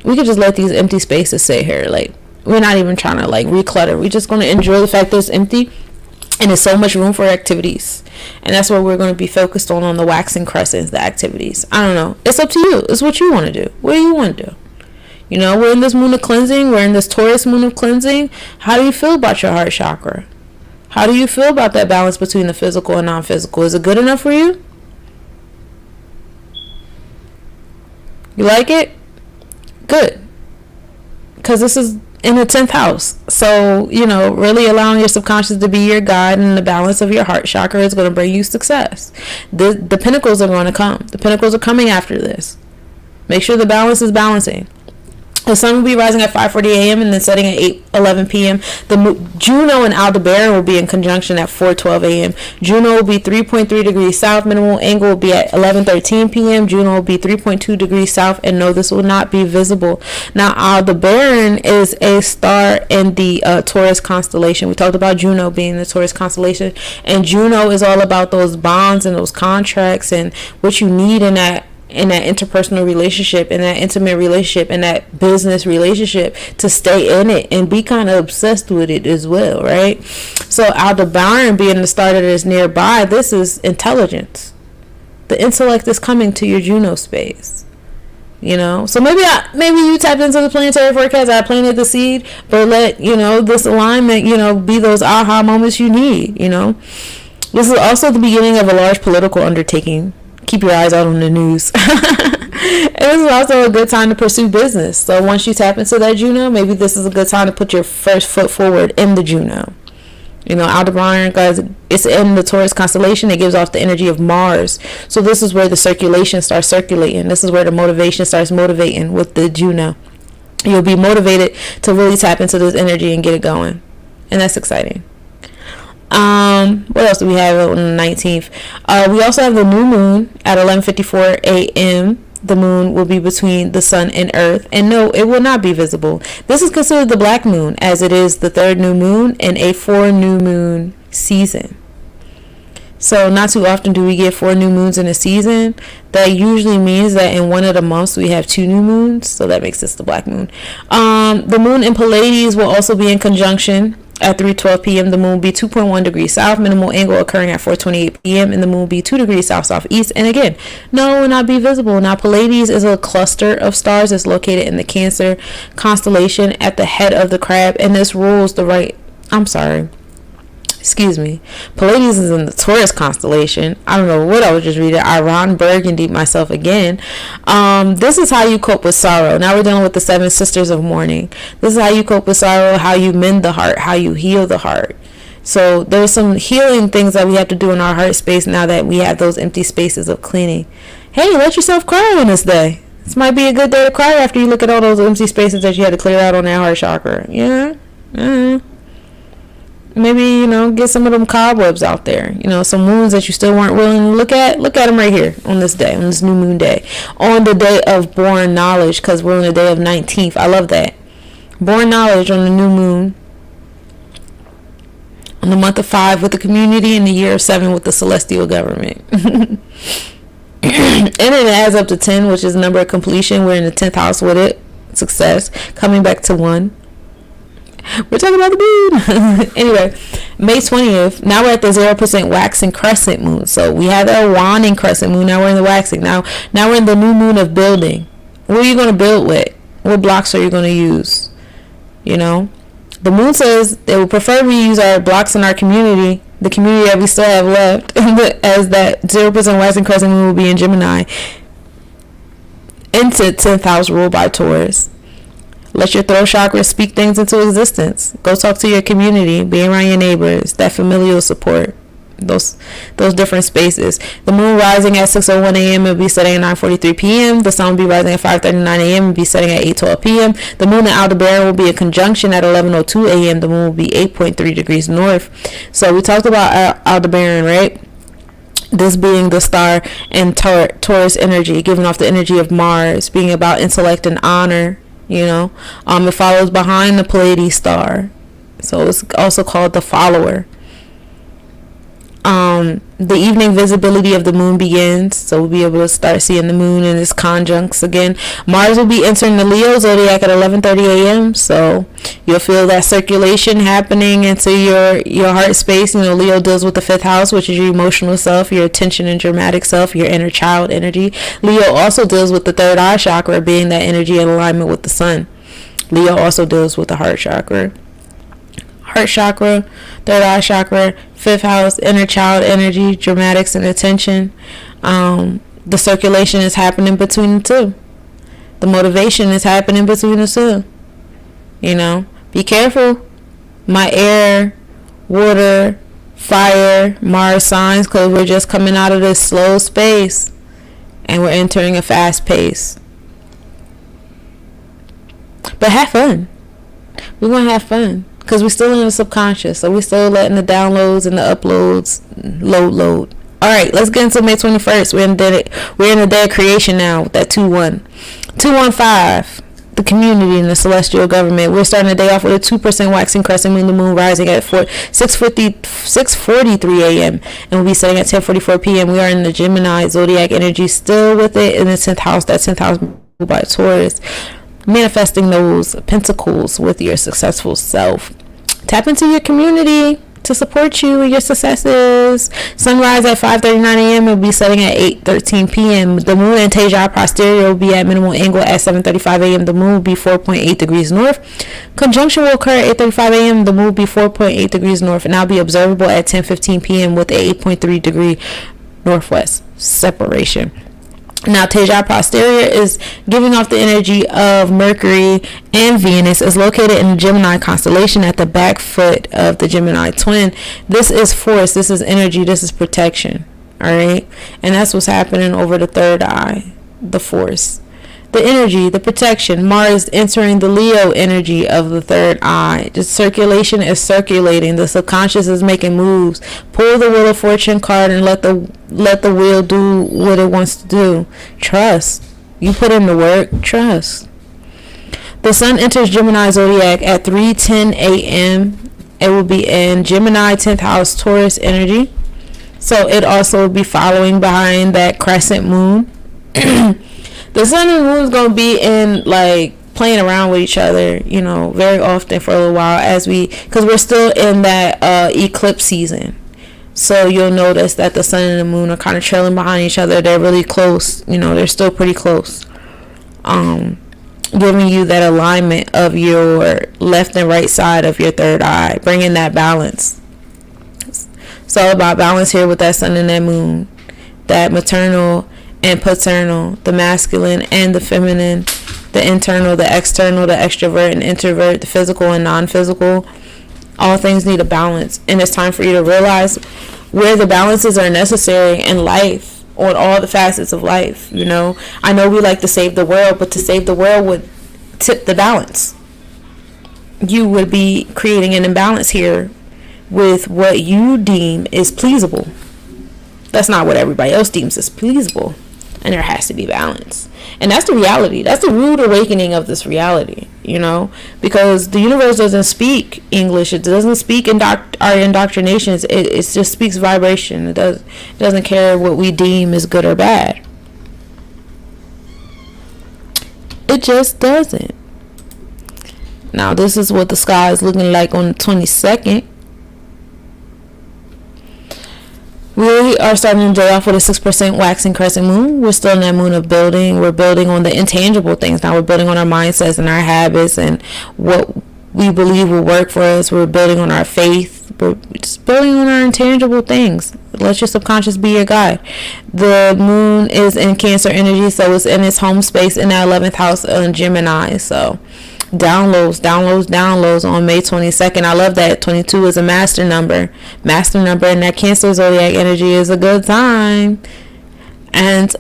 we could just let these empty spaces sit here? We're not even trying to reclutter. We're just going to enjoy the fact that it's empty and there's so much room for activities. And that's what we're going to be focused on the waxing crescents, the activities. I don't know. It's up to you. It's what you want to do. What do you want to do? We're in this moon of cleansing. We're in this Taurus moon of cleansing. How do you feel about your heart chakra? How do you feel about that balance between the physical and non-physical? Is it good enough for you? You like it? Good. Because this is in the 10th house. So, really allowing your subconscious to be your guide, and the balance of your heart chakra is going to bring you success. The pinnacles are going to come. The pinnacles are coming after this. Make sure the balance is balancing. The sun will be rising at 5:40 a.m. and then setting at 8:11 p.m. Juno and Aldebaran will be in conjunction at 4:12 a.m. Juno will be 3.3 degrees south. Minimal angle will be at 11:13 p.m. Juno will be 3.2 degrees south. And no, this will not be visible. Now, Aldebaran is a star in the Taurus constellation. We talked about Juno being the Taurus constellation. And Juno is all about those bonds and those contracts and what you need in that interpersonal relationship, in that intimate relationship, in that business relationship, to stay in it and be kind of obsessed with it as well, right? So Aldebaran being the star that is nearby, this is intelligence. The intellect is coming to your Juno space. So maybe you tapped into the planetary forecast. I planted the seed, but let this alignment be those aha moments you need. This is also the beginning of a large political undertaking. Keep your eyes out on the news. And this is also a good time to pursue business. So once you tap into that Juno, maybe this is a good time to put your first foot forward in the Juno. Aldebaran, guys, it's in the Taurus constellation. It gives off the energy of Mars. So this is where the circulation starts circulating. This is where the motivation starts motivating with the Juno. You'll be motivated to really tap into this energy and get it going. And that's exciting. What else do we have on the 19th? We also have the new moon at 11:54 a.m. The moon will be between the sun and earth, and no, it will not be visible. This is considered the black moon, as it is the third new moon in a 4 new moon season. So not too often do we get 4 new moons in a season. That usually means that in one of the months we have 2 new moons, so that makes this the black moon. The moon in Pleiades will also be in conjunction at 3:12 p.m. The moon will be 2.1 degrees south. Minimal angle occurring at 4:28 p.m. and the moon will be 2 degrees south southeast. And again, no, it will not be visible. Now, Pleiades is a cluster of stars that's located in the Cancer constellation at the head of the crab, and this rules the right. Pleiades is in the Taurus constellation. I don't know what I was just reading. Iran Burgundy myself again. This is how you cope with sorrow. Now we're dealing with the 7 sisters of mourning. This is how you cope with sorrow, how you mend the heart, how you heal the heart. So there's some healing things that we have to do in our heart space now that we have those empty spaces of cleaning. Hey, let yourself cry on this day. This might be a good day to cry after you look at all those empty spaces that you had to clear out on that heart chakra. Yeah. Maybe, get some of them cobwebs out there. Some moons that you still weren't willing to look at. Look at them right here on this day, on this new moon day. On the day of born knowledge, because we're on the day of 19th. I love that. Born knowledge on the new moon. On the month of 5 with the community, and the year of 7 with the celestial government. And it adds up to 10, which is the number of completion. We're in the 10th house with it. Success. Coming back to 1. We're talking about the moon. Anyway, May 20th. Now we're at the 0% waxing crescent moon. So we had the waning crescent moon. Now we're in the waxing. Now we're in the new moon of building. What are you going to build with? What blocks are you going to use? The moon says they would prefer we use our blocks in our community, the community that we still have left, as that 0% waxing crescent moon will be in Gemini. Into 10th house ruled by Taurus. Let your throat chakra speak things into existence. Go talk to your community. Be around your neighbors. That familial support. Those different spaces. The moon rising at 6:01 a.m. and will be setting at 9:43 p.m. The sun will be rising at 5:39 a.m. and be setting at 8:12 p.m. The moon in Aldebaran will be a conjunction at 11:02 a.m. The moon will be 8.3 degrees north. So we talked about Aldebaran, right? This being the star and Taurus energy, giving off the energy of Mars, being about intellect and honor. It follows behind the Pleiades star, so it's also called the follower. The evening visibility of the moon begins, so we'll be able to start seeing the moon in its conjuncts again. Mars will be entering the Leo zodiac at 11:30 a.m. So you'll feel that circulation happening into your heart space. Leo deals with the 5th house, which is your emotional self, your attention and dramatic self, your inner child energy. Leo also deals with the 3rd eye chakra, being that energy in alignment with the sun. Leo also deals with the heart chakra. Heart chakra, 3rd eye chakra, 5th house, inner child energy, dramatics and attention. The circulation is happening between the two. The motivation is happening between the two. Be careful. My air, water, fire, Mars signs, because we're just coming out of this slow space and we're entering a fast pace. But have fun. We're going to have fun. Because we're still in the subconscious. So we're still letting the downloads and the uploads load. Alright, let's get into May 21st. We're in the day of creation now with that 2-1. 215. The community and the celestial government. We're starting the day off with a 2% waxing crescent moon. The moon rising at 6:43 a.m. and we'll be setting at 10:44 p.m. We are in the Gemini zodiac energy, still with it in the 10th house. That 10th house by Taurus. Manifesting those pentacles with your successful self. Tap into your community to support you and your successes. Sunrise at 5:39 a.m. will be setting at 8:13 p.m. The moon in Teja posterior will be at minimal angle at 7:35 a.m. The moon will be 4.8 degrees north. Conjunction will occur at 8:35 a.m. The moon will be 4.8 degrees north and now be observable at 10:15 p.m. with a 8.3 degree northwest separation. Now, Teja posterior is giving off the energy of Mercury and Venus. Is located in the Gemini constellation at the back foot of the Gemini twin. This is force. This is energy. This is protection. All right. And that's what's happening over the 3rd eye. The force. The energy, the protection. Mars entering the Leo energy of the 3rd eye. The circulation is circulating. The subconscious is making moves. Pull the Wheel of Fortune card and let the wheel do what it wants to do. Trust. You put in the work. Trust. The sun enters Gemini zodiac at 3:10 a.m. It will be in Gemini 10th house Taurus energy. So it also will be following behind that crescent moon. The sun and moon is going to be in playing around with each other, very often for a little while because we're still in that eclipse season. So you'll notice that the sun and the moon are kind of trailing behind each other. They're really close. They're still pretty close. Giving you that alignment of your left and right side of your 3rd eye, bringing that balance. It's all about balance here with that sun and that moon, that maternal and paternal, the masculine and the feminine, the internal, the external, the extrovert and introvert, the physical and non-physical. All things need a balance, and it's time for you to realize where the balances are necessary in life, on all the facets of life. I know we like to save the world, but to save the world would tip the balance. You would be creating an imbalance here with what you deem is pleasable. That's not what everybody else deems is pleasable. And there has to be balance. And that's the reality. That's the rude awakening of this reality, you know, because the universe doesn't speak English. It doesn't speak our indoctrinations. It just speaks vibration. It doesn't care what we deem is good or bad. It just doesn't. Now, this is what the sky is looking like on the 22nd. We are starting the day off with a 6% waxing crescent moon. We're still in that moon of building. We're building on the intangible things. Now we're building on our mindsets and our habits and what we believe will work for us. We're building on our faith. We're just building on our intangible things. Let your subconscious be your guide. The moon is in Cancer energy, so it's in its home space in that 11th house in Gemini. So downloads on May 22nd. I love that 22 is a master number, and that Cancer zodiac energy is a good time. And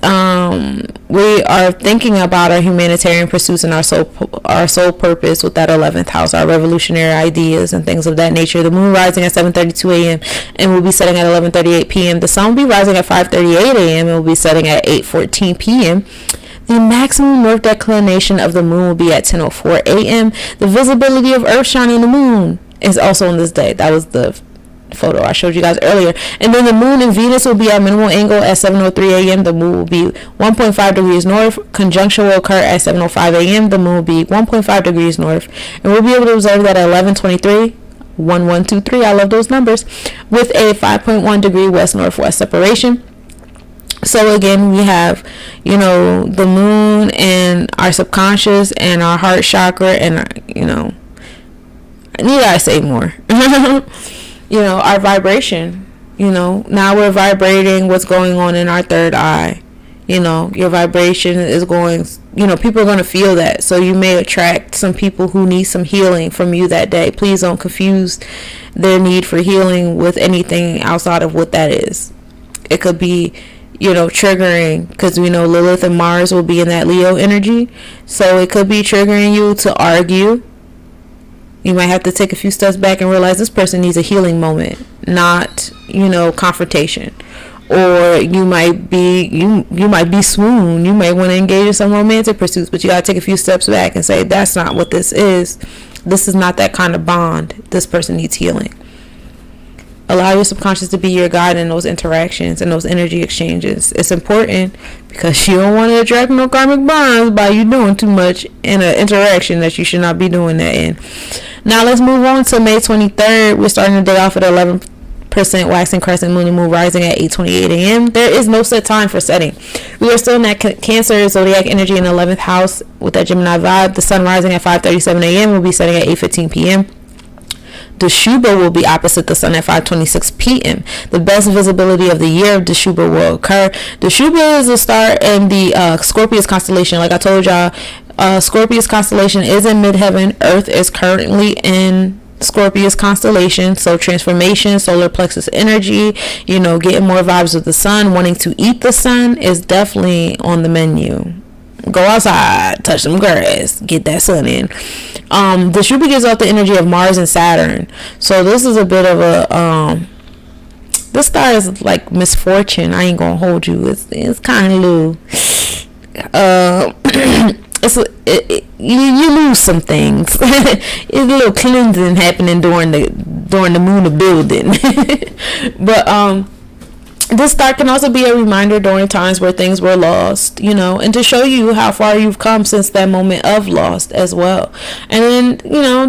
we are thinking about our humanitarian pursuits and our soul purpose with that 11th house, our revolutionary ideas and things of that nature. The moon rising at 7:32 a.m. and will be setting at 11:38 p.m. The sun will be rising at 5:38 a.m. and will be setting at 8:14 p.m. The maximum north declination of the moon will be at 10:04 a.m. The visibility of Earth shining the moon is also on this day. That was the photo I showed you guys earlier. And then the moon and Venus will be at minimal angle at 7:03 a.m. The moon will be 1.5 degrees north. Conjunction will occur at 7:05 a.m. The moon will be 1.5 degrees north. And we'll be able to observe that at 11:23. 1123. I love those numbers. With a 5.1 degree west-northwest separation. So again, we have, you know, the moon and our subconscious and our heart chakra and, need I say more? Our vibration, now we're vibrating what's going on in our third eye. Your vibration is going, people are going to feel that. So you may attract some people who need some healing from you that day. Please don't confuse their need for healing with anything outside of what that is. It could be, triggering, because we know Lilith and Mars will be in that Leo energy. So it could be triggering you to argue. You might have to take a few steps back and realize this person needs a healing moment, not, confrontation. Or you might be swoon. You might want to engage in some romantic pursuits, but you got to take a few steps back and say, that's not what this is. This is not that kind of bond. This person needs healing. Allow your subconscious to be your guide in those interactions and those energy exchanges. It's important because you don't want to attract no karmic bonds by you doing too much in an interaction that you should not be doing that in. Now let's move on to May 23rd. We're starting the day off at 11% waxing crescent moon and moon rising at 8:28 a.m. There is no set time for setting. We are still in that Cancer zodiac energy in the 11th house with that Gemini vibe. The sun rising at 5:37 a.m. will be setting at 8:15 p.m. The Shuba will be opposite the sun at 5:26 p.m. The best visibility of the year of the Shuba will occur. The Shuba is a star in the Scorpius constellation. Like I told y'all, Scorpius constellation is in midheaven. Earth is currently in Scorpius constellation. So transformation, solar plexus energy, getting more vibes with the sun, wanting to eat the sun is definitely on the menu. Go outside, touch some grass, get that sun in. The Shuba gives out the energy of Mars and Saturn. So this is a bit of a this star is like misfortune. I ain't gonna hold you. It's kind of little. You lose some things. It's a little cleansing happening during the moon of building. But this star can also be a reminder during times where things were lost, and to show you how far you've come since that moment of lost as well. And then,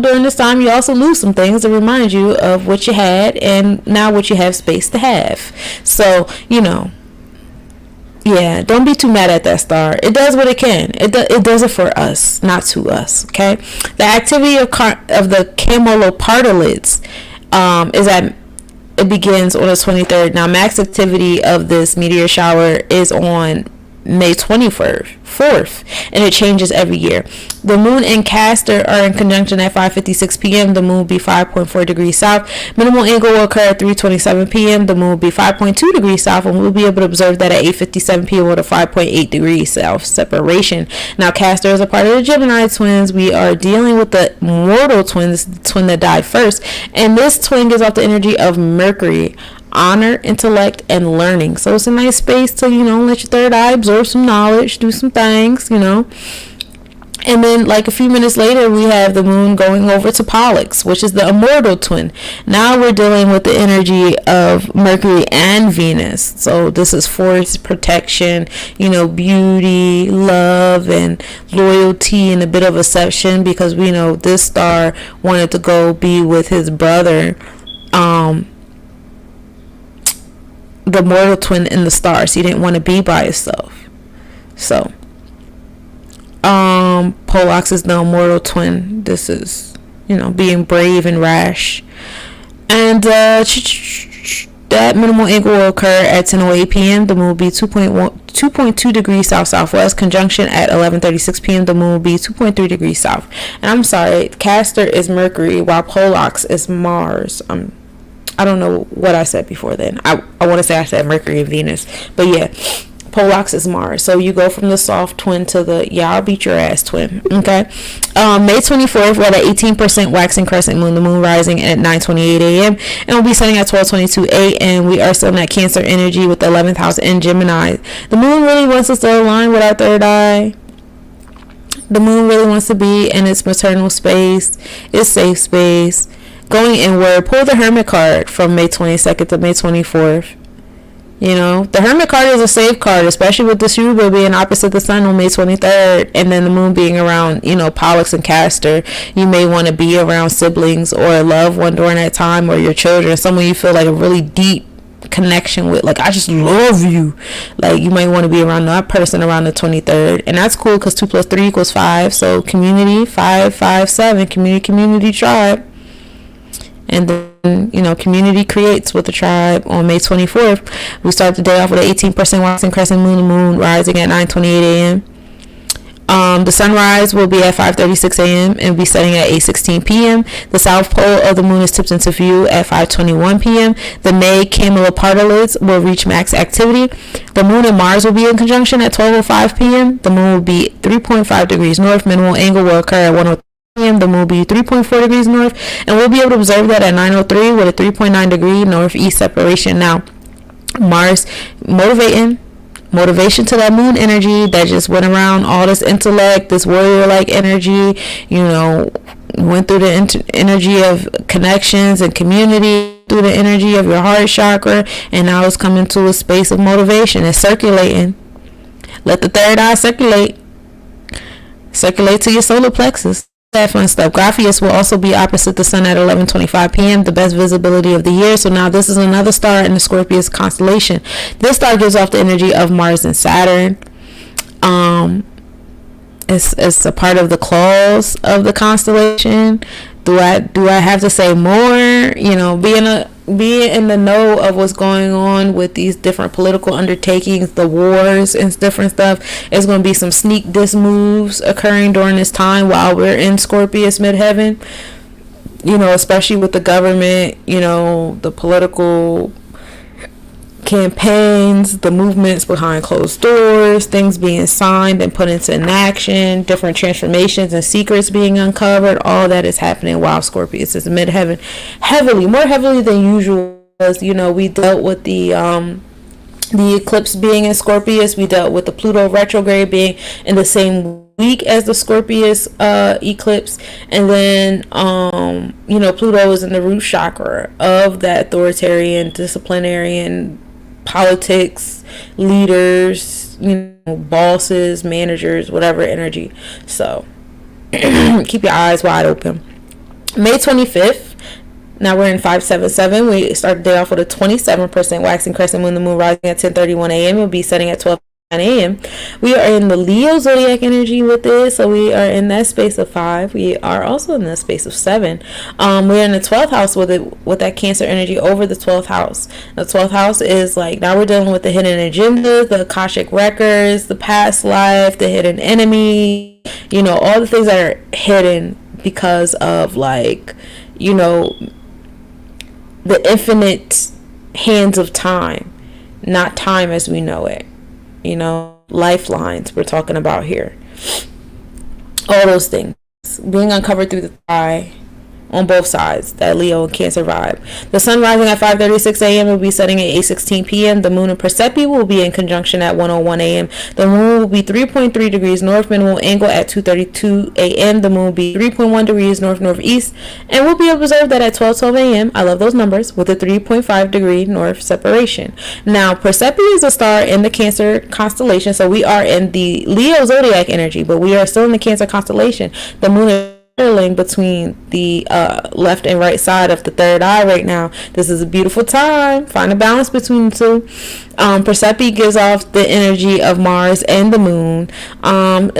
during this time, you also lose some things to remind you of what you had and now what you have space to have. So, yeah, don't be too mad at that star. It does what it can. It does it for us, not to us, okay? The activity of the camelopardalids is at it begins on the 23rd. Now, max activity of this meteor shower is on May 24th, and it changes every year. The moon and Castor are in conjunction at 5:56 p.m. The moon will be 5.4 degrees south. Minimal angle will occur at 3:27 p.m. The moon will be 5.2 degrees south, and we'll be able to observe that at 8:57 p.m. with a 5.8 degrees south separation. Now, Castor is a part of the Gemini twins. We are dealing with the mortal twins, the twin that died first, and this twin gives off the energy of Mercury, honor, intellect, and learning. So it's a nice space to, let your third eye absorb some knowledge, do some things, And then, like a few minutes later, we have the moon going over to Pollux, which is the immortal twin. Now we're dealing with the energy of Mercury and Venus. So this is force, protection, beauty, love, and loyalty, and a bit of exception, because we know this star wanted to go be with his brother, the mortal twin in the stars. He didn't want to be by himself. So Pollux is the immortal twin. This is, being brave and rash. And that minimal angle will occur at 10:08 p.m. The moon will be 2.2 degrees south-southwest. Conjunction at 11:36 p.m. The moon will be 2.3 degrees south. And I'm sorry, Castor is Mercury, while Pollux is Mars. I don't know what I said before then. I want to say I said Mercury and Venus. But yeah, Pollux is Mars. So you go from the soft twin to the, I'll beat your ass twin. Okay. May 24th, we're at 18% waxing crescent moon. The moon rising at 9:28 a.m. and we'll be setting at 12:22 a.m. We are still in that Cancer energy with the 11th house in Gemini. The moon really wants us to align with our third eye. The moon really wants to be in its maternal space, its safe space. Going inward, pull the Hermit card from May 22nd to May 24th. The Hermit card is a safe card, especially with the Suba being opposite the sun on May 23rd, and then the moon being around, Pollux and Castor. You may want to be around siblings or a loved one during that time, or your children, someone you feel like a really deep connection with, like, I just love you. Like, you might want to be around that person around the 23rd, and that's cool because 2 + 3 = 5. So community, 5, 5, 7, community, tribe. And then, community creates with the tribe on May 24th. We start the day off with an 18% waxing crescent moon, the moon rising at 9:28 a.m. The sunrise will be at 5:36 a.m. and will be setting at 8:16 p.m. The south pole of the moon is tipped into view at 5:21 p.m. The May camelopardalids will reach max activity. The moon and Mars will be in conjunction at 12:05 p.m. The moon will be 3.5 degrees north. Minimal angle will occur at 1:03 p.m. The moon will be 3.4 degrees north, and we'll be able to observe that at 9:03 with a 3.9 degree northeast separation. Now, Mars motivation to that moon energy that just went around all this intellect, this warrior-like energy, went through the energy of connections and community, through the energy of your heart chakra, and now it's coming to a space of motivation. It's circulating. Let the third eye circulate to your solar plexus. That fun stuff. Grapheus will also be opposite the sun at 11:25 p.m. The best visibility of the year. So now this is another star in the Scorpius constellation. This star gives off the energy of Mars and Saturn. It's a part of the claws of the constellation. Do I have to say more? Being in the know of what's going on with these different political undertakings, the wars and different stuff. There's going to be some sneak diss moves occurring during this time while we're in Scorpius midheaven. Especially with the government, the political campaigns, the movements behind closed doors, things being signed and put into action, different transformations and secrets being uncovered. All that is happening while Scorpius is midheaven, more heavily than usual. Because we dealt with the eclipse being in Scorpius. We dealt with the Pluto retrograde being in the same week as the Scorpius eclipse, and then Pluto is in the root chakra of that authoritarian, disciplinarian politics, leaders, bosses, managers, whatever energy. So keep your eyes wide open. May 25th, now we're in 577. We start the day off with a 27% waxing crescent moon, the moon rising at 10:31 a.m. It'll be setting at 12 a.m. We are in the Leo zodiac energy with this, so we are in that space of 5. We are also in the space of 7. We're in the 12th house with it, with that Cancer energy over the 12th house. The 12th house is like, now we're dealing with the hidden agenda, the Akashic records, the past life, the hidden enemy, you know, all the things that are hidden because of, like, you know, the infinite hands of time, not time as we know it. You know, lifelines we're talking about here. All those things being uncovered through the eye on both sides, that Leo and Cancer vibe. The sun rising at 5:36 a.m. will be setting at 8:16 p.m. The moon and Persepi will be in conjunction at 1:01 a.m. The moon will be 3.3 degrees north minimal angle at 2:32 a.m. The moon will be 3.1 degrees north northeast and will be observed at 12:12 a.m. I love those numbers, with a 3.5 degree north separation. Now, Persepi is a star in the Cancer constellation, so we are in the Leo zodiac energy, but we are still in the Cancer constellation. The moon is between the left and right side of the third eye right now. This is a beautiful time. Find a balance between the two. Persepi gives off the energy of Mars and the moon. You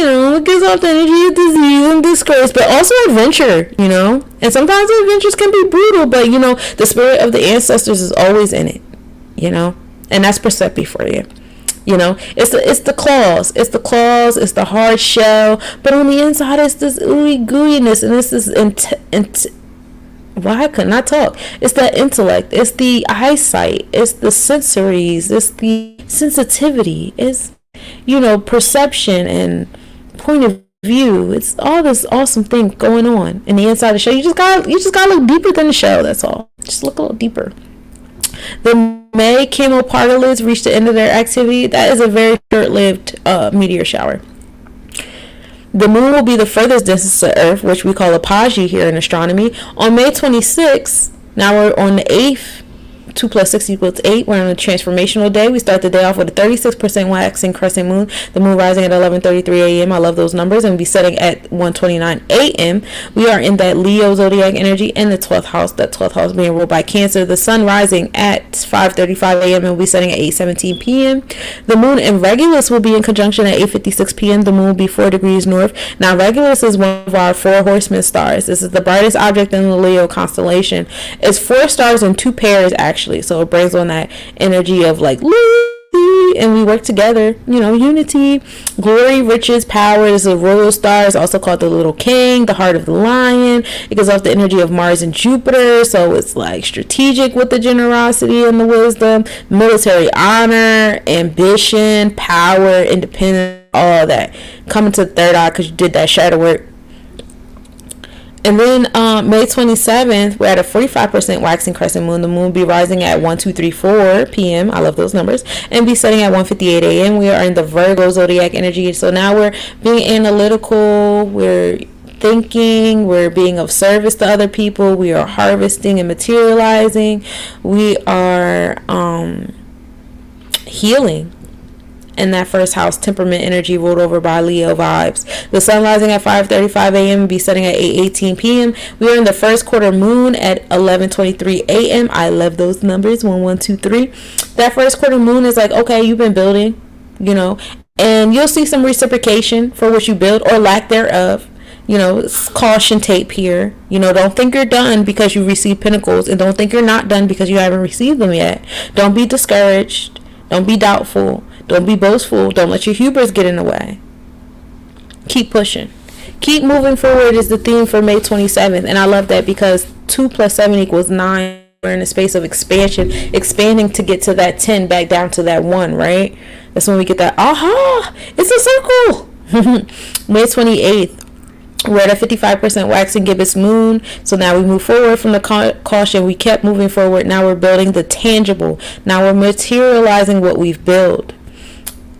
know, it gives off the energy of disease and disgrace, but also adventure, you know. And sometimes the adventures can be brutal, but, you know, the spirit of the ancestors is always in it, you know. And that's Persepi for you. You know, it's the claws, it's the hard shell, but on the inside it's this ooey gooeyiness, and it's this why couldn't I talk? It's the intellect, it's the eyesight, it's the sensories, it's the sensitivity, it's, you know, perception and point of view. It's all this awesome thing going on in the inside of the shell. You just gotta look deeper than the shell. That's all. Just look a little deeper. The May chemoparticles reach the end of their activity. That is a very short-lived meteor shower. The moon will be the furthest distance to Earth, which we call apogee here in astronomy. On May 26th, now we're on the 8th, 2 plus 6 equals 8. We're on a transformational day. We start the day off with a 36% waxing crescent moon. The moon rising at 11:33 a.m. I love those numbers. And we'll be setting at 1:29 a.m. We are in that Leo zodiac energy in the 12th house. That 12th house being ruled by Cancer. The sun rising at 5:35 a.m. and we'll be setting at 8:17 p.m. The moon in Regulus will be in conjunction at 8:56 p.m. The moon will be 4 degrees north. Now, Regulus is one of our 4 horsemen stars. This is the brightest object in the Leo constellation. It's 4 stars in 2 pairs, actually. So it brings on that energy of like, and we work together, you know, unity, glory, riches, power. Is a royal star. It's also called the little king, the heart of the lion. It gives off the energy of Mars and Jupiter, so it's like strategic with the generosity and the wisdom, military honor, ambition, power, independence, all of that coming to the third eye because you did that shadow work. And then May 27th, we're at a 45% waxing crescent moon. The moon will be rising at 1:234 p.m. I love those numbers. And be setting at 1:58 a.m. We are in the Virgo zodiac energy. So now we're being analytical. We're thinking. We're being of service to other people. We are harvesting and materializing. We are healing. In that first house, temperament energy ruled over by Leo vibes. The sun rising at 5:35 a.m. and be setting at 8:18 p.m. We are in the first quarter moon at 11:23 a.m. I love those numbers, 1, 1, 2, 3. That first quarter moon is like, okay, you've been building, you know, and you'll see some reciprocation for what you build or lack thereof. You know, it's caution tape here. You know, don't think you're done because you received pentacles, and don't think you're not done because you haven't received them yet. Don't be discouraged. Don't be doubtful. Don't be boastful. Don't let your hubris get in the way. Keep pushing. Keep moving forward is the theme for May 27th. And I love that because 2 plus 7 equals 9. We're in a space of expansion. Expanding to get to that 10 back down to that 1, right? That's when we get that, aha, it's a circle. May 28th. We're at a 55% waxing gibbous moon. So now we move forward from the caution. We kept moving forward. Now we're building the tangible. Now we're materializing what we've built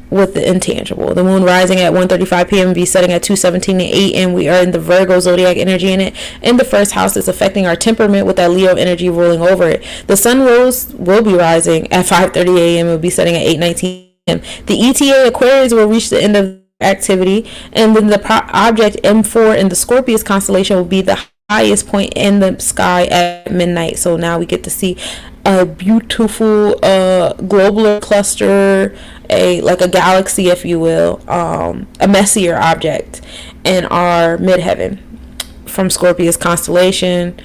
with the intangible. The moon rising at 1:35 p.m. and be setting at 2:17 a.m. We are in the Virgo zodiac energy in it. In the first house, it's affecting our temperament with that Leo energy ruling over it. The sun will be rising at 5:30 a.m. and will be setting at 8:19 a.m. The ETA Aquarius will reach the end of activity, and then the object M4 in the Scorpius constellation will be the highest point in the sky at midnight. So now we get to see a beautiful globular cluster, a galaxy, if you will, a messier object in our midheaven from Scorpius constellation.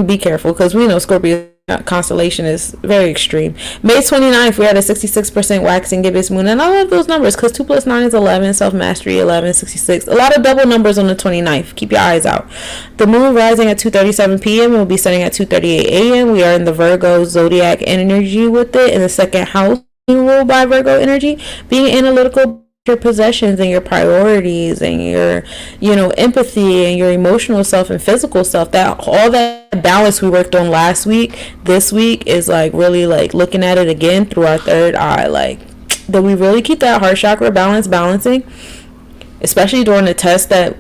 Be careful, because we know Scorpio constellation is very extreme. May 29th, we had a 66% waxing gibbous moon, and I love those numbers because 2 plus 9 is 11, self-mastery 11, 66. A lot of double numbers on the 29th. Keep your eyes out. The moon rising at 2:37 p.m. and will be setting at 2:38 a.m. We are in the Virgo zodiac energy with it in the second house, ruled by Virgo energy, being analytical, your possessions and your priorities and your empathy and your emotional self and physical self, that all that balance we worked on last week, this week is like really like looking at it again through our third eye, like that we really keep that heart chakra balancing, especially during the test that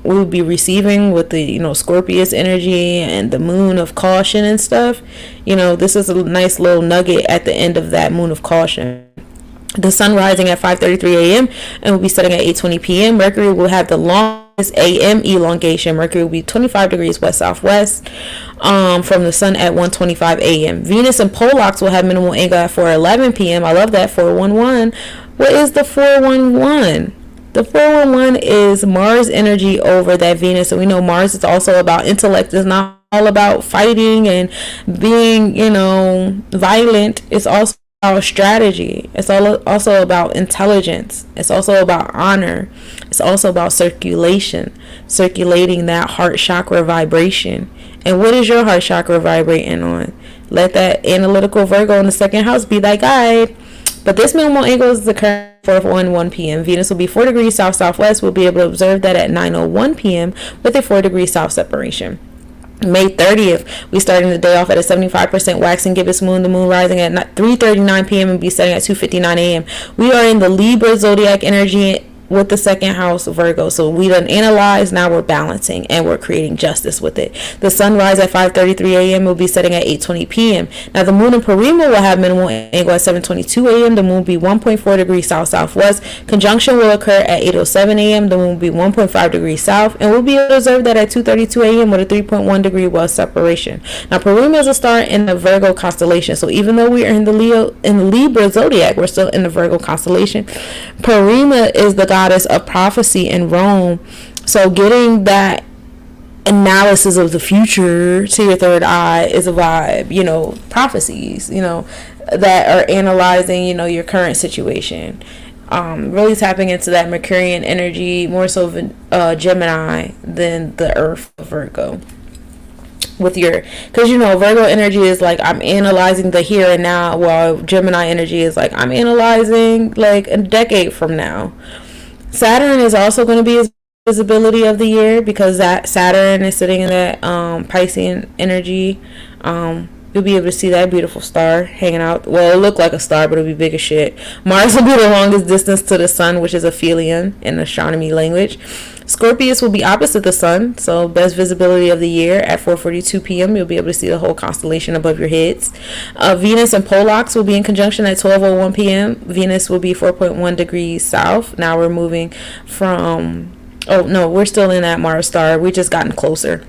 we'll be receiving with the Scorpius energy and the moon of caution and stuff. This is a nice little nugget at the end of that moon of caution. The sun rising at 5:33 a.m. and will be setting at 8:20 p.m. Mercury will have the longest a.m. elongation. Mercury will be 25 degrees west-southwest from the sun at 1:25 a.m. Venus and Pollux will have minimal angle at 4:11 p.m. I love that. 411. What is the 411? The 411 is Mars energy over that Venus. And we know Mars is also about intellect. It's not all about fighting and being, violent. It's also strategy. It's also about intelligence. It's also about honor. It's also about circulating that heart chakra vibration. And what is your heart chakra vibrating on? Let that analytical Virgo in the second house be thy guide. But this minimal angle is the current 4:01 p.m. Venus will be 4 degrees south-southwest. We'll be able to observe that at 9:01 p.m. with a 4 degree south separation. May 30th, we starting the day off at a 75% waxing gibbous moon. The moon rising at 3:39 p.m. and be setting at 2:59 a.m. We are in the Libra zodiac energy with the second house Virgo. So we done analyze, now we're balancing and we're creating justice with it. The sun rise at 5:33 a.m. will be setting at 8:20 p.m. Now the moon in Parima will have minimal angle at 7:22 a.m. The moon will be 1.4 degrees south-southwest. Conjunction will occur at 8:07 a.m. The moon will be 1.5 degrees south, and we'll be able to observe that at 2:32 a.m. with a 3.1 degree west separation. Now Parima is a star in the Virgo constellation, so even though we are in the Libra zodiac, we're still in the Virgo constellation. Parima is the goddess of prophecy in Rome, so getting that analysis of the future to your third eye is a vibe. Prophecies that are analyzing your current situation, really tapping into that Mercurian energy, more so of Gemini than the Earth of Virgo. Because Virgo energy is like I'm analyzing the here and now, while Gemini energy is like I'm analyzing like a decade from now. Saturn is also going to be his visibility of the year, because that Saturn is sitting in that Piscean energy. You'll be able to see that beautiful star hanging out. Well, it'll look like a star, but it'll be big as shit. Mars will be the longest distance to the sun, which is aphelion in astronomy language. Scorpius will be opposite the sun, so best visibility of the year at 4:42 p.m. You'll be able to see the whole constellation above your heads. Venus and Pollux will be in conjunction at 12:01 p.m. Venus will be 4.1 degrees south. Now we're moving from... Oh, no, we're still in that Mars star. We just gotten closer.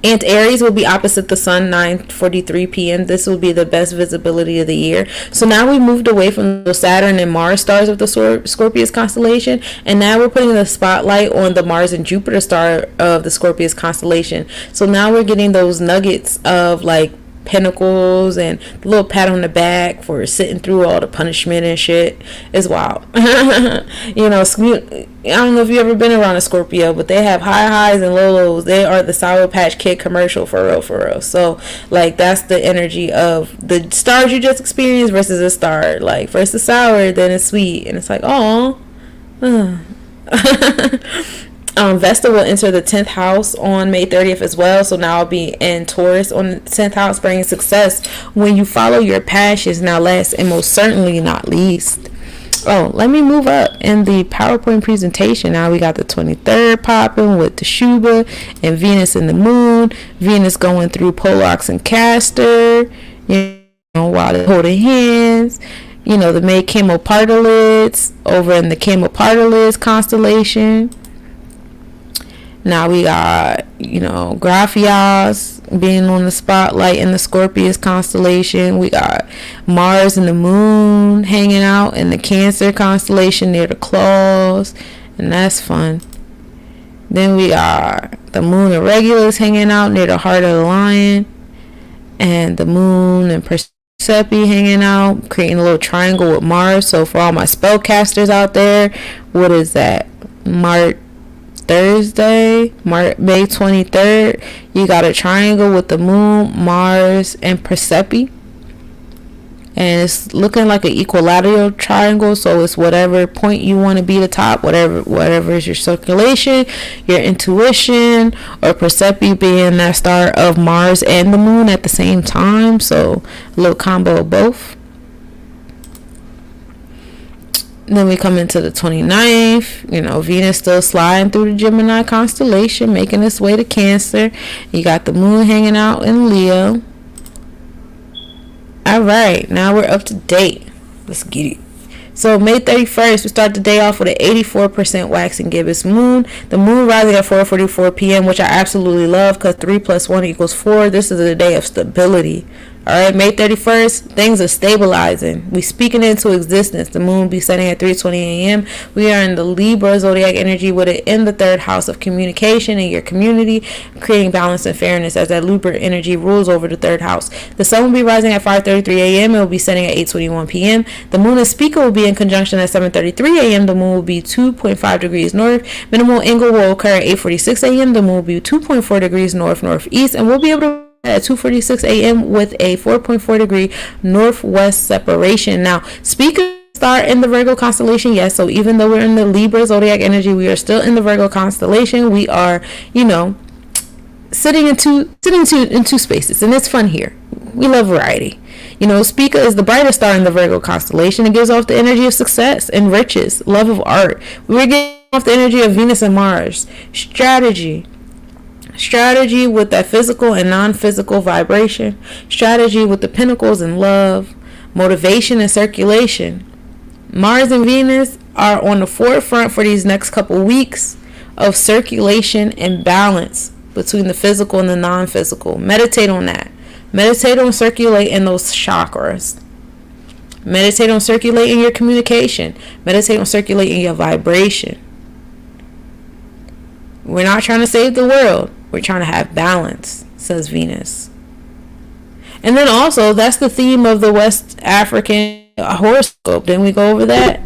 And Aries will be opposite the sun, 9:43 p.m. This will be the best visibility of the year. So now we moved away from the Saturn and Mars stars of the Scorpius constellation, and now we're putting the spotlight on the Mars and Jupiter star of the Scorpius constellation. So now we're getting those nuggets of like pentacles and a little pat on the back for sitting through all the punishment and shit. It's wild. I don't know if you've ever been around a Scorpio, but they have high highs and low lows. They are the Sour Patch Kid commercial, for real. So like that's the energy of the stars you just experienced versus a star. Like first it's sour, then it's sweet, and it's like, oh. Vesta will enter the 10th house on May 30th as well. So now I'll be in Taurus on the 10th house, bringing success when you follow your passions. Now last and most certainly not least, let me move up in the PowerPoint presentation. Now we got the 23rd popping with the Shuba and Venus and the moon. Venus going through Pollux and Castor, while they're holding hands. The May Camelopardalis over in the Camelopardalis constellation. Now we got, Graphias being on the spotlight in the Scorpius constellation. We got Mars and the moon hanging out in the Cancer constellation near the claws, and that's fun. Then we got the moon and Regulus hanging out near the heart of the lion, and the moon and Persepi hanging out, creating a little triangle with Mars. So for all my spellcasters out there, what is that? Thursday, May 23rd, you got a triangle with the moon, Mars, and Persepi. And it's looking like an equilateral triangle, so it's whatever point you want to be the top, whatever is your circulation, your intuition, or Persepi being that star of Mars and the moon at the same time. So a little combo of both. Then we come into the 29th, Venus still sliding through the Gemini constellation, making its way to Cancer. You got the moon hanging out in Leo. All right, now we're up to date. Let's get it. So May 31st, we start the day off with an 84% waxing gibbous moon. The moon rising at 4:44 p.m., which I absolutely love because 3 + 1 = 4. This is a day of stability. All right, May 31st, things are stabilizing. We speaking into existence. The moon will be setting at 3:20 a.m. We are in the Libra zodiac energy with it in the 3rd house of communication in your community, creating balance and fairness as that Libra energy rules over the 3rd house. The sun will be rising at 5:33 a.m. It will be setting at 8:21 p.m. The moon and Spica will be in conjunction at 7:33 a.m. The moon will be 2.5 degrees north. Minimal angle will occur at 8:46 a.m. The moon will be 2.4 degrees north-northeast, and we'll be able to at 2:46 a.m. with a 4.4 degree northwest separation. Now, Spica star in the Virgo constellation, yes. So even though we're in the Libra zodiac energy, we are still in the Virgo constellation. We are, sitting in two spaces, and it's fun here. We love variety. Spica is the brightest star in the Virgo constellation. It gives off the energy of success and riches, love of art. We're getting off the energy of Venus and Mars, strategy with that physical and non-physical vibration, strategy with the pentacles and love, motivation and circulation. Mars and Venus are on the forefront for these next couple weeks of circulation and balance between the physical and the non-physical. Meditate on that. Meditate on circulating those chakras. Meditate on circulating your communication. Meditate on circulating your vibration. We're not trying to save the world. We're trying to have balance, says Venus. And then also, that's the theme of the West African horoscope. Didn't we go over that?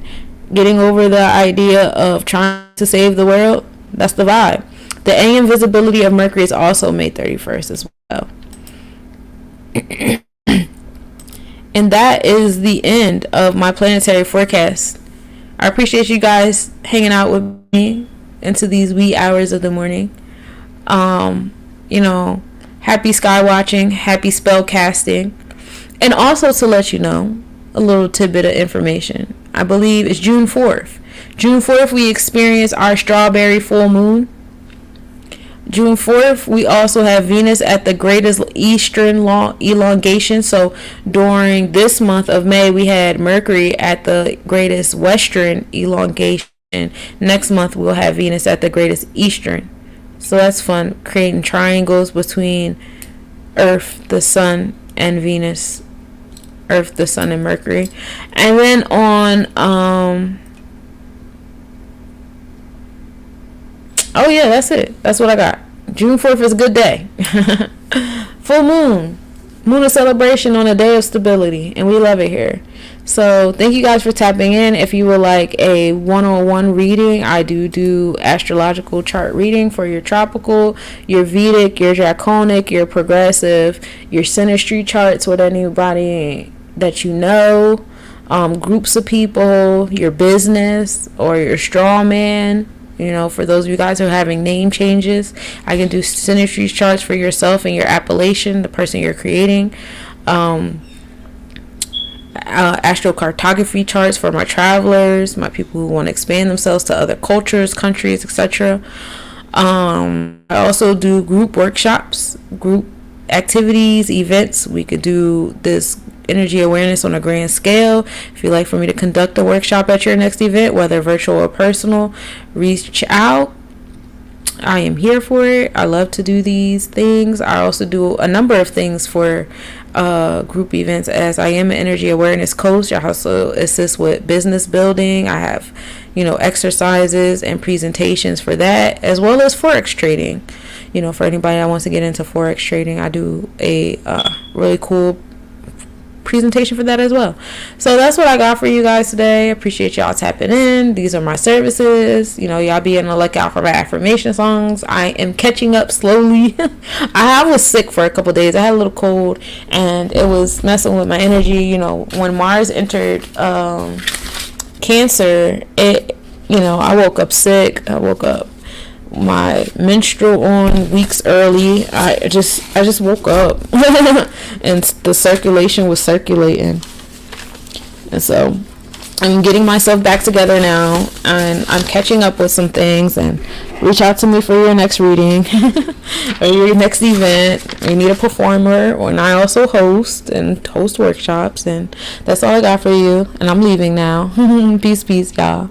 Getting over the idea of trying to save the world. That's the vibe. The AM visibility of Mercury is also May 31st as well. And that is the end of my planetary forecast. I appreciate you guys hanging out with me into these wee hours of the morning. Happy sky watching, happy spell casting. And also to let you know a little tidbit of information. I believe it's June 4th. June 4th we experience our strawberry full moon. June 4th we also have Venus at the greatest eastern elongation. So during this month of May we had Mercury at the greatest western elongation. Next month we'll have Venus at the greatest eastern. So that's fun, creating triangles between Earth, the Sun, and Venus. Earth, the Sun, and Mercury. And then on oh yeah, that's it. That's what I got. June 4th is a good day. Full moon. Moon of celebration on a day of stability, and we love it here. So thank you guys for tapping in. If you would like a one-on-one reading, I do astrological chart reading for your tropical, your Vedic, your draconic, your progressive, your synastry charts with anybody that you know, groups of people, your business, or your straw man. For those of you guys who are having name changes, I can do synastry charts for yourself and your appellation, the person you're creating. Astrocartography charts for my travelers, my people who want to expand themselves to other cultures, countries, etc. I also do group workshops, group activities, events. We could do this energy awareness on a grand scale. If you'd like for me to conduct a workshop at your next event, whether virtual or personal, reach out. I am here for it. I love to do these things. I also do a number of things for group events, as I am an energy awareness coach. I also assist with business building. I have, exercises and presentations for that, as well as forex trading. For anybody that wants to get into forex trading, I do a really cool presentation for that as well. So that's what I got for you guys today. Appreciate y'all tapping in. These are my services. Y'all be on the lookout for my affirmation songs. I am catching up slowly. I was sick for a couple days. I had a little cold and it was messing with my energy. When Mars entered Cancer, I woke up sick. I woke up my menstrual on weeks early. I just woke up and the circulation was circulating, and so I'm getting myself back together now, and I'm catching up with some things. And reach out to me for your next reading or your next event. You need a performer, and I also host workshops, and that's all I got for you, and I'm leaving now. Peace, y'all.